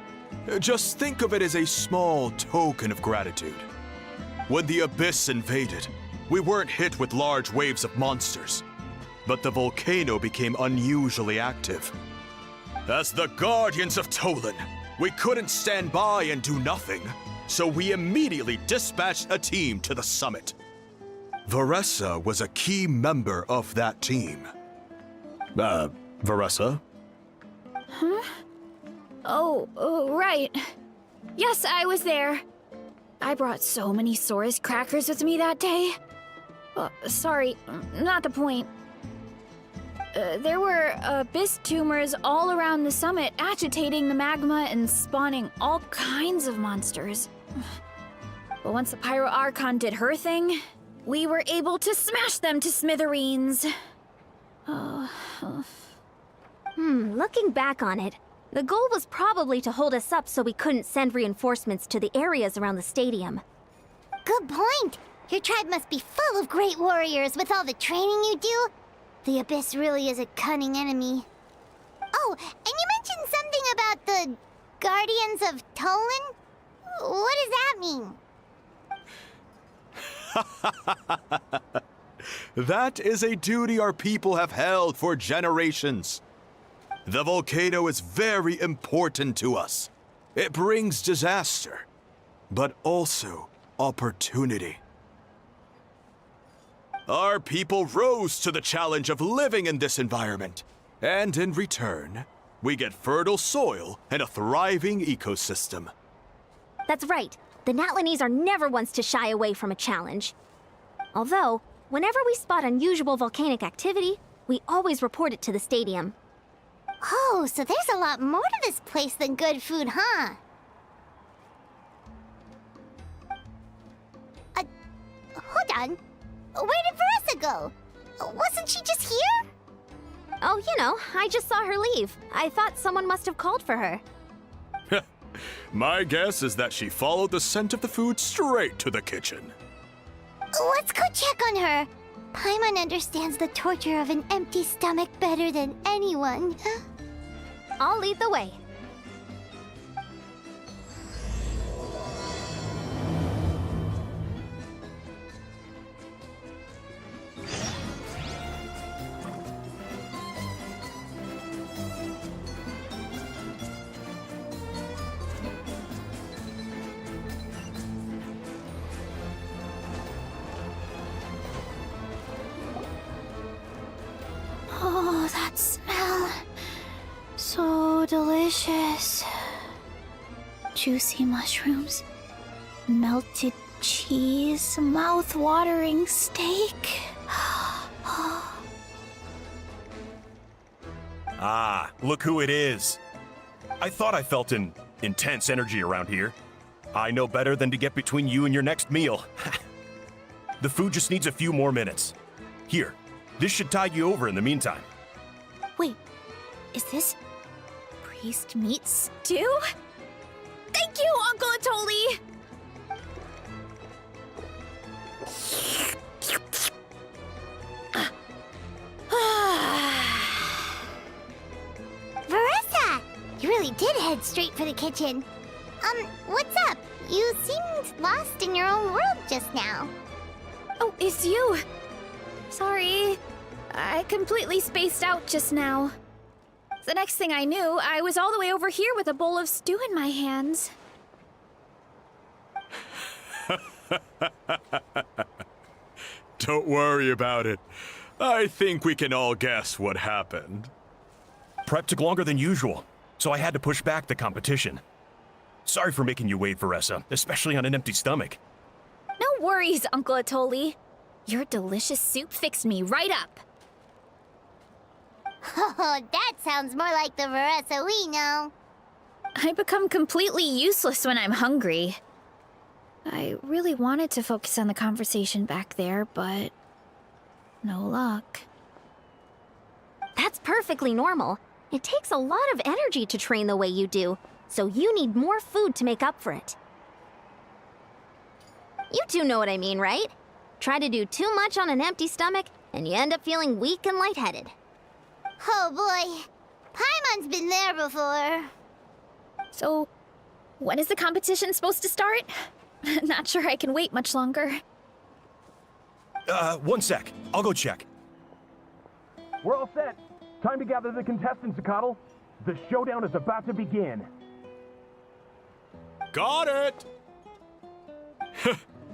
Just think of it as a small token of gratitude. When the Abyss invaded, we weren't hit with large waves of monsters, but the volcano became unusually active. As the Guardians of Tolan, we couldn't stand by and do nothing, so we immediately dispatched a team to the summit. Varessa was a key member of that team. Varessa? Huh? Oh, right. Yes, I was there. I brought so many Saurus crackers with me that day. Sorry, not the point. There were abyss tumors all around the summit, agitating the magma and spawning all kinds of monsters. But once the Pyro Archon did her thing, we were able to smash them to smithereens. Looking back on it, the goal was probably to hold us up so we couldn't send reinforcements to the areas around the stadium. Good point. Your tribe must be full of great warriors with all the training you do. The Abyss really is a cunning enemy. Oh, and you mentioned something about the Guardians of Tolan? What does that mean? That is a duty our people have held for generations. The volcano is very important to us. It brings disaster, but also opportunity. Our people rose to the challenge of living in this environment, and in return, we get fertile soil and a thriving ecosystem. That's right. The Natlanese are never ones to shy away from a challenge. Although, whenever we spot unusual volcanic activity, we always report it to the stadium. Oh, so there's a lot more to this place than good food, huh? Hold on. Where did Veressa go? Wasn't she just here? Oh, you know, I just saw her leave. I thought someone must have called for her. My guess is that she followed the scent of the food straight to the kitchen. Let's go check on her. Paimon understands the torture of an empty stomach better than anyone. I'll lead the way. Oh, that smell. So delicious. Juicy mushrooms, melted cheese, mouth-watering steak. Ah, look who it is. I thought I felt an intense energy around here. I know better than to get between you and your next meal. The food just needs a few more minutes. Here, this should tide you over in the meantime. Wait, is this priest meat stew? Thank you, Uncle Atoli! Veressa! You really did head straight for the kitchen. What's up? You seemed lost in your own world just now. Oh, it's you! Sorry, I completely spaced out just now. The next thing I knew, I was all the way over here with a bowl of stew in my hands. Don't worry about it. I think we can all guess what happened. Prep took longer than usual, so I had to push back the competition. Sorry for making you wait, Veressa, especially on an empty stomach. No worries, Uncle Atoli. Your delicious soup fixed me right up. Oh, that sounds more like the Veressa we know. I become completely useless when I'm hungry. I really wanted to focus on the conversation back there, but no luck. That's perfectly normal. It takes a lot of energy to train the way you do, so you need more food to make up for it. You two know what I mean, right? Try to do too much on an empty stomach, and you end up feeling weak and lightheaded. Oh boy, Paimon's been there before. So, when is the competition supposed to start? Not sure I can wait much longer. 1 sec. I'll go check. We're all set. Time to gather the contestants, Zakatl. The showdown is about to begin. Got it!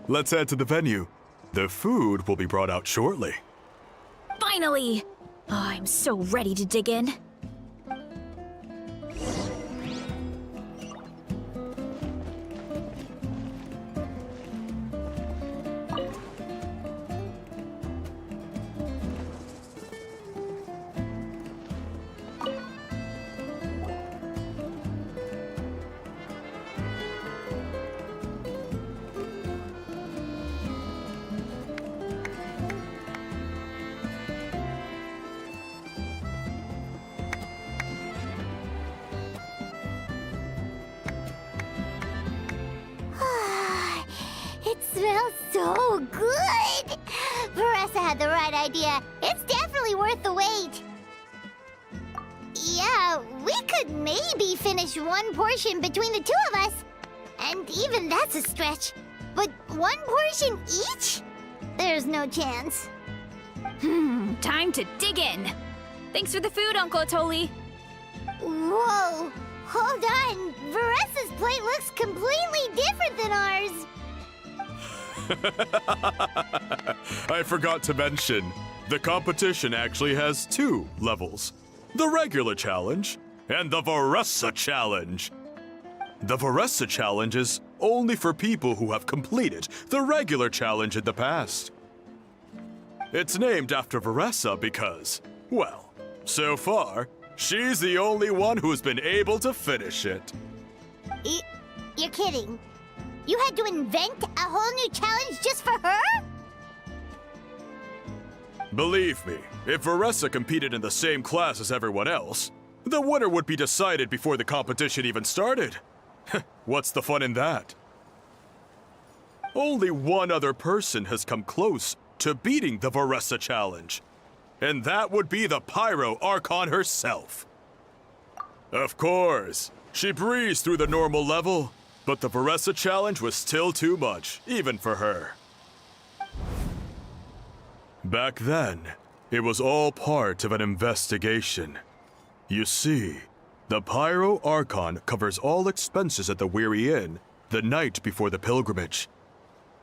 Let's head to the venue. The food will be brought out shortly. Finally! Oh, I'm so ready to dig in. smells so good! Veressa had the right idea. It's definitely worth the wait. Yeah, we could maybe finish one portion between the two of us. And even that's a stretch. But one portion each? There's no chance. Time to dig in. Thanks for the food, Uncle Atoli. Whoa! Hold on! Veressa's plate looks completely different than ours! I forgot to mention, the competition actually has 2 levels. The regular challenge and the Veressa challenge. The Veressa challenge is only for people who have completed the regular challenge in the past. It's named after Veressa because, well, so far, she's the only one who's been able to finish it. You're kidding. You had to invent a whole new challenge just for her? Believe me, if Veressa competed in the same class as everyone else, the winner would be decided before the competition even started. What's the fun in that? Only one other person has come close to beating the Veressa challenge, and that would be the Pyro Archon herself. Of course, she breezed through the normal level, but the Veressa challenge was still too much, even for her. Back then, it was all part of an investigation. You see, the Pyro Archon covers all expenses at the Weary Inn the night before the pilgrimage.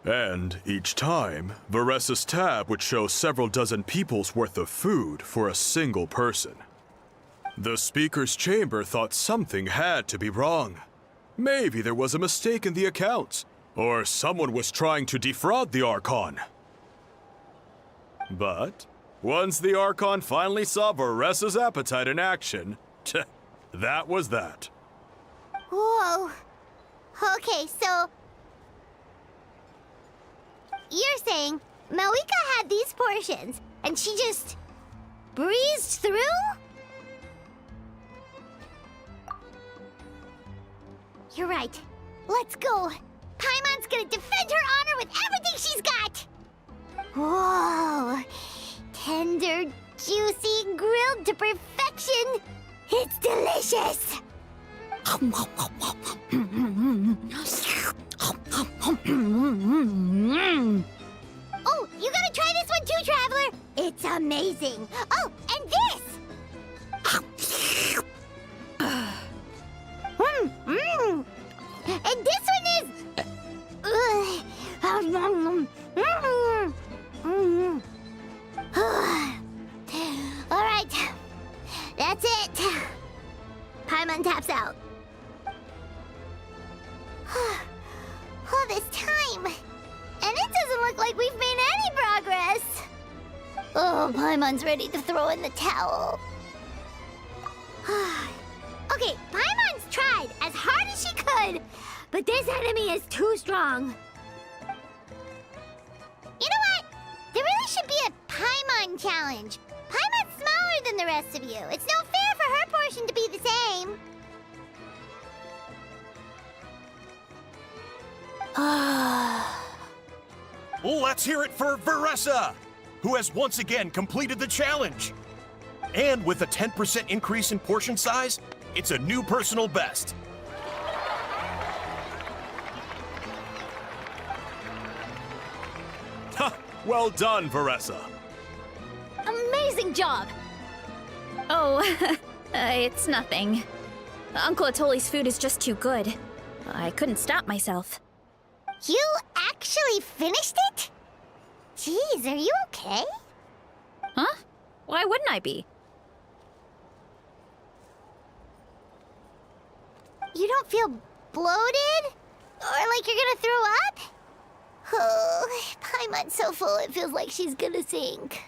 And each time, Veressa's tab would show several dozen people's worth of food for a single person. The speaker's chamber thought something had to be wrong. Maybe there was a mistake in the accounts, or someone was trying to defraud the Archon. But once the Archon finally saw Veressa's appetite in action, that was that. Whoa. Okay, so... You're saying Malika had these portions, and she just breezed through? You're right. Let's go. Paimon's gonna defend her honor with everything she's got! Whoa! Tender, juicy, grilled to perfection! It's delicious! Oh, you gotta try this one too, Traveler! It's amazing! Oh, and this! And this one is... Alright, that's it. Paimon taps out. All this time, and it doesn't look like we've made any progress. Oh, Paimon's ready to throw in the towel. Okay, Paimon's tried as hard as she could, but this enemy is too strong. You know what? There really should be a Paimon challenge. Paimon's smaller than the rest of you. It's no fair for her portion to be the same. Let's hear it for Veressa, who has once again completed the challenge. And with a 10% increase in portion size, it's a new personal best. Ha! Well done, Veressa. Amazing job! Oh, it's nothing. Uncle Atoli's food is just too good. I couldn't stop myself. You actually finished it? Jeez, are you okay? Huh? Why wouldn't I be? You don't feel bloated? Or like you're gonna throw up? Oh, Paimon's so full it feels like she's gonna sink.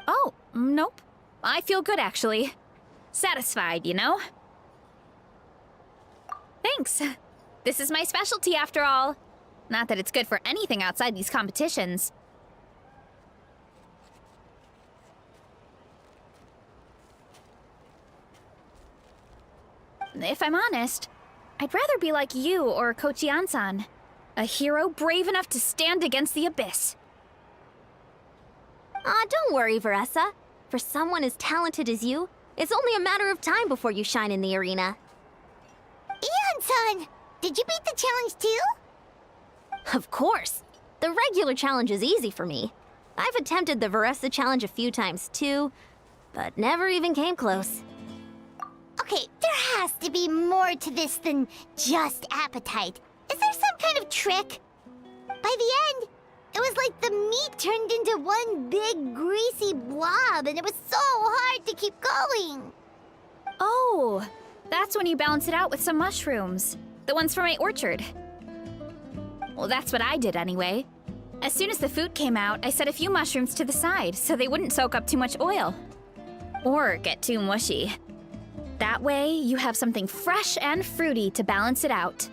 Oh, nope. I feel good, actually. Satisfied, you know? Thanks. This is my specialty, after all. Not that it's good for anything outside these competitions. If I'm honest, I'd rather be like you or Kochi-an-san. A hero brave enough to stand against the abyss. Don't worry, Veressa. For someone as talented as you, it's only a matter of time before you shine in the arena. Eon-san, did you beat the challenge too? Of course. The regular challenge is easy for me. I've attempted the Veressa challenge a few times too, but never even came close. Okay, there has to be more to this than just appetite. Is there some kind of trick? By the end, it was like the meat turned into one big greasy blob, and it was so hard to keep going. Oh, that's when you balance it out with some mushrooms. The ones from my orchard. Well, that's what I did anyway. As soon as the food came out, I set a few mushrooms to the side so they wouldn't soak up too much oil. Or get too mushy. That way, you have something fresh and fruity to balance it out.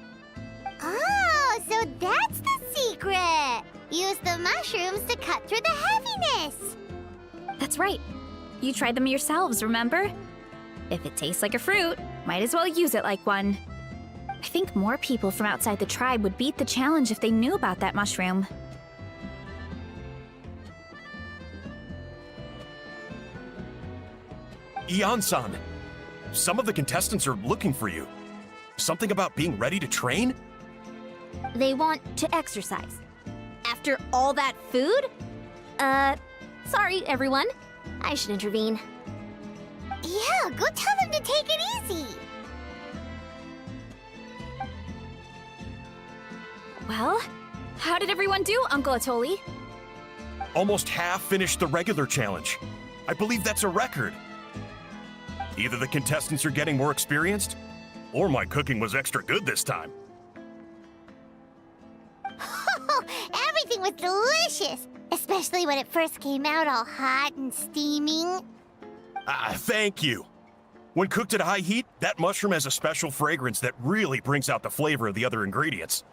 Oh, so that's the secret! Use the mushrooms to cut through the heaviness! That's right. You tried them yourselves, remember? If it tastes like a fruit, might as well use it like one. I think more people from outside the tribe would beat the challenge if they knew about that mushroom. Eon-san, some of the contestants are looking for you. Something about being ready to train? They want to exercise. After all that food? Sorry, everyone. I should intervene. Yeah, go tell them to take it easy. Well, how did everyone do, Uncle Atoli? Almost half finished the regular challenge. I believe that's a record. Either the contestants are getting more experienced, or my cooking was extra good this time. Everything was delicious, especially when it first came out all hot and steaming. Thank you. When cooked at high heat, that mushroom has a special fragrance that really brings out the flavor of the other ingredients.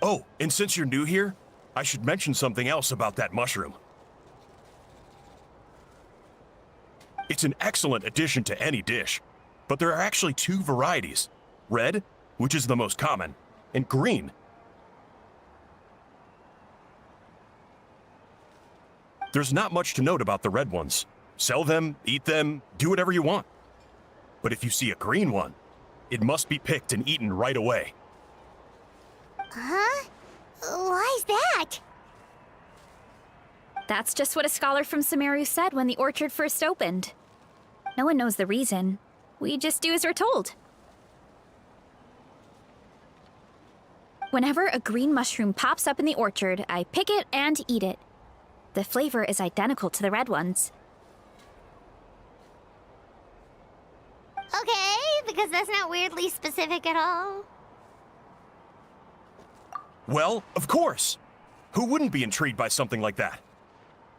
Oh, and since you're new here, I should mention something else about that mushroom. It's an excellent addition to any dish, but there are actually two varieties. Red, which is the most common, and green. There's not much to note about the red ones. Sell them, eat them, do whatever you want. But if you see a green one, it must be picked and eaten right away. Huh? Why's that? That's just what a scholar from Sumeru said when the orchard first opened. No one knows the reason. We just do as we're told. Whenever a green mushroom pops up in the orchard, I pick it and eat it. The flavor is identical to the red ones. Okay, because that's not weirdly specific at all. Well, of course. Who wouldn't be intrigued by something like that?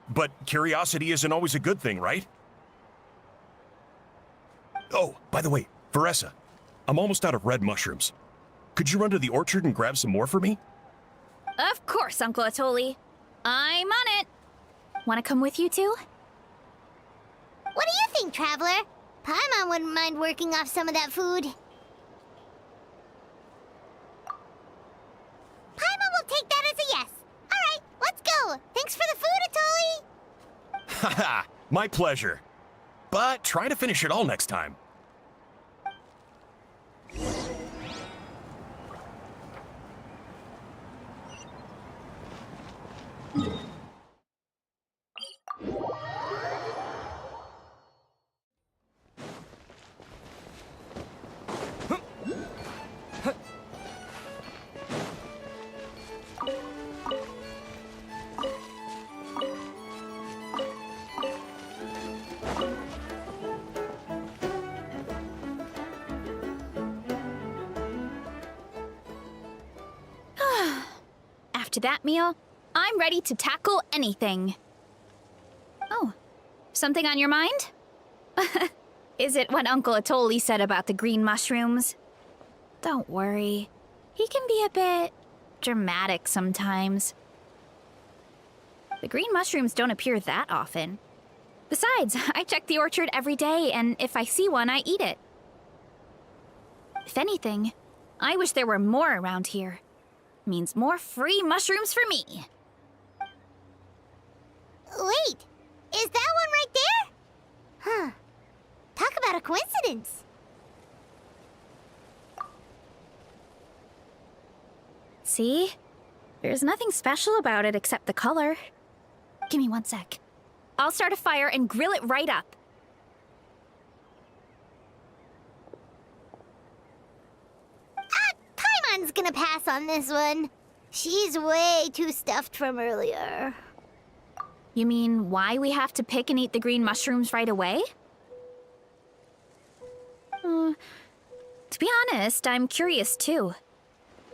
But curiosity isn't always a good thing, right? Oh, by the way, Veressa, I'm almost out of red mushrooms. Could you run to the orchard and grab some more for me? Of course, Uncle Atoli. I'm on it. Want to come with you too? What do you think, Traveler? Paimon wouldn't mind working off some of that food. Paimon will take that as a yes. All right, let's go. Thanks for the food, Atoli. Haha, my pleasure. But try to finish it all next time. After that meal, I'm ready to tackle anything. Oh, something on your mind? Is it what Uncle Atoli said about the green mushrooms? Don't worry. He can be a bit dramatic sometimes. The green mushrooms don't appear that often. Besides, I check the orchard every day, and if I see one, I eat it. If anything, I wish there were more around here. means more free mushrooms for me. Wait, is that one right there? Huh. Talk about a coincidence. See? There's nothing special about it except the color. Give me 1 sec. I'll start a fire and grill it right up. Paimon's gonna pass on this one. She's way too stuffed from earlier. You mean why we have to pick and eat the green mushrooms right away? To be honest, I'm curious too.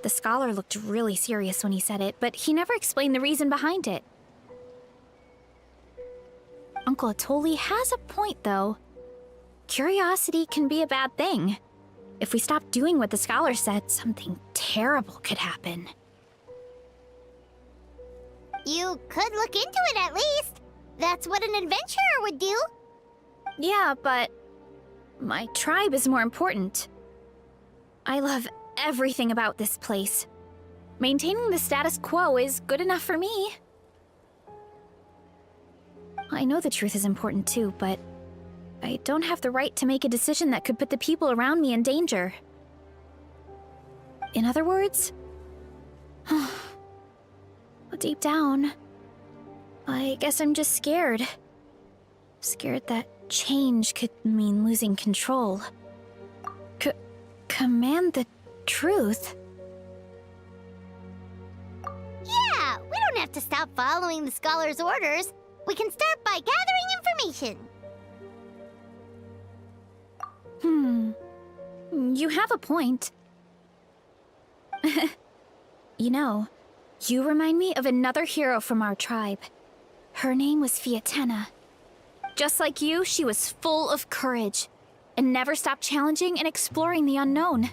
The scholar looked really serious when he said it, but he never explained the reason behind it. Uncle Atoli has a point, though. Curiosity can be a bad thing. If we stop doing what the scholar said, something terrible could happen. You could look into it at least. That's what an adventurer would do. Yeah, but my tribe is more important. I love everything about this place. Maintaining the status quo is good enough for me. I know the truth is important too, but I don't have the right to make a decision that could put the people around me in danger. In other words, deep down, I guess I'm just scared. Scared that change could mean losing control. Command the truth? Yeah, we don't have to stop following the scholar's orders. We can start by gathering information. You have a point. You know, you remind me of another hero from our tribe. Her name was Fiatena. Just like you, she was full of courage and never stopped challenging and exploring the unknown.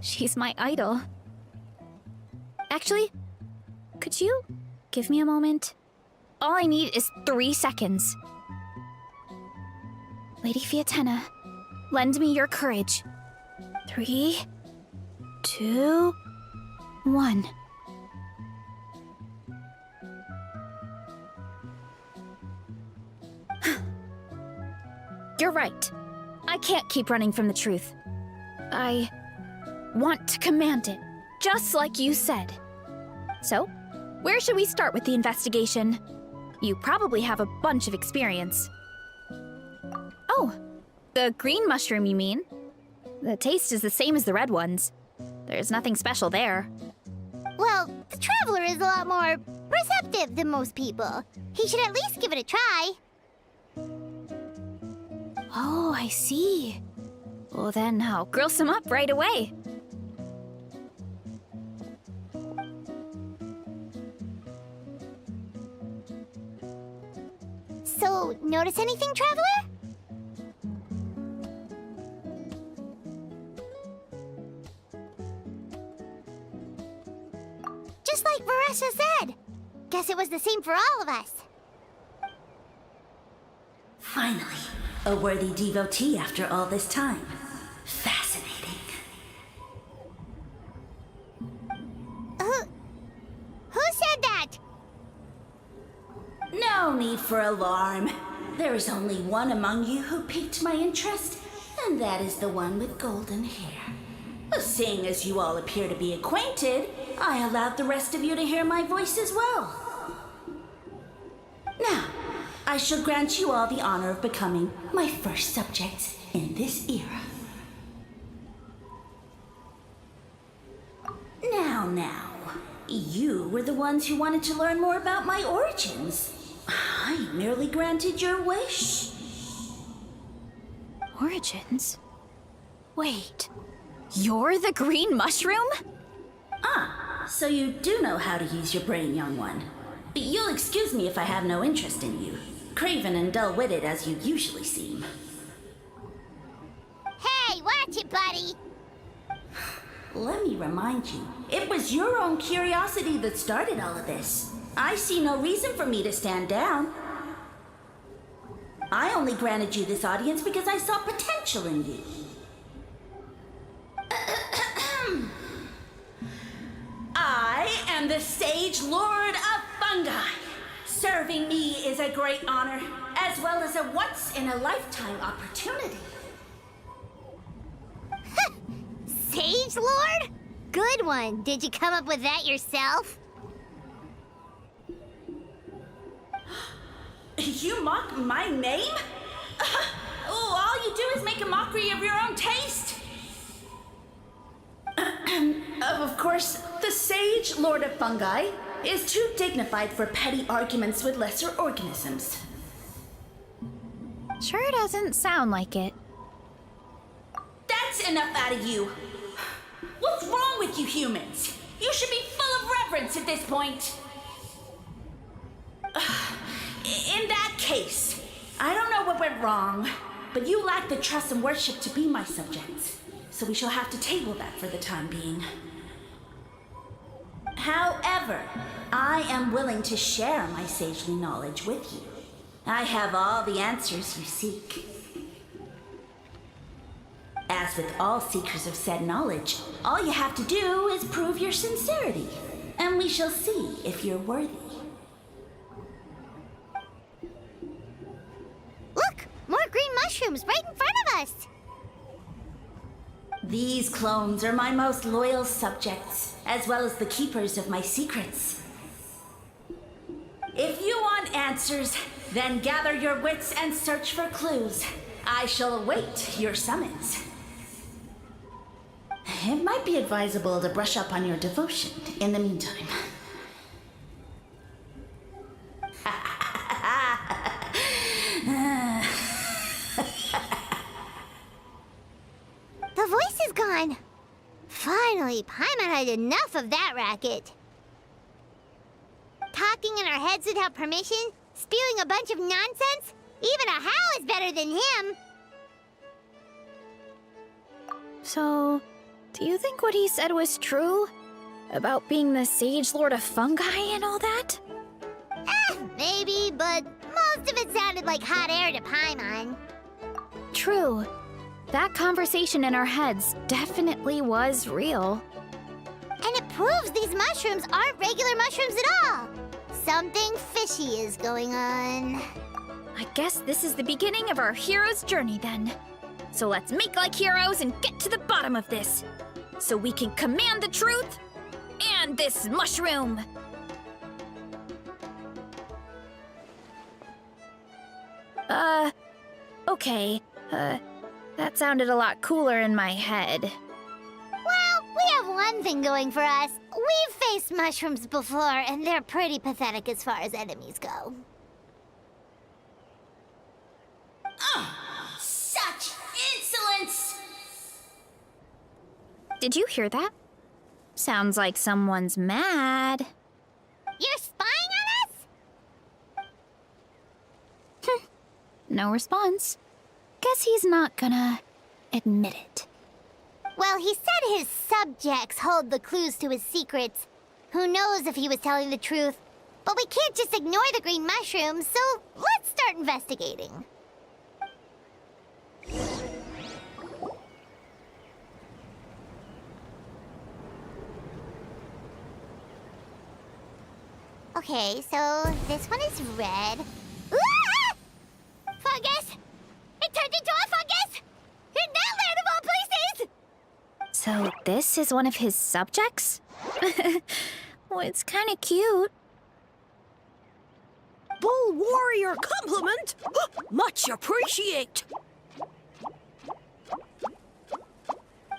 She's my idol. Actually, could you give me a moment? All I need is 3 seconds. Lady Fiatena, lend me your courage. 3, 2, 1. You're right. I can't keep running from the truth. I want to command it, just like you said. So, where should we start with the investigation? You probably have a bunch of experience. Oh, the green mushroom, you mean? The taste is the same as the red ones. There's nothing special there. Well, the Traveler is a lot more perceptive than most people. He should at least give it a try. Oh, I see. Well then, I'll grill some up right away. So, notice anything, Traveler? Just like Varesha said. Guess it was the same for all of us. Finally, a worthy devotee after all this time. Fascinating. Who said that? No need for alarm. There is only one among you who piqued my interest, and that is the one with golden hair. Seeing as you all appear to be acquainted, I allowed the rest of you to hear my voice as well. Now, I shall grant you all the honor of becoming my first subjects in this era. Now, you were the ones who wanted to learn more about my origins. I merely granted your wish. Origins? Wait, you're the green mushroom? Ah, so you do know how to use your brain, young one. You'll excuse me if I have no interest in you, craven and dull-witted as you usually seem. Hey, watch it, buddy! Let me remind you, it was your own curiosity that started all of this. I see no reason for me to stand down. I only granted you this audience because I saw potential in you. Sage Lord of Fungi. Serving me is a great honor, as well as a once-in-a-lifetime opportunity. Sage Lord? Good one. Did you come up with that yourself? You mock my name? All you do is make a mockery of your own taste. Of course, the Sage Lord of Fungi is too dignified for petty arguments with lesser organisms. Sure doesn't sound like it. That's enough out of you. What's wrong with you humans? You should be full of reverence at this point. In that case, I don't know what went wrong, but you lack the trust and worship to be my subjects, so we shall have to table that for the time being. However, I am willing to share my sagely knowledge with you. I have all the answers you seek. As with all seekers of said knowledge, all you have to do is prove your sincerity, and we shall see if you're worthy. Look! More green mushrooms right in front of us! These clones are my most loyal subjects, as well as the keepers of my secrets. If you want answers, then gather your wits and search for clues. I shall await your summons. It might be advisable to brush up on your devotion in the meantime. The voice is gone. Finally, Paimon had enough of that racket. Talking in our heads without permission, spewing a bunch of nonsense. Even a How is better than him. So, do you think what he said was true? About being the Sage Lord of Fungi and all that? Maybe, but most of it sounded like hot air to Paimon. True. That conversation in our heads definitely was real. And it proves these mushrooms aren't regular mushrooms at all. Something fishy is going on. I guess this is the beginning of our hero's journey then. So let's make like heroes and get to the bottom of this. So we can command the truth and this mushroom. Okay. That sounded a lot cooler in my head. Well, we have one thing going for us. We've faced mushrooms before, and they're pretty pathetic as far as enemies go. Such insolence! Did you hear that? Sounds like someone's mad. You're spying on us? No response. Guess he's not gonna admit it. Well, he said his subjects hold the clues to his secrets. Who knows if he was telling the truth? But we can't just ignore the green mushrooms, so let's start investigating. Okay, so this one is red. Ah! Fungus! It turned into a fungus! In Natlan of all places! So this is one of his subjects? Well, it's kind of cute. Bull warrior compliment! Much appreciate!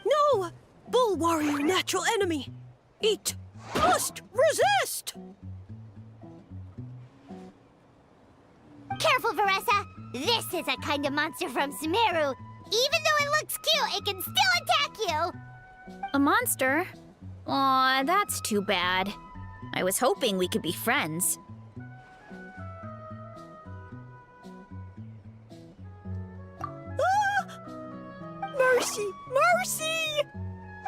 No! Bull warrior natural enemy! Eat! Must resist! Careful, Veressa! This is a kind of monster from Sumeru. Even though it looks cute, it can still attack you! A monster? Aw, that's too bad. I was hoping we could be friends. Mercy! Mercy!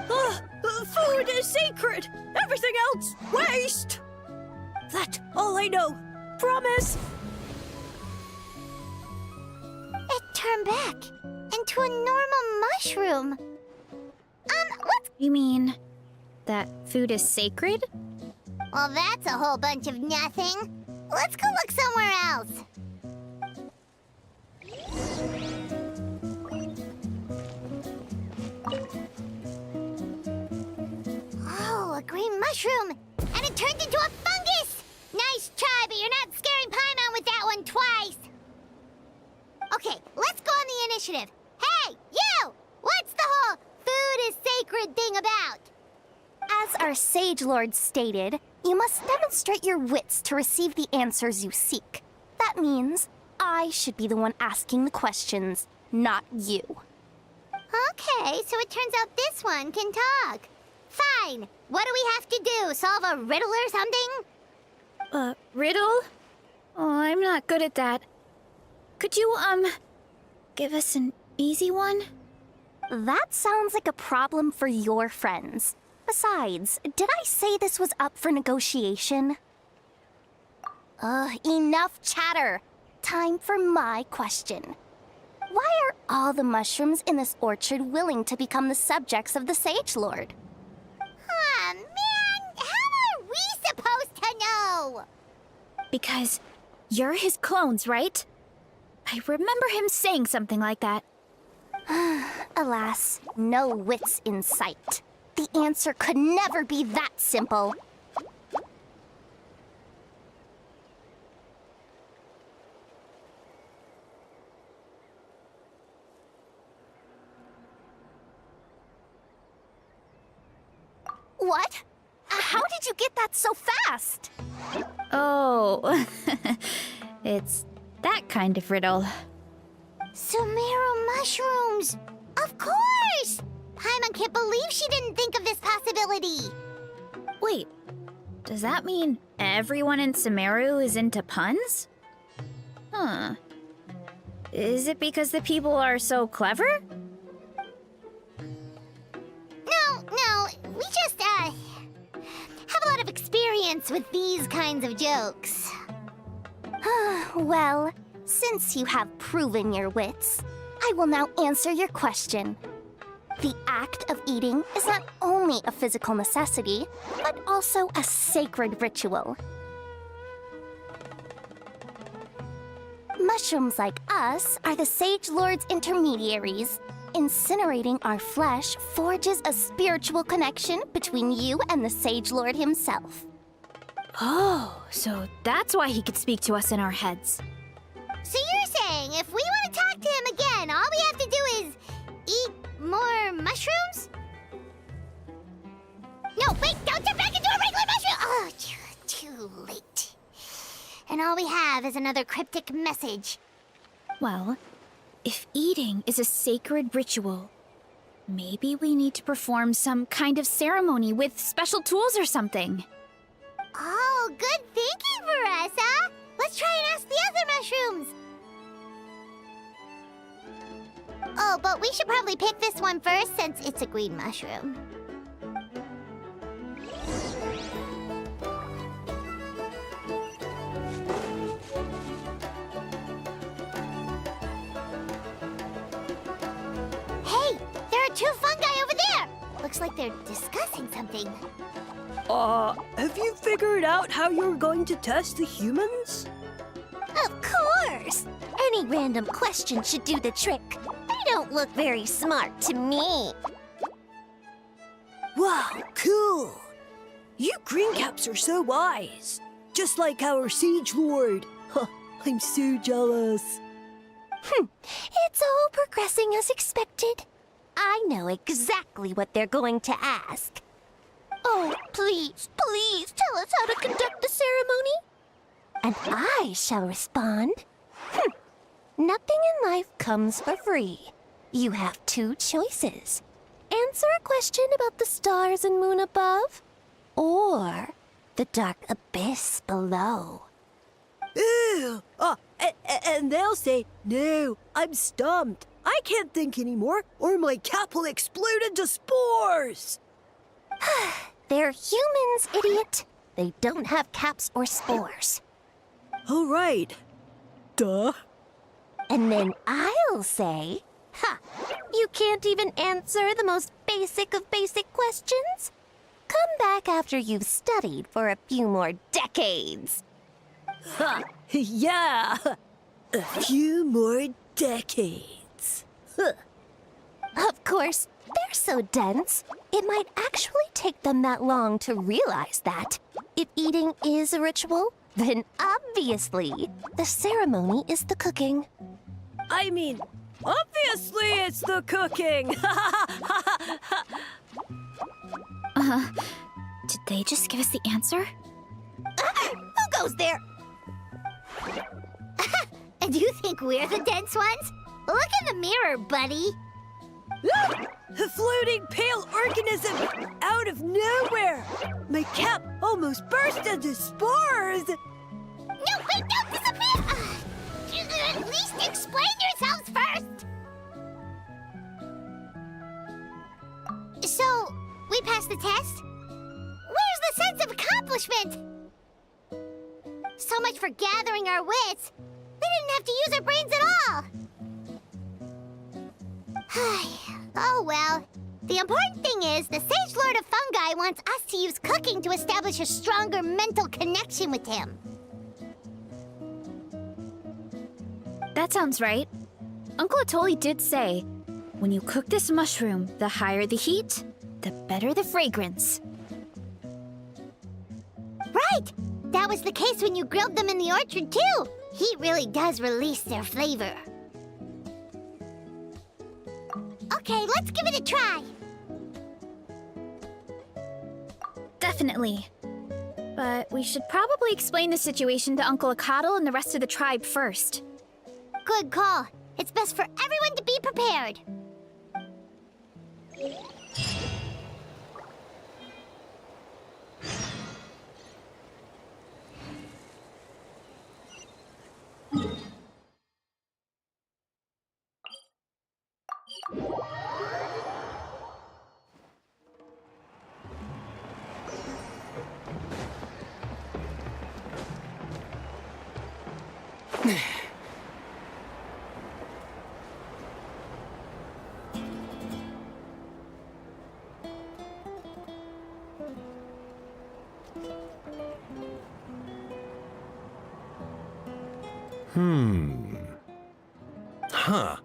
Food is sacred! Everything else, waste! That's all I know. Promise! It turned back into a normal mushroom. What's... You mean that food is sacred? Well, that's a whole bunch of nothing. Let's go look somewhere else. Oh, a green mushroom! And it turned into a fungus! Nice try, but you're not scaring Paimon with that one twice. Okay, let's go on the initiative. Hey, you! What's the whole food is sacred thing about? As our Sage Lord stated, you must demonstrate your wits to receive the answers you seek. That means I should be the one asking the questions, not you. Okay, so it turns out this one can talk. Fine. What do we have to do? Solve a riddle or something? Riddle? Oh, I'm not good at that. Could you, give us an easy one? That sounds like a problem for your friends. Besides, did I say this was up for negotiation? Enough chatter. Time for my question. Why are all the mushrooms in this orchard willing to become the subjects of the Sage Lord? Man, how are we supposed to know? Because you're his clones, right? I remember him saying something like that. Alas, no wits in sight. The answer could never be that simple. What? How did you get that so fast? Oh, it's that kind of riddle. Sumeru mushrooms! Of course! Paimon can't believe she didn't think of this possibility. Wait, does that mean everyone in Sumeru is into puns? Huh. Is it because the people are so clever? No, we just, have a lot of experience with these kinds of jokes. Well, since you have proven your wits, I will now answer your question. The act of eating is not only a physical necessity, but also a sacred ritual. Mushrooms like us are the Sage Lord's intermediaries. Incinerating our flesh forges a spiritual connection between you and the Sage Lord himself. Oh, so that's why he could speak to us in our heads. So you're saying if we want to talk to him again, all we have to do is eat more mushrooms? No, wait, don't turn back into a regular mushroom! Oh, too late. And all we have is another cryptic message. Well, if eating is a sacred ritual, maybe we need to perform some kind of ceremony with special tools or something. Oh, good thinking, Veressa! Let's try and ask the other mushrooms! Oh, but we should probably pick this one first since it's a green mushroom. Hey, there are two fungi over there! Looks like they're discussing something. Have you figured out how you're going to test the humans? Of course! Any random question should do the trick. They don't look very smart to me. Wow, cool! You greencaps are so wise. Just like our Sage Lord. Huh, I'm so jealous. It's all progressing as expected. I know exactly what they're going to ask. Oh, please, please tell us how to conduct the ceremony. And I shall respond. Nothing in life comes for free. You have two choices. Answer a question about the stars and moon above, or the dark abyss below. Ew! And they'll say, no, I'm stumped. I can't think anymore, or my cap will explode into spores. They're humans, idiot. They don't have caps or spores. All right. Duh. And then I'll say, you can't even answer the most basic of basic questions? Come back after you've studied for a few more decades. Ha! Yeah! A few more decades. Huh. Of course, they're so dense, it might actually take them that long to realize that. If eating is a ritual, then obviously the ceremony is the cooking. I mean, obviously it's the cooking! Did they just give us the answer? Who goes there? And do you think we're the dense ones? Look in the mirror, buddy. A floating pale organism out of nowhere! My cap almost burst into spores! No, wait, don't disappear! At least explain yourselves first! So, we passed the test? Where's the sense of accomplishment? So much for gathering our wits. We didn't have to use our brains at all. Oh well. The important thing is the Sage Lord of Fungi wants us to use cooking to establish a stronger mental connection with him. That sounds right. Uncle Atoli did say, when you cook this mushroom, the higher the heat, the better the fragrance. Right! That was the case when you grilled them in the orchard, too. Heat really does release their flavor. Okay, let's give it a try. Definitely. But we should probably explain the situation to Uncle Akatl and the rest of the tribe first. Good call. It's best for everyone to be prepared. Huh.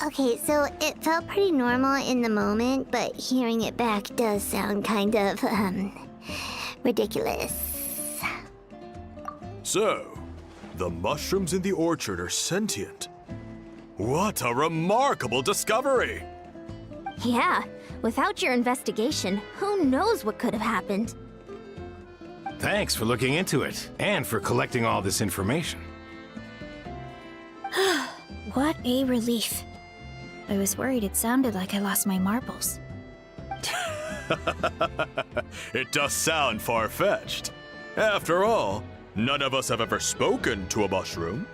Okay, so it felt pretty normal in the moment, but hearing it back does sound kind of, ridiculous. So, the mushrooms in the orchard are sentient. What a remarkable discovery! Yeah, without your investigation, who knows what could have happened? Thanks for looking into it, and for collecting all this information. What a relief. I was worried it sounded like I lost my marbles. It does sound far-fetched. After all, none of us have ever spoken to a mushroom.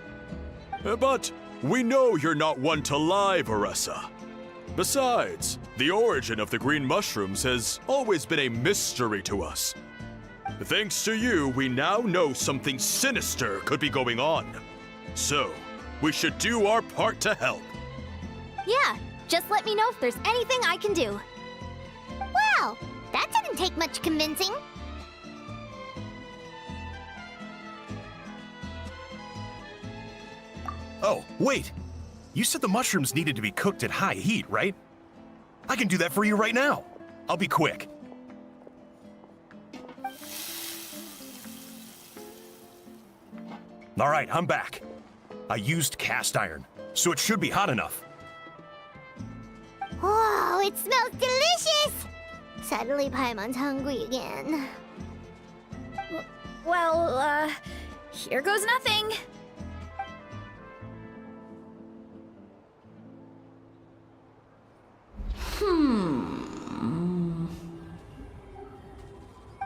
But we know you're not one to lie, Varessa. Besides, the origin of the green mushrooms has always been a mystery to us. Thanks to you, we now know something sinister could be going on. So, we should do our part to help. Yeah, just let me know if there's anything I can do. Wow, that didn't take much convincing. Oh, wait! You said the mushrooms needed to be cooked at high heat, right? I can do that for you right now. I'll be quick. All right, I'm back. I used cast iron, so it should be hot enough. Whoa, it smells delicious! Suddenly Paimon's hungry again. Well, here goes nothing.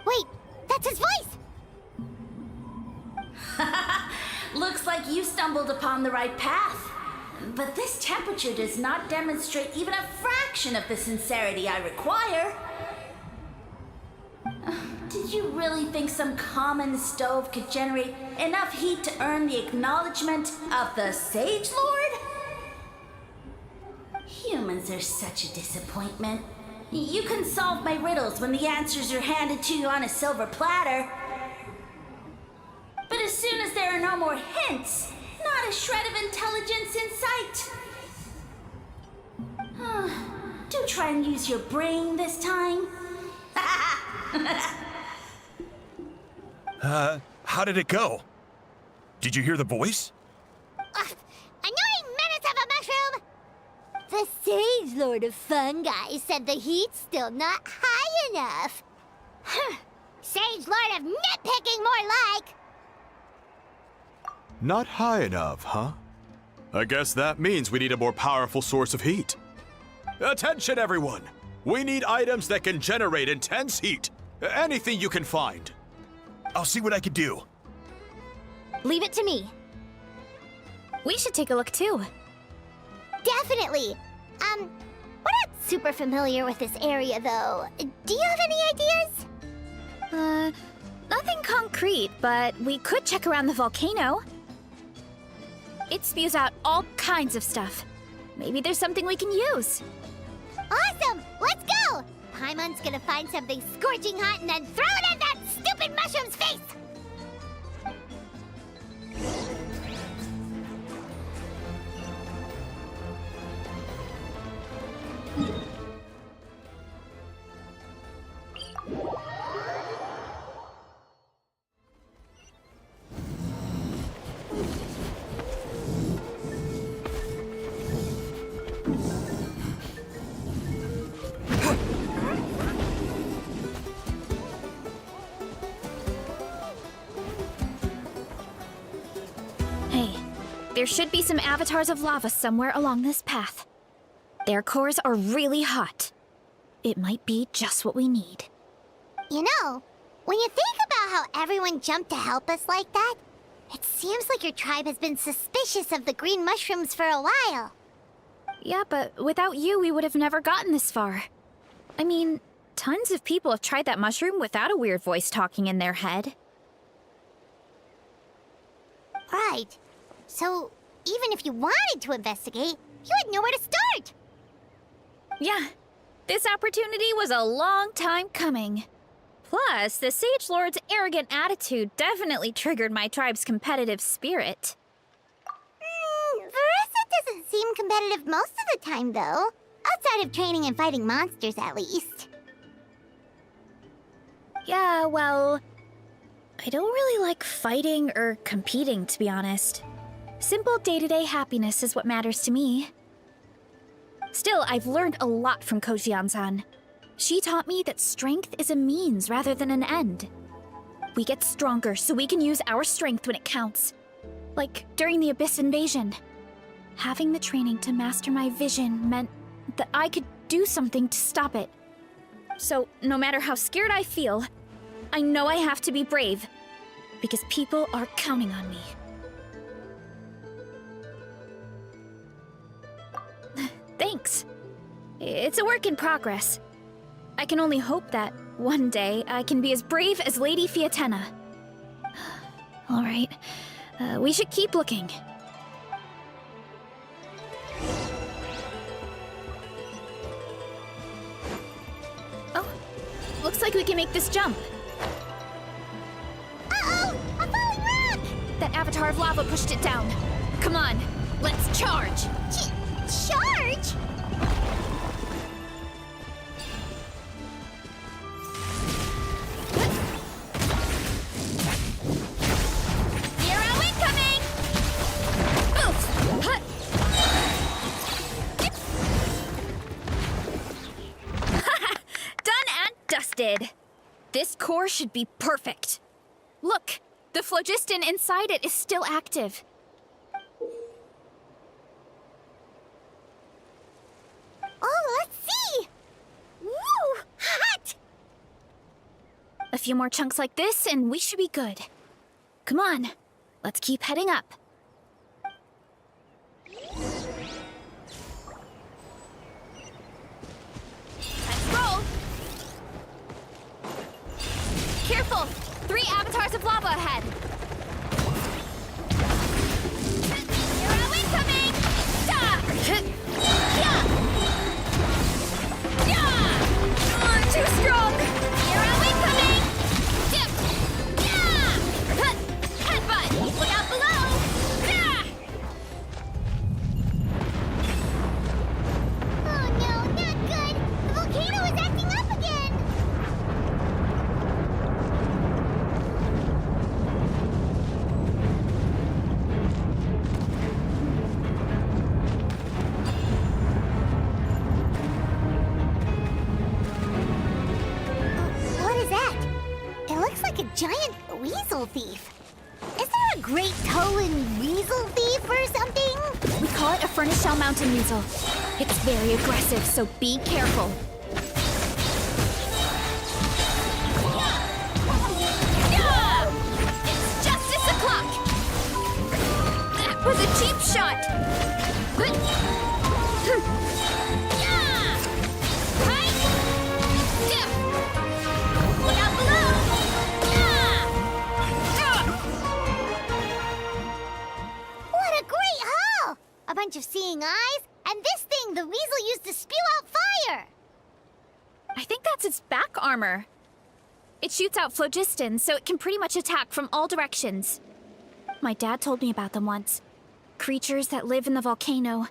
Wait, that's his voice! Looks like you stumbled upon the right path. But this temperature does not demonstrate even a fraction of the sincerity I require. Did you really think some common stove could generate enough heat to earn the acknowledgement of the Sage Lord? humans are such a disappointment. You can solve my riddles when the answers are handed to you on a silver platter. But as soon as there are no more hints, not a shred of intelligence in sight. Do try and use your brain this time. How did it go? Did you hear the voice? Annoying menace of a mushroom! The Sage Lord of Fungi said the heat's still not high enough. Sage Lord of nitpicking, more like! Not high enough, huh? I guess that means we need a more powerful source of heat. Attention, everyone! We need items that can generate intense heat. Anything you can find. I'll see what I can do. Leave it to me. We should take a look too. Definitely. We're not super familiar with this area, though. Do you have any ideas? Nothing concrete, but we could check around the volcano. It spews out all kinds of stuff. Maybe there's something we can use. Awesome! Let's go! Paimon's gonna find something scorching hot and then throw it in that stupid mushroom's face! There should be some avatars of lava somewhere along this path. Their cores are really hot. It might be just what we need. You know, when you think about how everyone jumped to help us like that, it seems like your tribe has been suspicious of the green mushrooms for a while. Yeah, but without you, we would have never gotten this far. I mean, tons of people have tried that mushroom without a weird voice talking in their head. Right. So, even if you wanted to investigate, you had nowhere to start! Yeah, this opportunity was a long time coming. Plus, the Sage Lord's arrogant attitude definitely triggered my tribe's competitive spirit. Verissa doesn't seem competitive most of the time, though. Outside of training and fighting monsters, at least. Yeah, well, I don't really like fighting or competing, to be honest. Simple day-to-day happiness is what matters to me. Still, I've learned a lot from Kojian-san. She taught me that strength is a means rather than an end. We get stronger so we can use our strength when it counts. Like during the Abyss invasion. Having the training to master my vision meant that I could do something to stop it. So, no matter how scared I feel, I know I have to be brave. Because people are counting on me. Thanks. It's a work in progress. I can only hope that one day I can be as brave as Lady Fiatena. All right, we should keep looking. Oh, looks like we can make this jump. Uh-oh! A falling rock! That avatar of lava pushed it down. Come on, let's charge! Charge? Zero incoming! Oof! Hut! Done and dusted. This core should be perfect. Look, the phlogiston inside it is still active. Oh, let's see! Woo! Hot! A few more chunks like this, and we should be good. Come on, let's keep heading up. Let's roll! Careful! 3 avatars of lava ahead! Zero incoming! Yeah! looks like a giant weasel thief. Is there a great Tolan weasel thief or something? We call it a furnace shell mountain weasel. It's very aggressive, so be careful. It's justice o'clock! That was a cheap shot! Look out below! What a great haul! A bunch of seeing eyes, and this thing the weasel used to spew out fire! I think that's its back armor. It shoots out phlogiston, so it can pretty much attack from all directions. My dad told me about them once. Creatures that live in the volcano.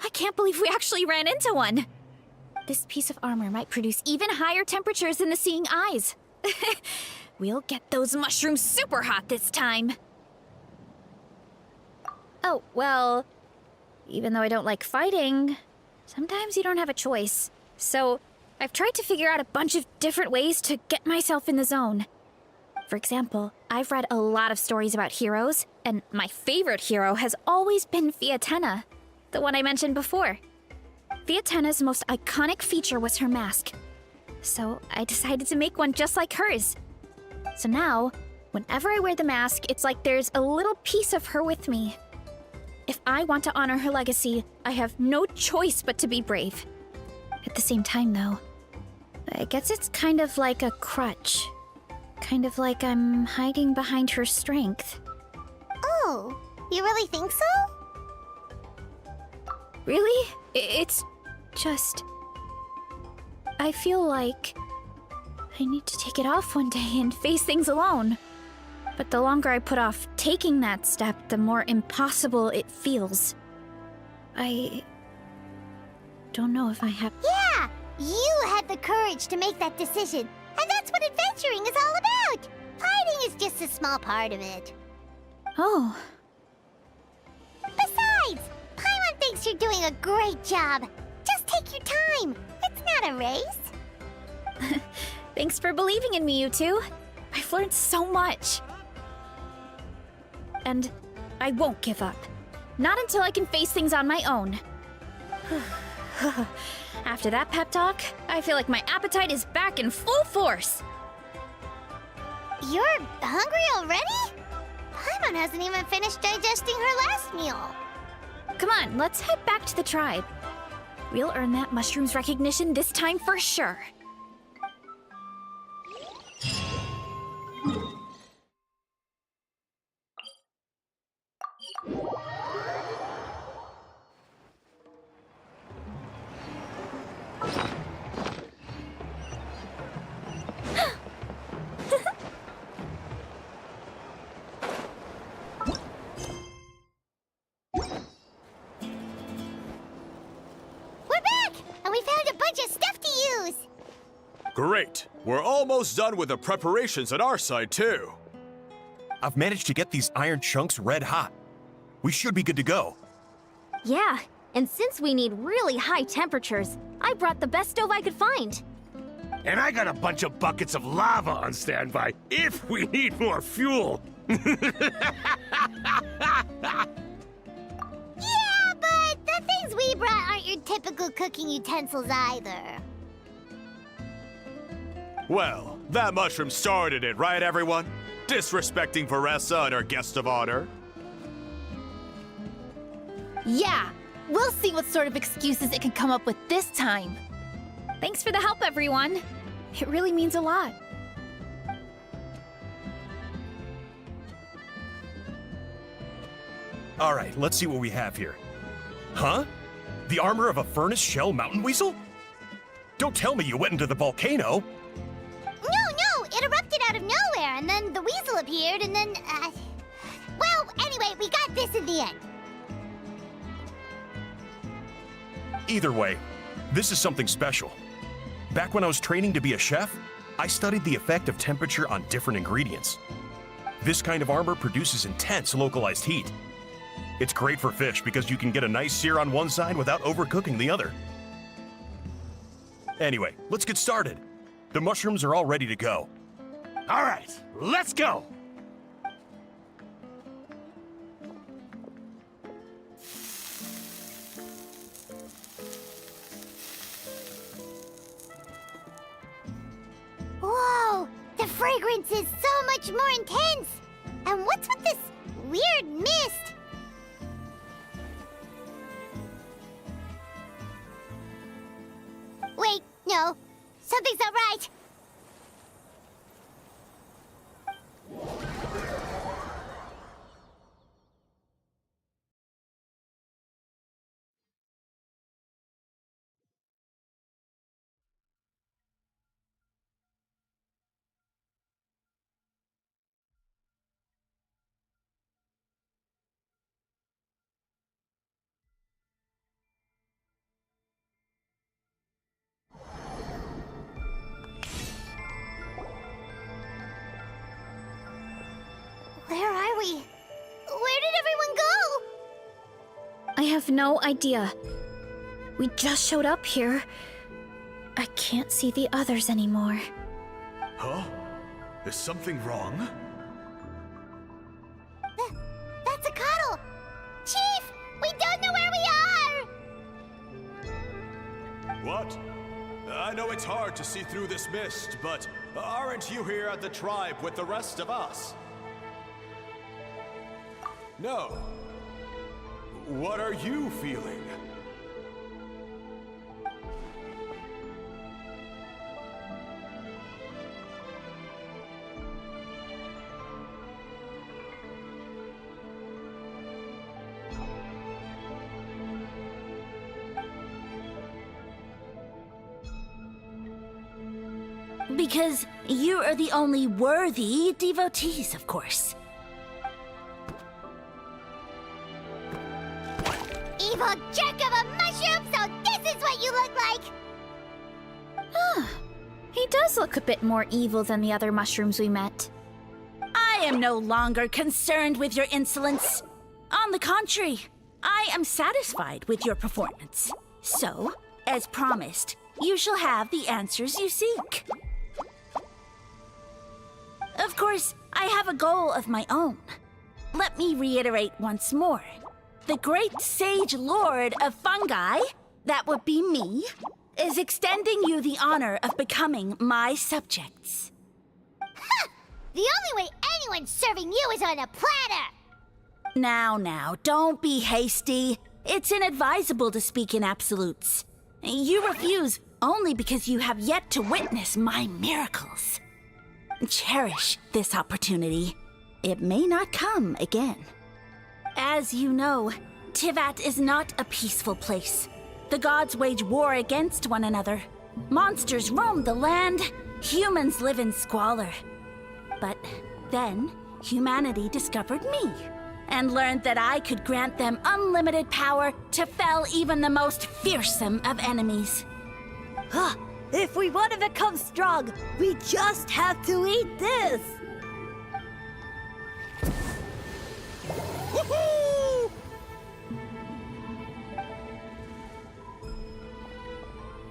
I can't believe we actually ran into one! This piece of armor might produce even higher temperatures than the seeing eyes. We'll get those mushrooms super hot this time. Oh, well, even though I don't like fighting, sometimes you don't have a choice. So, I've tried to figure out a bunch of different ways to get myself in the zone. For example, I've read a lot of stories about heroes, and my favorite hero has always been Fiatenna, the one I mentioned before. Fiatenna's most iconic feature was her mask. So I decided to make one just like hers. So now, whenever I wear the mask, it's like there's a little piece of her with me. If I want to honor her legacy, I have no choice but to be brave. At the same time, though, I guess it's kind of like a crutch. Kind of like I'm hiding behind her strength. Oh, you really think so? Really? It's just... I feel like I need to take it off one day and face things alone. But the longer I put off taking that step, the more impossible it feels. I don't know if I have... Yeah! You had the courage to make that decision. And that's what adventuring is all about! Fighting is just a small part of it. Oh. Besides, Paimon thinks you're doing a great job. Just take your time. It's not a race. Thanks for believing in me, you two. I've learned so much. And I won't give up. Not until I can face things on my own. After that pep talk, I feel like my appetite is back in full force. You're hungry already? Paimon hasn't even finished digesting her last meal. Come on, let's head back to the tribe. We'll earn that mushroom's recognition this time for sure. Great! We're almost done with the preparations on our side, too. I've managed to get these iron chunks red hot. We should be good to go. Yeah, and since we need really high temperatures, I brought the best stove I could find. And I got a bunch of buckets of lava on standby if we need more fuel. Yeah, but the things we brought aren't your typical cooking utensils either. Well, that mushroom started it, right, everyone? Disrespecting Varessa and her guest of honor. Yeah, we'll see what sort of excuses it can come up with this time. Thanks for the help, everyone. It really means a lot. All right, let's see what we have here. Huh? The armor of a furnace shell mountain weasel? Don't tell me you went into the volcano. No, it erupted out of nowhere, and then the weasel appeared, and then, well, anyway, we got this in the end. Either way, this is something special. Back when I was training to be a chef, I studied the effect of temperature on different ingredients. This kind of armor produces intense localized heat. It's great for fish because you can get a nice sear on one side without overcooking the other. Anyway, let's get started. The mushrooms are all ready to go. All right, let's go! Whoa! The fragrance is so much more intense! And what's with this weird mist? Wait, no. Something's not right. Where are we? Where did everyone go? I have no idea. We just showed up here. I can't see the others anymore. Huh? Is something wrong? That's a cuddle! Chief! We don't know where we are! What? I know it's hard to see through this mist, but aren't you here at the tribe with the rest of us? No. What are you feeling? Because you are the only worthy devotees, of course. Evil jerk of a mushroom, so this is what you look like! He does look a bit more evil than the other mushrooms we met. I am no longer concerned with your insolence. On the contrary, I am satisfied with your performance. So, as promised, you shall have the answers you seek. Of course, I have a goal of my own. Let me reiterate once more. The great sage lord of fungi, that would be me, is extending you the honor of becoming my subjects. Ha! The only way anyone's serving you is on a platter! Now, don't be hasty. It's inadvisable to speak in absolutes. You refuse only because you have yet to witness my miracles. Cherish this opportunity. It may not come again. As you know, Tivat is not a peaceful place. The gods wage war against one another. Monsters roam the land. Humans live in squalor. But then, humanity discovered me and learned that I could grant them unlimited power to fell even the most fearsome of enemies. If we want to become strong, we just have to eat this! Woohoo!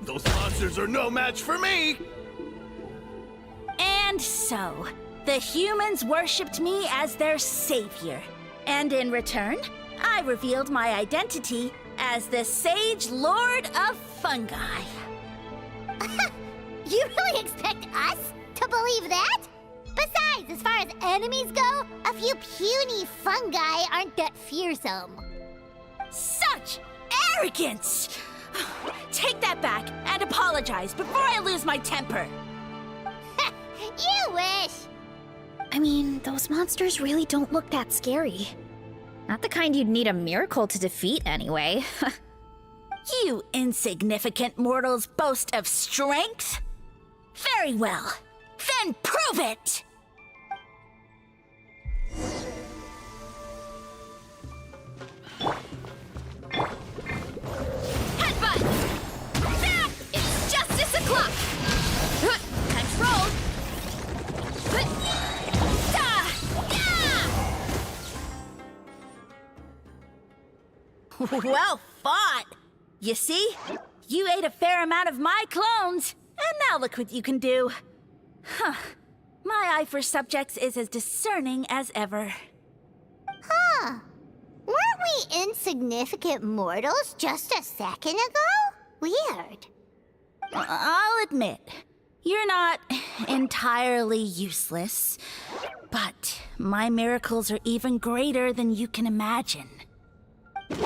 Those monsters are no match for me! And so, the humans worshipped me as their savior. And in return, I revealed my identity as the Sage Lord of Fungi. You really expect us to believe that? Besides, as far as enemies go, a few puny fungi aren't that fearsome. Such arrogance! Take that back and apologize before I lose my temper. You wish! I mean, those monsters really don't look that scary. Not the kind you'd need a miracle to defeat anyway. You insignificant mortals boast of strength? Very well. Then prove it! Headbutt! Ah! It's justice o'clock! Time to roll! Well fought! You see? You ate a fair amount of my clones, and now look what you can do. Huh. My eye for subjects is as discerning as ever. Huh. Weren't we insignificant mortals just a second ago? Weird. I'll admit, you're not entirely useless, but my miracles are even greater than you can imagine. No,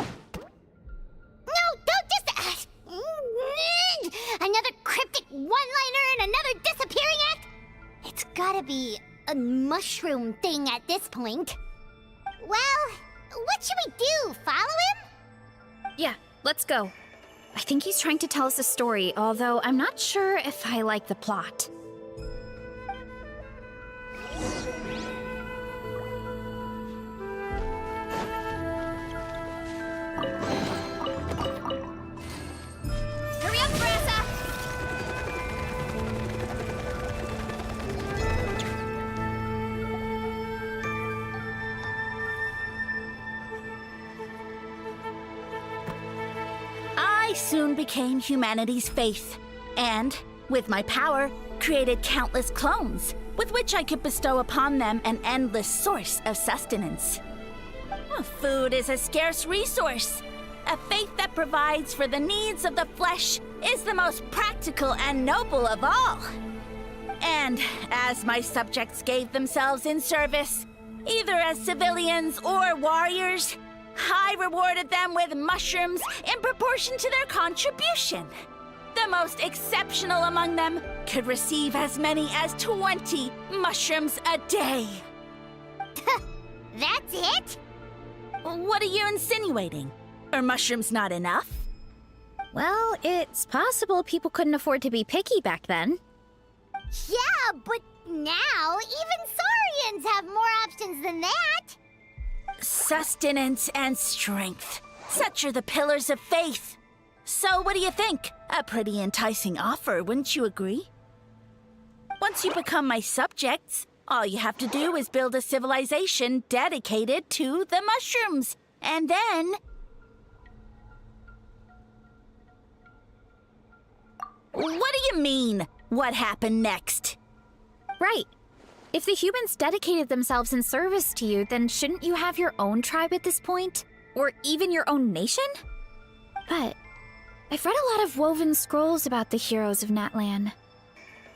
don't just... another cryptic one-liner and another disappearing act? It's gotta be a mushroom thing at this point. Well, what should we do? Follow him? Yeah, let's go. I think he's trying to tell us a story, although I'm not sure if I like the plot. Hurry up, Brassa! I soon became humanity's faith, and, with my power, created countless clones, with which I could bestow upon them an endless source of sustenance. Food is a scarce resource. A faith that provides for the needs of the flesh is the most practical and noble of all. And as my subjects gave themselves in service, either as civilians or warriors, I rewarded them with mushrooms in proportion to their contribution. The most exceptional among them could receive as many as 20 mushrooms a day. That's it? What are you insinuating? Are mushrooms not enough? Well, it's possible people couldn't afford to be picky back then. Yeah, but now even Saurians have more options than that. Sustenance and strength. Such are the pillars of faith. So what do you think? A pretty enticing offer, wouldn't you agree? Once you become my subjects, all you have to do is build a civilization dedicated to the mushrooms. And then... What do you mean, what happened next? Right. If the humans dedicated themselves in service to you, then shouldn't you have your own tribe at this point? Or even your own nation? But I've read a lot of woven scrolls about the heroes of Natlan,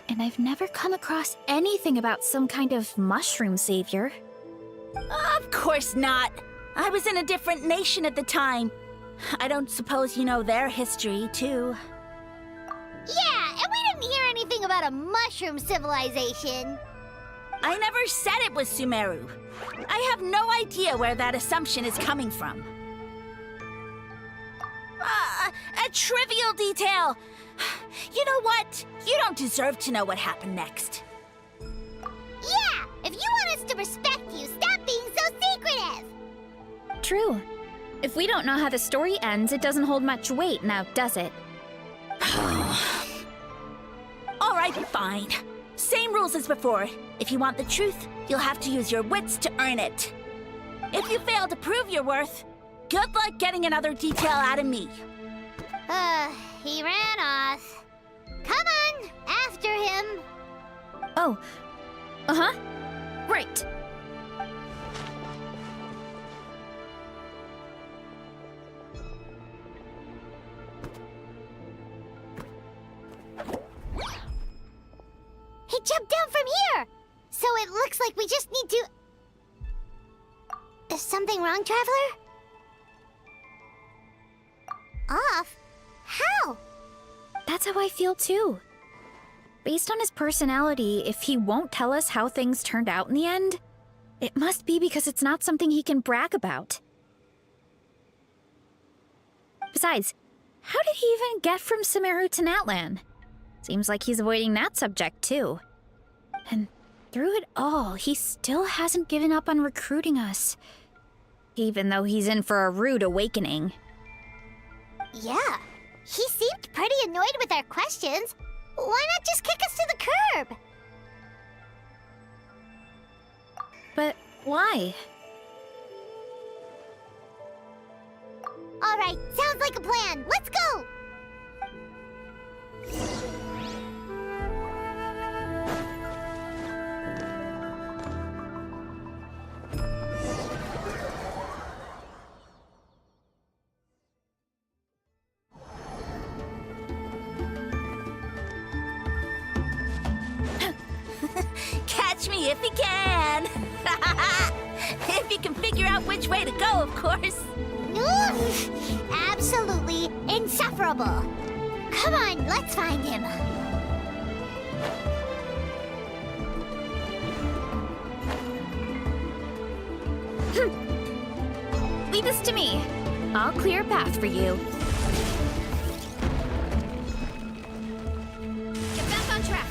and I've never come across anything about some kind of mushroom savior. Of course not. I was in a different nation at the time. I don't suppose you know their history, too. Yeah, and we didn't hear anything about a mushroom civilization. I never said it was Sumeru. I have no idea where that assumption is coming from. A trivial detail. You know what? You don't deserve to know what happened next. Yeah, if you want us to respect you, stop being so secretive. True. If we don't know how the story ends, it doesn't hold much weight now, does it? All right, fine. Same rules as before. If you want the truth, you'll have to use your wits to earn it. If you fail to prove your worth, good luck getting another detail out of me. He ran off. Come on, after him. Oh. Uh-huh. Right. He jumped down from here! So it looks like we just need to... Is something wrong, Traveler? Off? How? That's how I feel too. Based on his personality, if he won't tell us how things turned out in the end, it must be because it's not something he can brag about. Besides, how did he even get from Sumeru to Natlan? Seems like he's avoiding that subject too. And through it all, he still hasn't given up on recruiting us. Even though he's in for a rude awakening. Yeah, he seemed pretty annoyed with our questions. Why not just kick us to the curb? But why? All right, sounds like a plan. Let's go! figure out which way to go, of course. Oof, absolutely insufferable. Come on, let's find him. Leave this to me. I'll clear a path for you. Get back on track.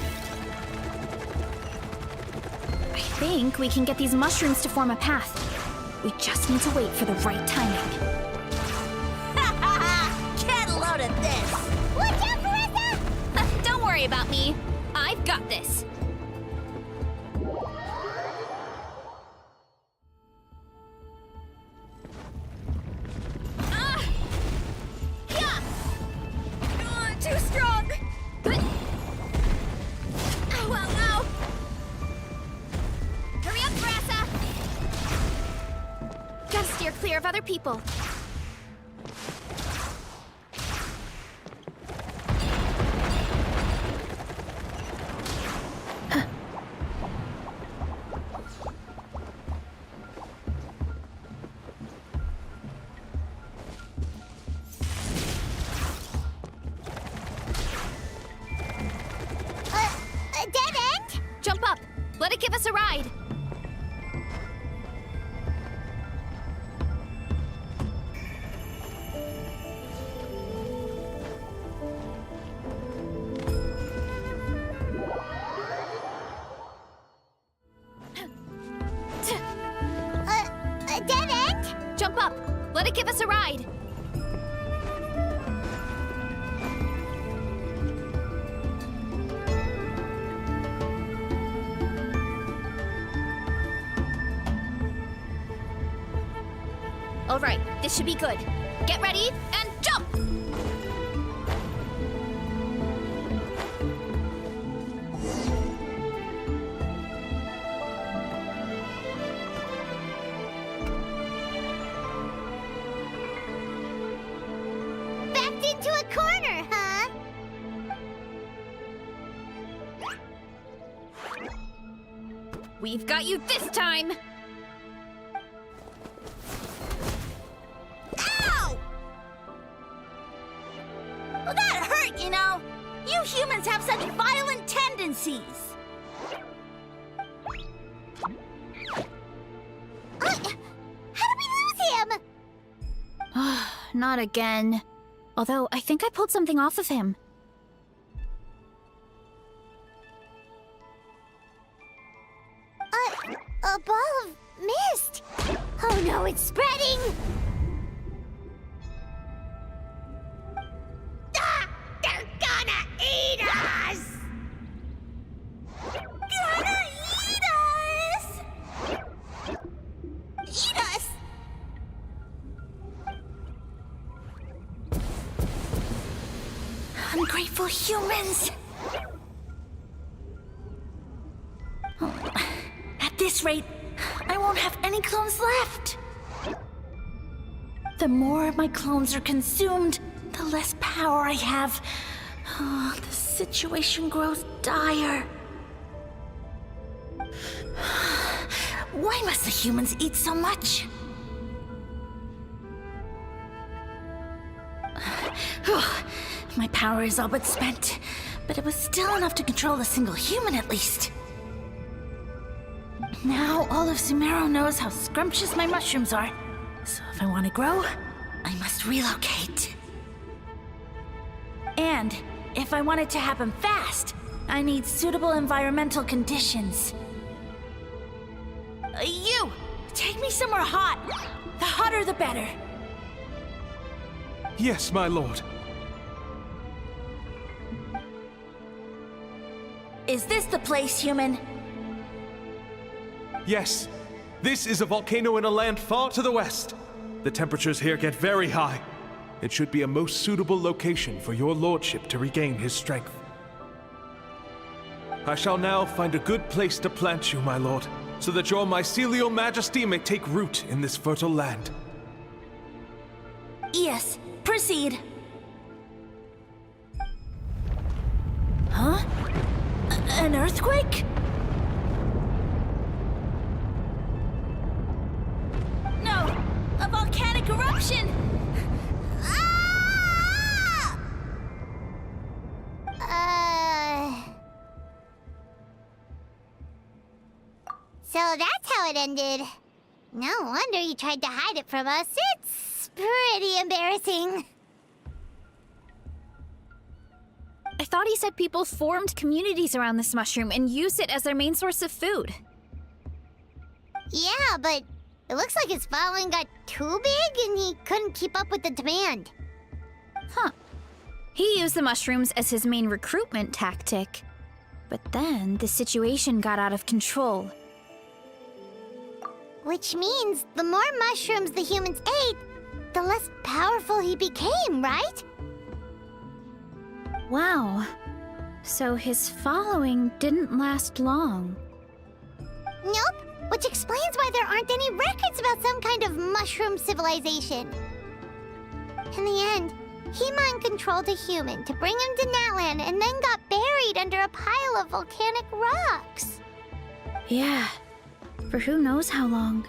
I think we can get these mushrooms to form a path. We just need to wait for the right timing. Get a load of this. Watch out, Carissa! Don't worry about me. I've got this. Too strong. Ow, ow, ow. Hurry up, Brassa! Gotta steer clear of other people. A dead end? Jump up. Let it give us a ride. A dead end? Jump up. Let it give us a ride. All right, this should be good. Get ready and jump! Backed into a corner, huh? We've got you this time! Ow! Well, that hurt, you know. You humans have such violent tendencies. How did we lose him? Not again. Although, I think I pulled something off of him. A ball of mist. Oh no, it's spreading. Ah, they're gonna eat us. Gonna eat us. Eat us. Ungrateful humans. At this rate, I won't have any clones left. The more my clones are consumed, the less power I have. Oh, the situation grows dire. Why must the humans eat so much? My power is all but spent, but it was still enough to control a single human at least. Now all of Sumero knows how scrumptious my mushrooms are, so if I want to grow, I must relocate. And if I want it to happen fast, I need suitable environmental conditions. You! Take me somewhere hot. The hotter the better. Yes, my lord. Is this the place, human? Yes. This is a volcano in a land far to the west. The temperatures here get very high. It should be a most suitable location for your lordship to regain his strength. I shall now find a good place to plant you, my lord, so that your mycelial majesty may take root in this fertile land. Yes, proceed. Huh? An earthquake? No! option! So that's how it ended. No wonder you tried to hide it from us. It's pretty embarrassing. I thought he said people formed communities around this mushroom and used it as their main source of food. Yeah, but it looks like his following got too big and he couldn't keep up with the demand. Huh. He used the mushrooms as his main recruitment tactic. But then the situation got out of control. Which means the more mushrooms the humans ate, the less powerful he became, right? Wow. So his following didn't last long. Nope, which explains why there aren't any records about some kind of mushroom civilization. In the end, he mind-controlled a human to bring him to Natlan and then got buried under a pile of volcanic rocks. Yeah. For who knows how long.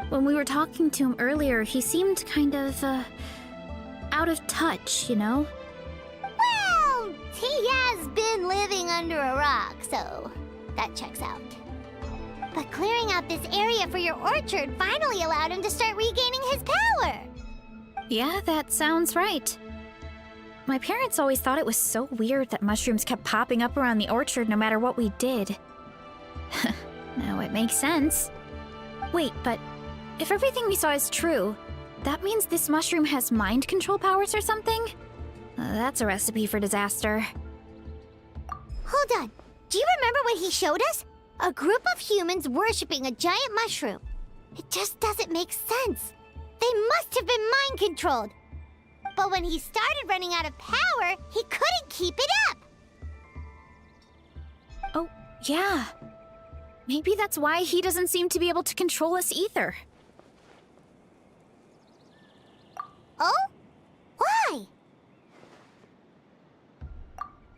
When we were talking to him earlier, he seemed kind of, out of touch, you know? Well, he has been living under a rock, so that checks out. But clearing out this area for your orchard finally allowed him to start regaining his power. Yeah, that sounds right. My parents always thought it was so weird that mushrooms kept popping up around the orchard no matter what we did. Now it makes sense. Wait, but if everything we saw is true, that means this mushroom has mind control powers or something? That's a recipe for disaster. Hold on. Do you remember what he showed us? A group of humans worshipping a giant mushroom. It just doesn't make sense. They must have been mind controlled. But when he started running out of power, he couldn't keep it up. Oh, yeah. Maybe that's why he doesn't seem to be able to control us either. Oh? Why?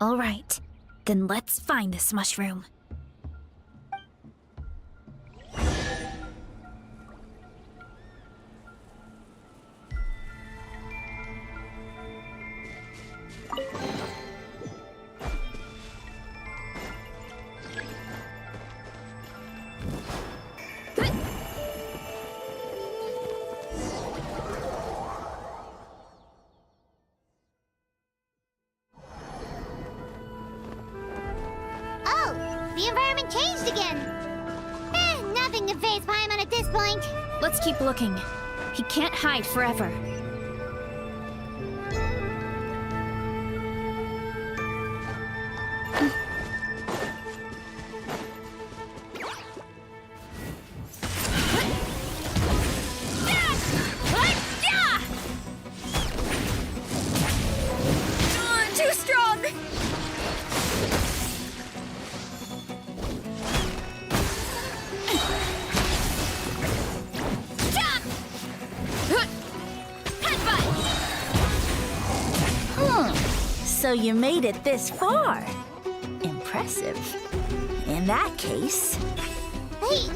All right, then let's find this mushroom. The environment changed again. Nothing to phase Paimon at this point. Let's keep looking. He can't hide forever. Too strong! So you made it this far. Impressive. In that case... He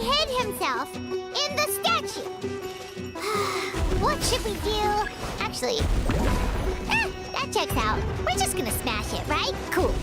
hid himself in the statue. What should we do? Actually, that checks out. We're just gonna smash it, right? Cool.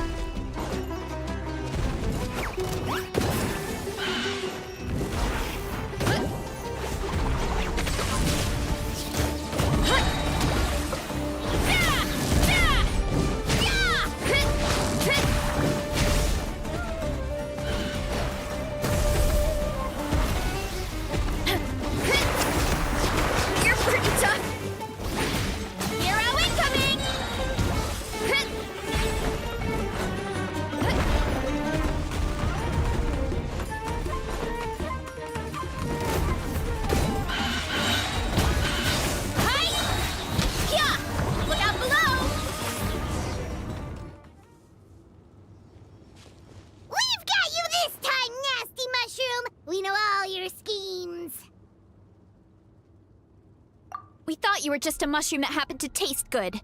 We thought you were just a mushroom that happened to taste good.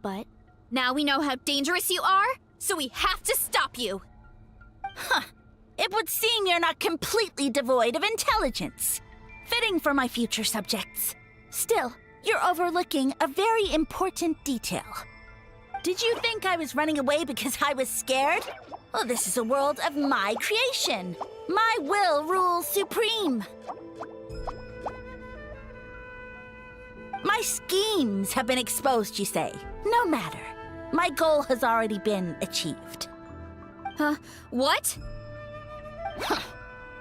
But now we know how dangerous you are, so we have to stop you. Huh. It would seem you're not completely devoid of intelligence. Fitting for my future subjects. Still, you're overlooking a very important detail. Did you think I was running away because I was scared? Well, this is a world of my creation. My will rules supreme. My schemes have been exposed, you say. No matter. My goal has already been achieved. What?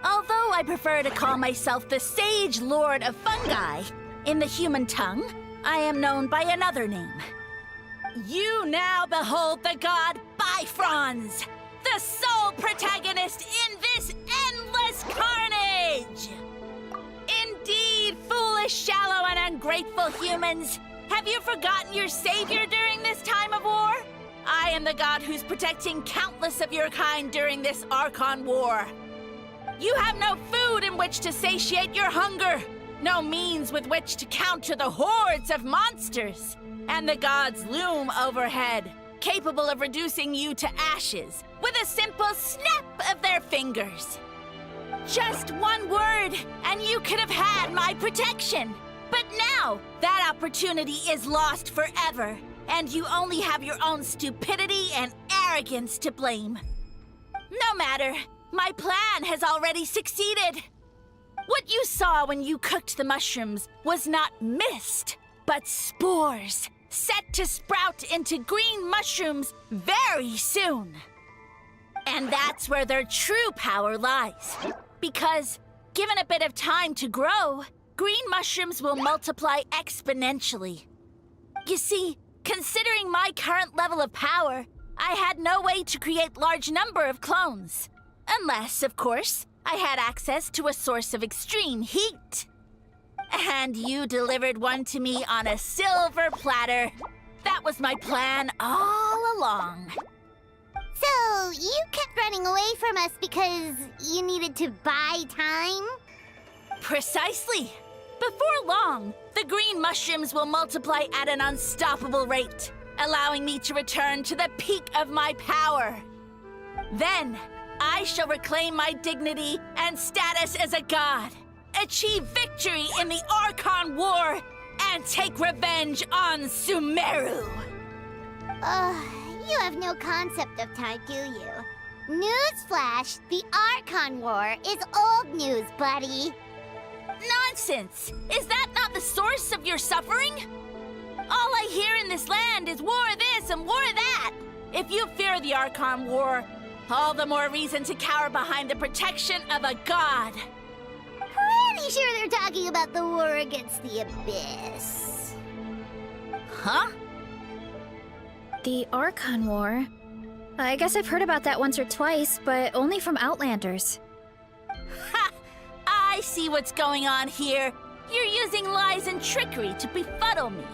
Although I prefer to call myself the Sage Lord of Fungi, in the human tongue, I am known by another name. You now behold the god Bifrons, the sole protagonist in this endless carnage! Indeed, foolish, shallow, and ungrateful humans, have you forgotten your savior during this time of war? I am the god who's protecting countless of your kind during this Archon War. You have no food in which to satiate your hunger, no means with which to counter the hordes of monsters, and the gods loom overhead, capable of reducing you to ashes with a simple snap of their fingers. Just one word, and you could have had my protection. But now, that opportunity is lost forever, and you only have your own stupidity and arrogance to blame. No matter, my plan has already succeeded. What you saw when you cooked the mushrooms was not mist, but spores, set to sprout into green mushrooms very soon. And that's where their true power lies. Because, given a bit of time to grow, green mushrooms will multiply exponentially. You see, considering my current level of power, I had no way to create large number of clones. Unless, of course, I had access to a source of extreme heat. And you delivered one to me on a silver platter. That was my plan all along. So, you kept running away from us because you needed to buy time? Precisely. Before long, the green mushrooms will multiply at an unstoppable rate, allowing me to return to the peak of my power. Then, I shall reclaim my dignity and status as a god, achieve victory in the Archon War, and take revenge on Sumeru. You have no concept of time, do you? Newsflash, the Archon War is old news, buddy. Nonsense! Is that not the source of your suffering? All I hear in this land is war this and war that. If you fear the Archon War, all the more reason to cower behind the protection of a god. Pretty sure they're talking about the war against the Abyss. Huh? The Archon War? I guess I've heard about that once or twice, but only from Outlanders. Ha! I see what's going on here. You're using lies and trickery to befuddle me.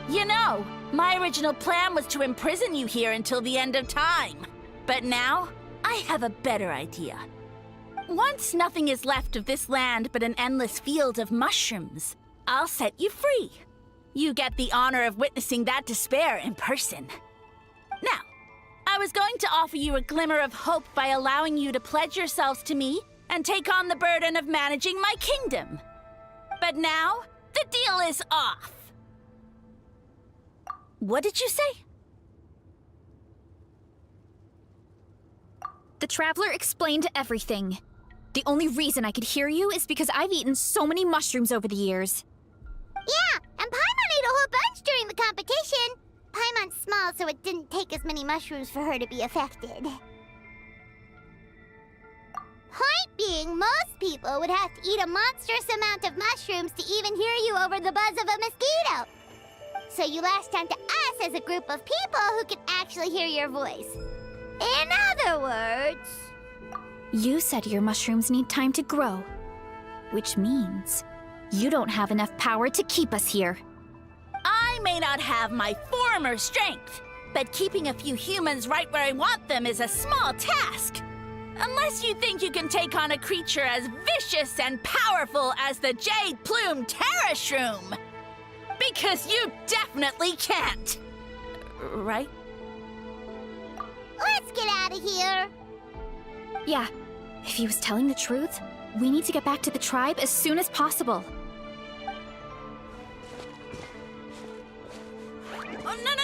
You know, my original plan was to imprison you here until the end of time. But now, I have a better idea. Once nothing is left of this land but an endless field of mushrooms, I'll set you free. You get the honor of witnessing that despair in person. Now, I was going to offer you a glimmer of hope by allowing you to pledge yourselves to me and take on the burden of managing my kingdom. But now, the deal is off. What did you say? The Traveler explained everything. The only reason I could hear you is because I've eaten so many mushrooms over the years. Yeah, and Paimon ate a whole bunch during the competition. Paimon's small, so it didn't take as many mushrooms for her to be affected. Point being, most people would have to eat a monstrous amount of mushrooms to even hear you over the buzz of a mosquito. So you latched onto us as a group of people who can actually hear your voice. In other words... You said your mushrooms need time to grow, which means you don't have enough power to keep us here. I may not have my former strength, but keeping a few humans right where I want them is a small task. Unless you think you can take on a creature as vicious and powerful as the Jade-Plume Terrashroom. Because you definitely can't. Right? Let's get out of here. Yeah, if he was telling the truth, We need to get back to the tribe as soon as possible. Oh, no!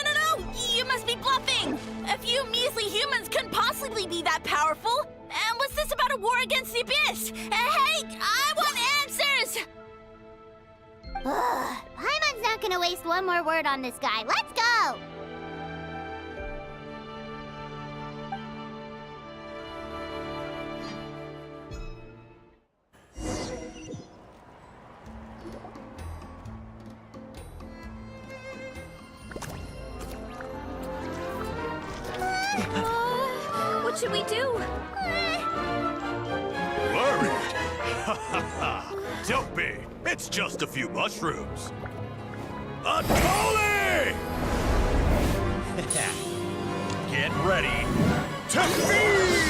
You must be bluffing! A few measly humans couldn't possibly be that powerful! And what's this about a war against the Abyss? Hey, I want answers! Paimon's not gonna waste one more word on this guy. Let's go! What should we do? Worried? Ha ha ha! Don't be! It's just a few mushrooms. A Tolly! Get ready to feast!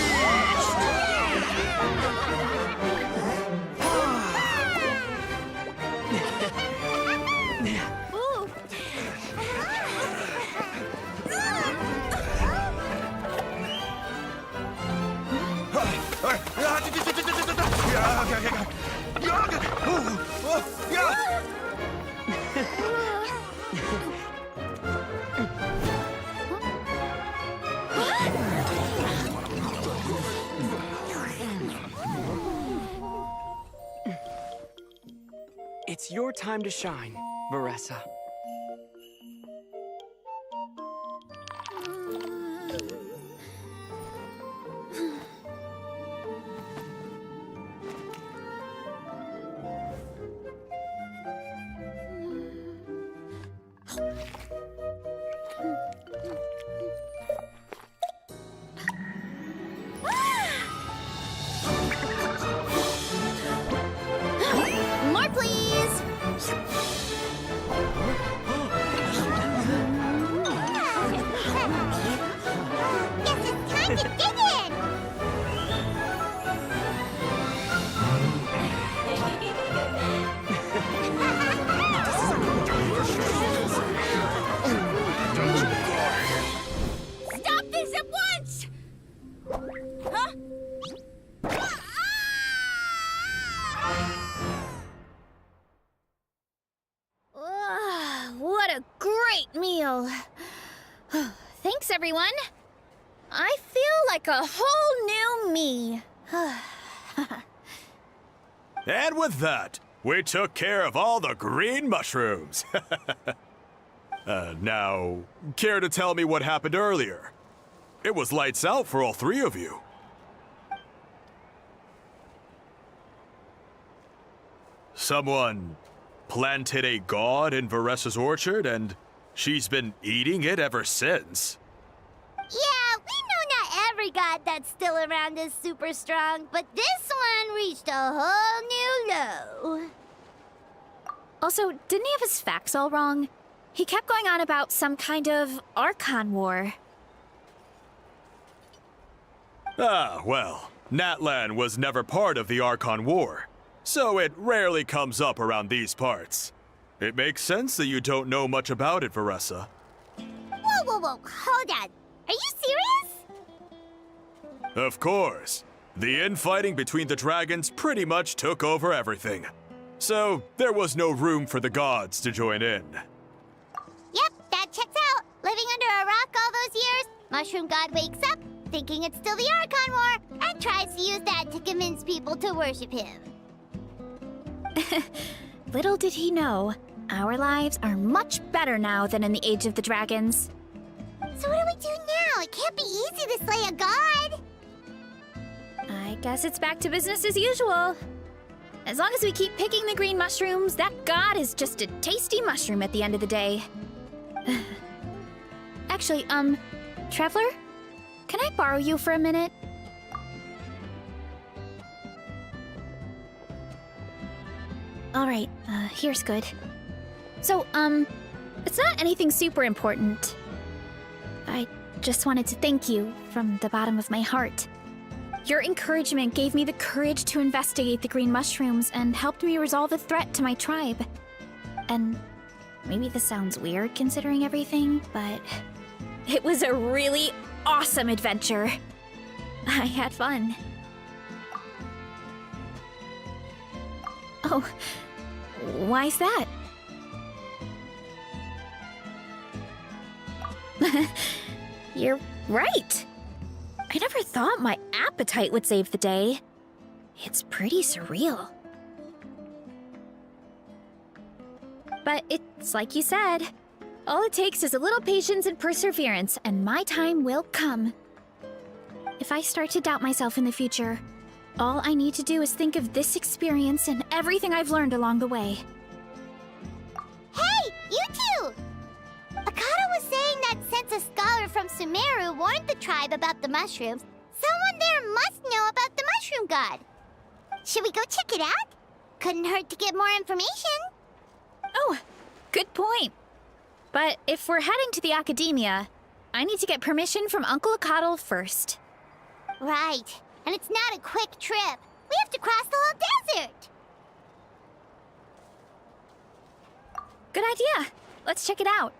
It's your time to shine, Veressa. More, please! Guess it's time to dig in! Stop this at once! Huh? What a great meal! Thanks, everyone. I feel like a whole new me. And with that, we took care of all the green mushrooms. Now, care to tell me what happened earlier? It was lights out for all three of you. Someone planted a god in Veressa's orchard, and she's been eating it ever since. Yeah, we know not every god that's still around is super strong, but this one reached a whole new low. Also, didn't he have his facts all wrong? He kept going on about some kind of Archon war. Ah, well, Natlan was never part of the Archon War, so it rarely comes up around these parts. It makes sense that you don't know much about it, Veressa. Whoa, hold on. Are you serious? Of course. The infighting between the dragons pretty much took over everything. So there was no room for the gods to join in. Yep, that checks out. Living under a rock all those years, Mushroom God wakes up, thinking it's still the Archon War, and tries to use that to convince people to worship him. Little did he know, our lives are much better now than in the Age of the Dragons. So what do we do now? It can't be easy to slay a god. I guess it's back to business as usual. As long as we keep picking the green mushrooms, that god is just a tasty mushroom at the end of the day. Actually, Traveler? Can I borrow you for a minute? Alright, here's good. So, it's not anything super important. I just wanted to thank you from the bottom of my heart. Your encouragement gave me the courage to investigate the green mushrooms and helped me resolve a threat to my tribe. And maybe this sounds weird considering everything, but it was a really awesome adventure. I had fun. Oh, why's that? You're right. I never thought my appetite would save the day. It's pretty surreal. But it's like you said. All it takes is a little patience and perseverance, and my time will come. If I start to doubt myself in the future, all I need to do is think of this experience and everything I've learned along the way. Hey, you two! Akata was saying that since a scholar from Sumeru warned the tribe about the mushrooms, someone there must know about the mushroom god. Should we go check it out? Couldn't hurt to get more information. Oh, good point. But if we're heading to the academia, I need to get permission from Uncle Akatl first. Right. And it's not a quick trip. We have to cross the whole desert. Good idea. Let's check it out.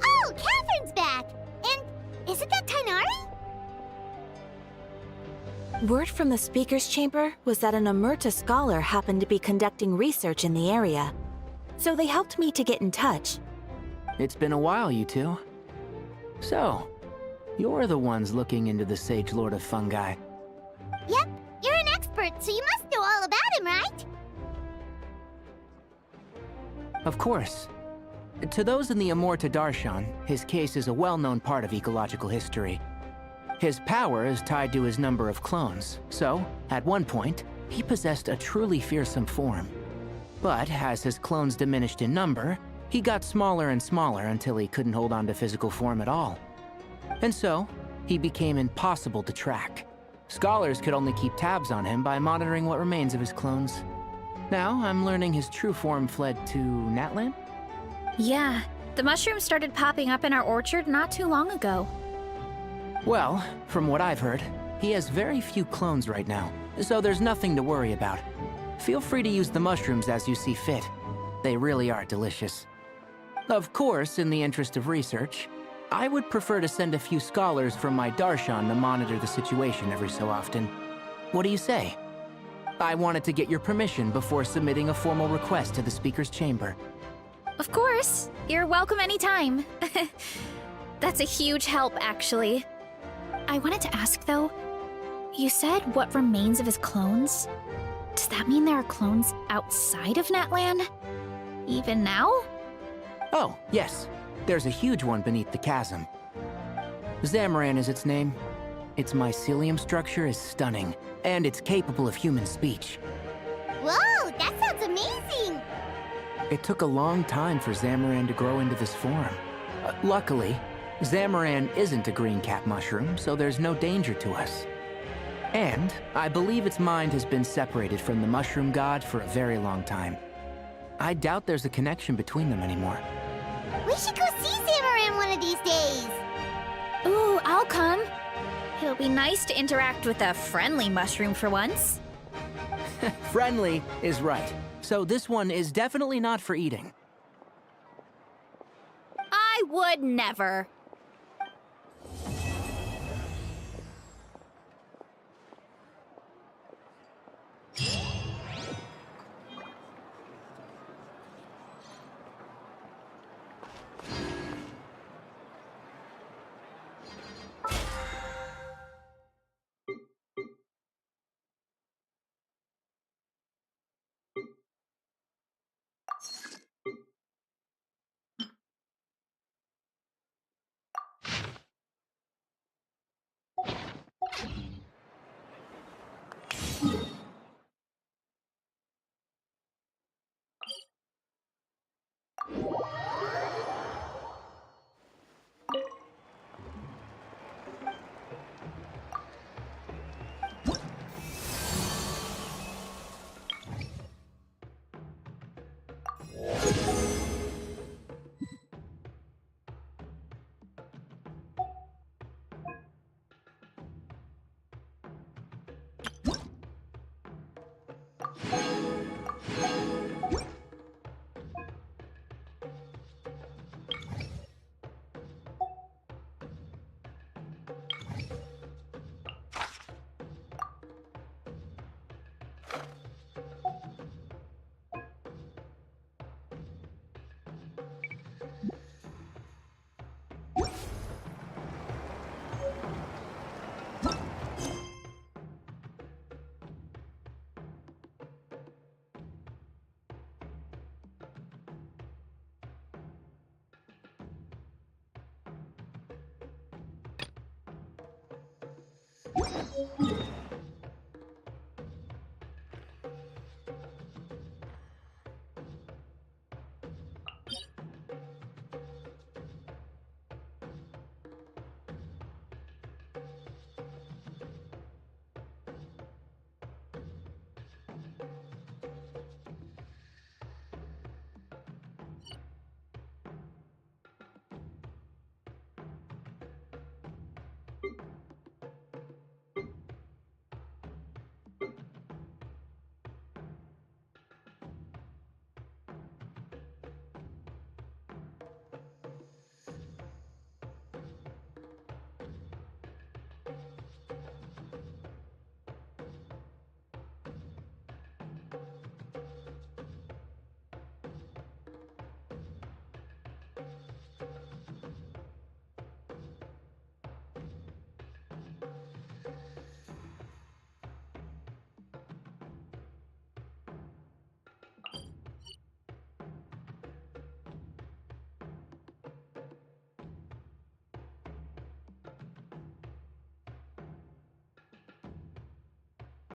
Oh, Catherine's back! And isn't that Tainari? Word from the speaker's chamber was that an Amurta scholar happened to be conducting research in the area. So they helped me to get in touch. It's been a while, you two. So, you're the ones looking into the Sage Lord of Fungi. Yep, you're an expert, so you must know all about him, right? Of course. To those in the Amurta Darshan, his case is a well-known part of ecological history. His power is tied to his number of clones, so, at one point, he possessed a truly fearsome form. But as his clones diminished in number, he got smaller and smaller until he couldn't hold on to physical form at all. And so, he became impossible to track. Scholars could only keep tabs on him by monitoring what remains of his clones. Now, I'm learning his true form fled to Natlan? Yeah, the mushrooms started popping up in our orchard not too long ago. Well, from what I've heard, he has very few clones right now, so there's nothing to worry about. Feel free to use the mushrooms as you see fit. They really are delicious. Of course, in the interest of research, I would prefer to send a few scholars from my Darshan to monitor the situation every so often. What do you say? I wanted to get your permission before submitting a formal request to the speaker's chamber. Of course. You're welcome anytime. That's a huge help, actually. I wanted to ask, though, you said what remains of his clones? Does that mean there are clones outside of Natlan? Even now? Oh, yes. There's a huge one beneath the chasm. Zamaran is its name. Its mycelium structure is stunning, and it's capable of human speech. Whoa, that sounds amazing! It took a long time for Zamaran to grow into this form. Luckily, Zamaran isn't a green cap mushroom, so there's no danger to us. And I believe its mind has been separated from the mushroom god for a very long time. I doubt there's a connection between them anymore. We should go see Zamaran one of these days! Ooh, I'll come. It'll be nice to interact with a friendly mushroom for once. Friendly is right. So this one is definitely not for eating. I would never.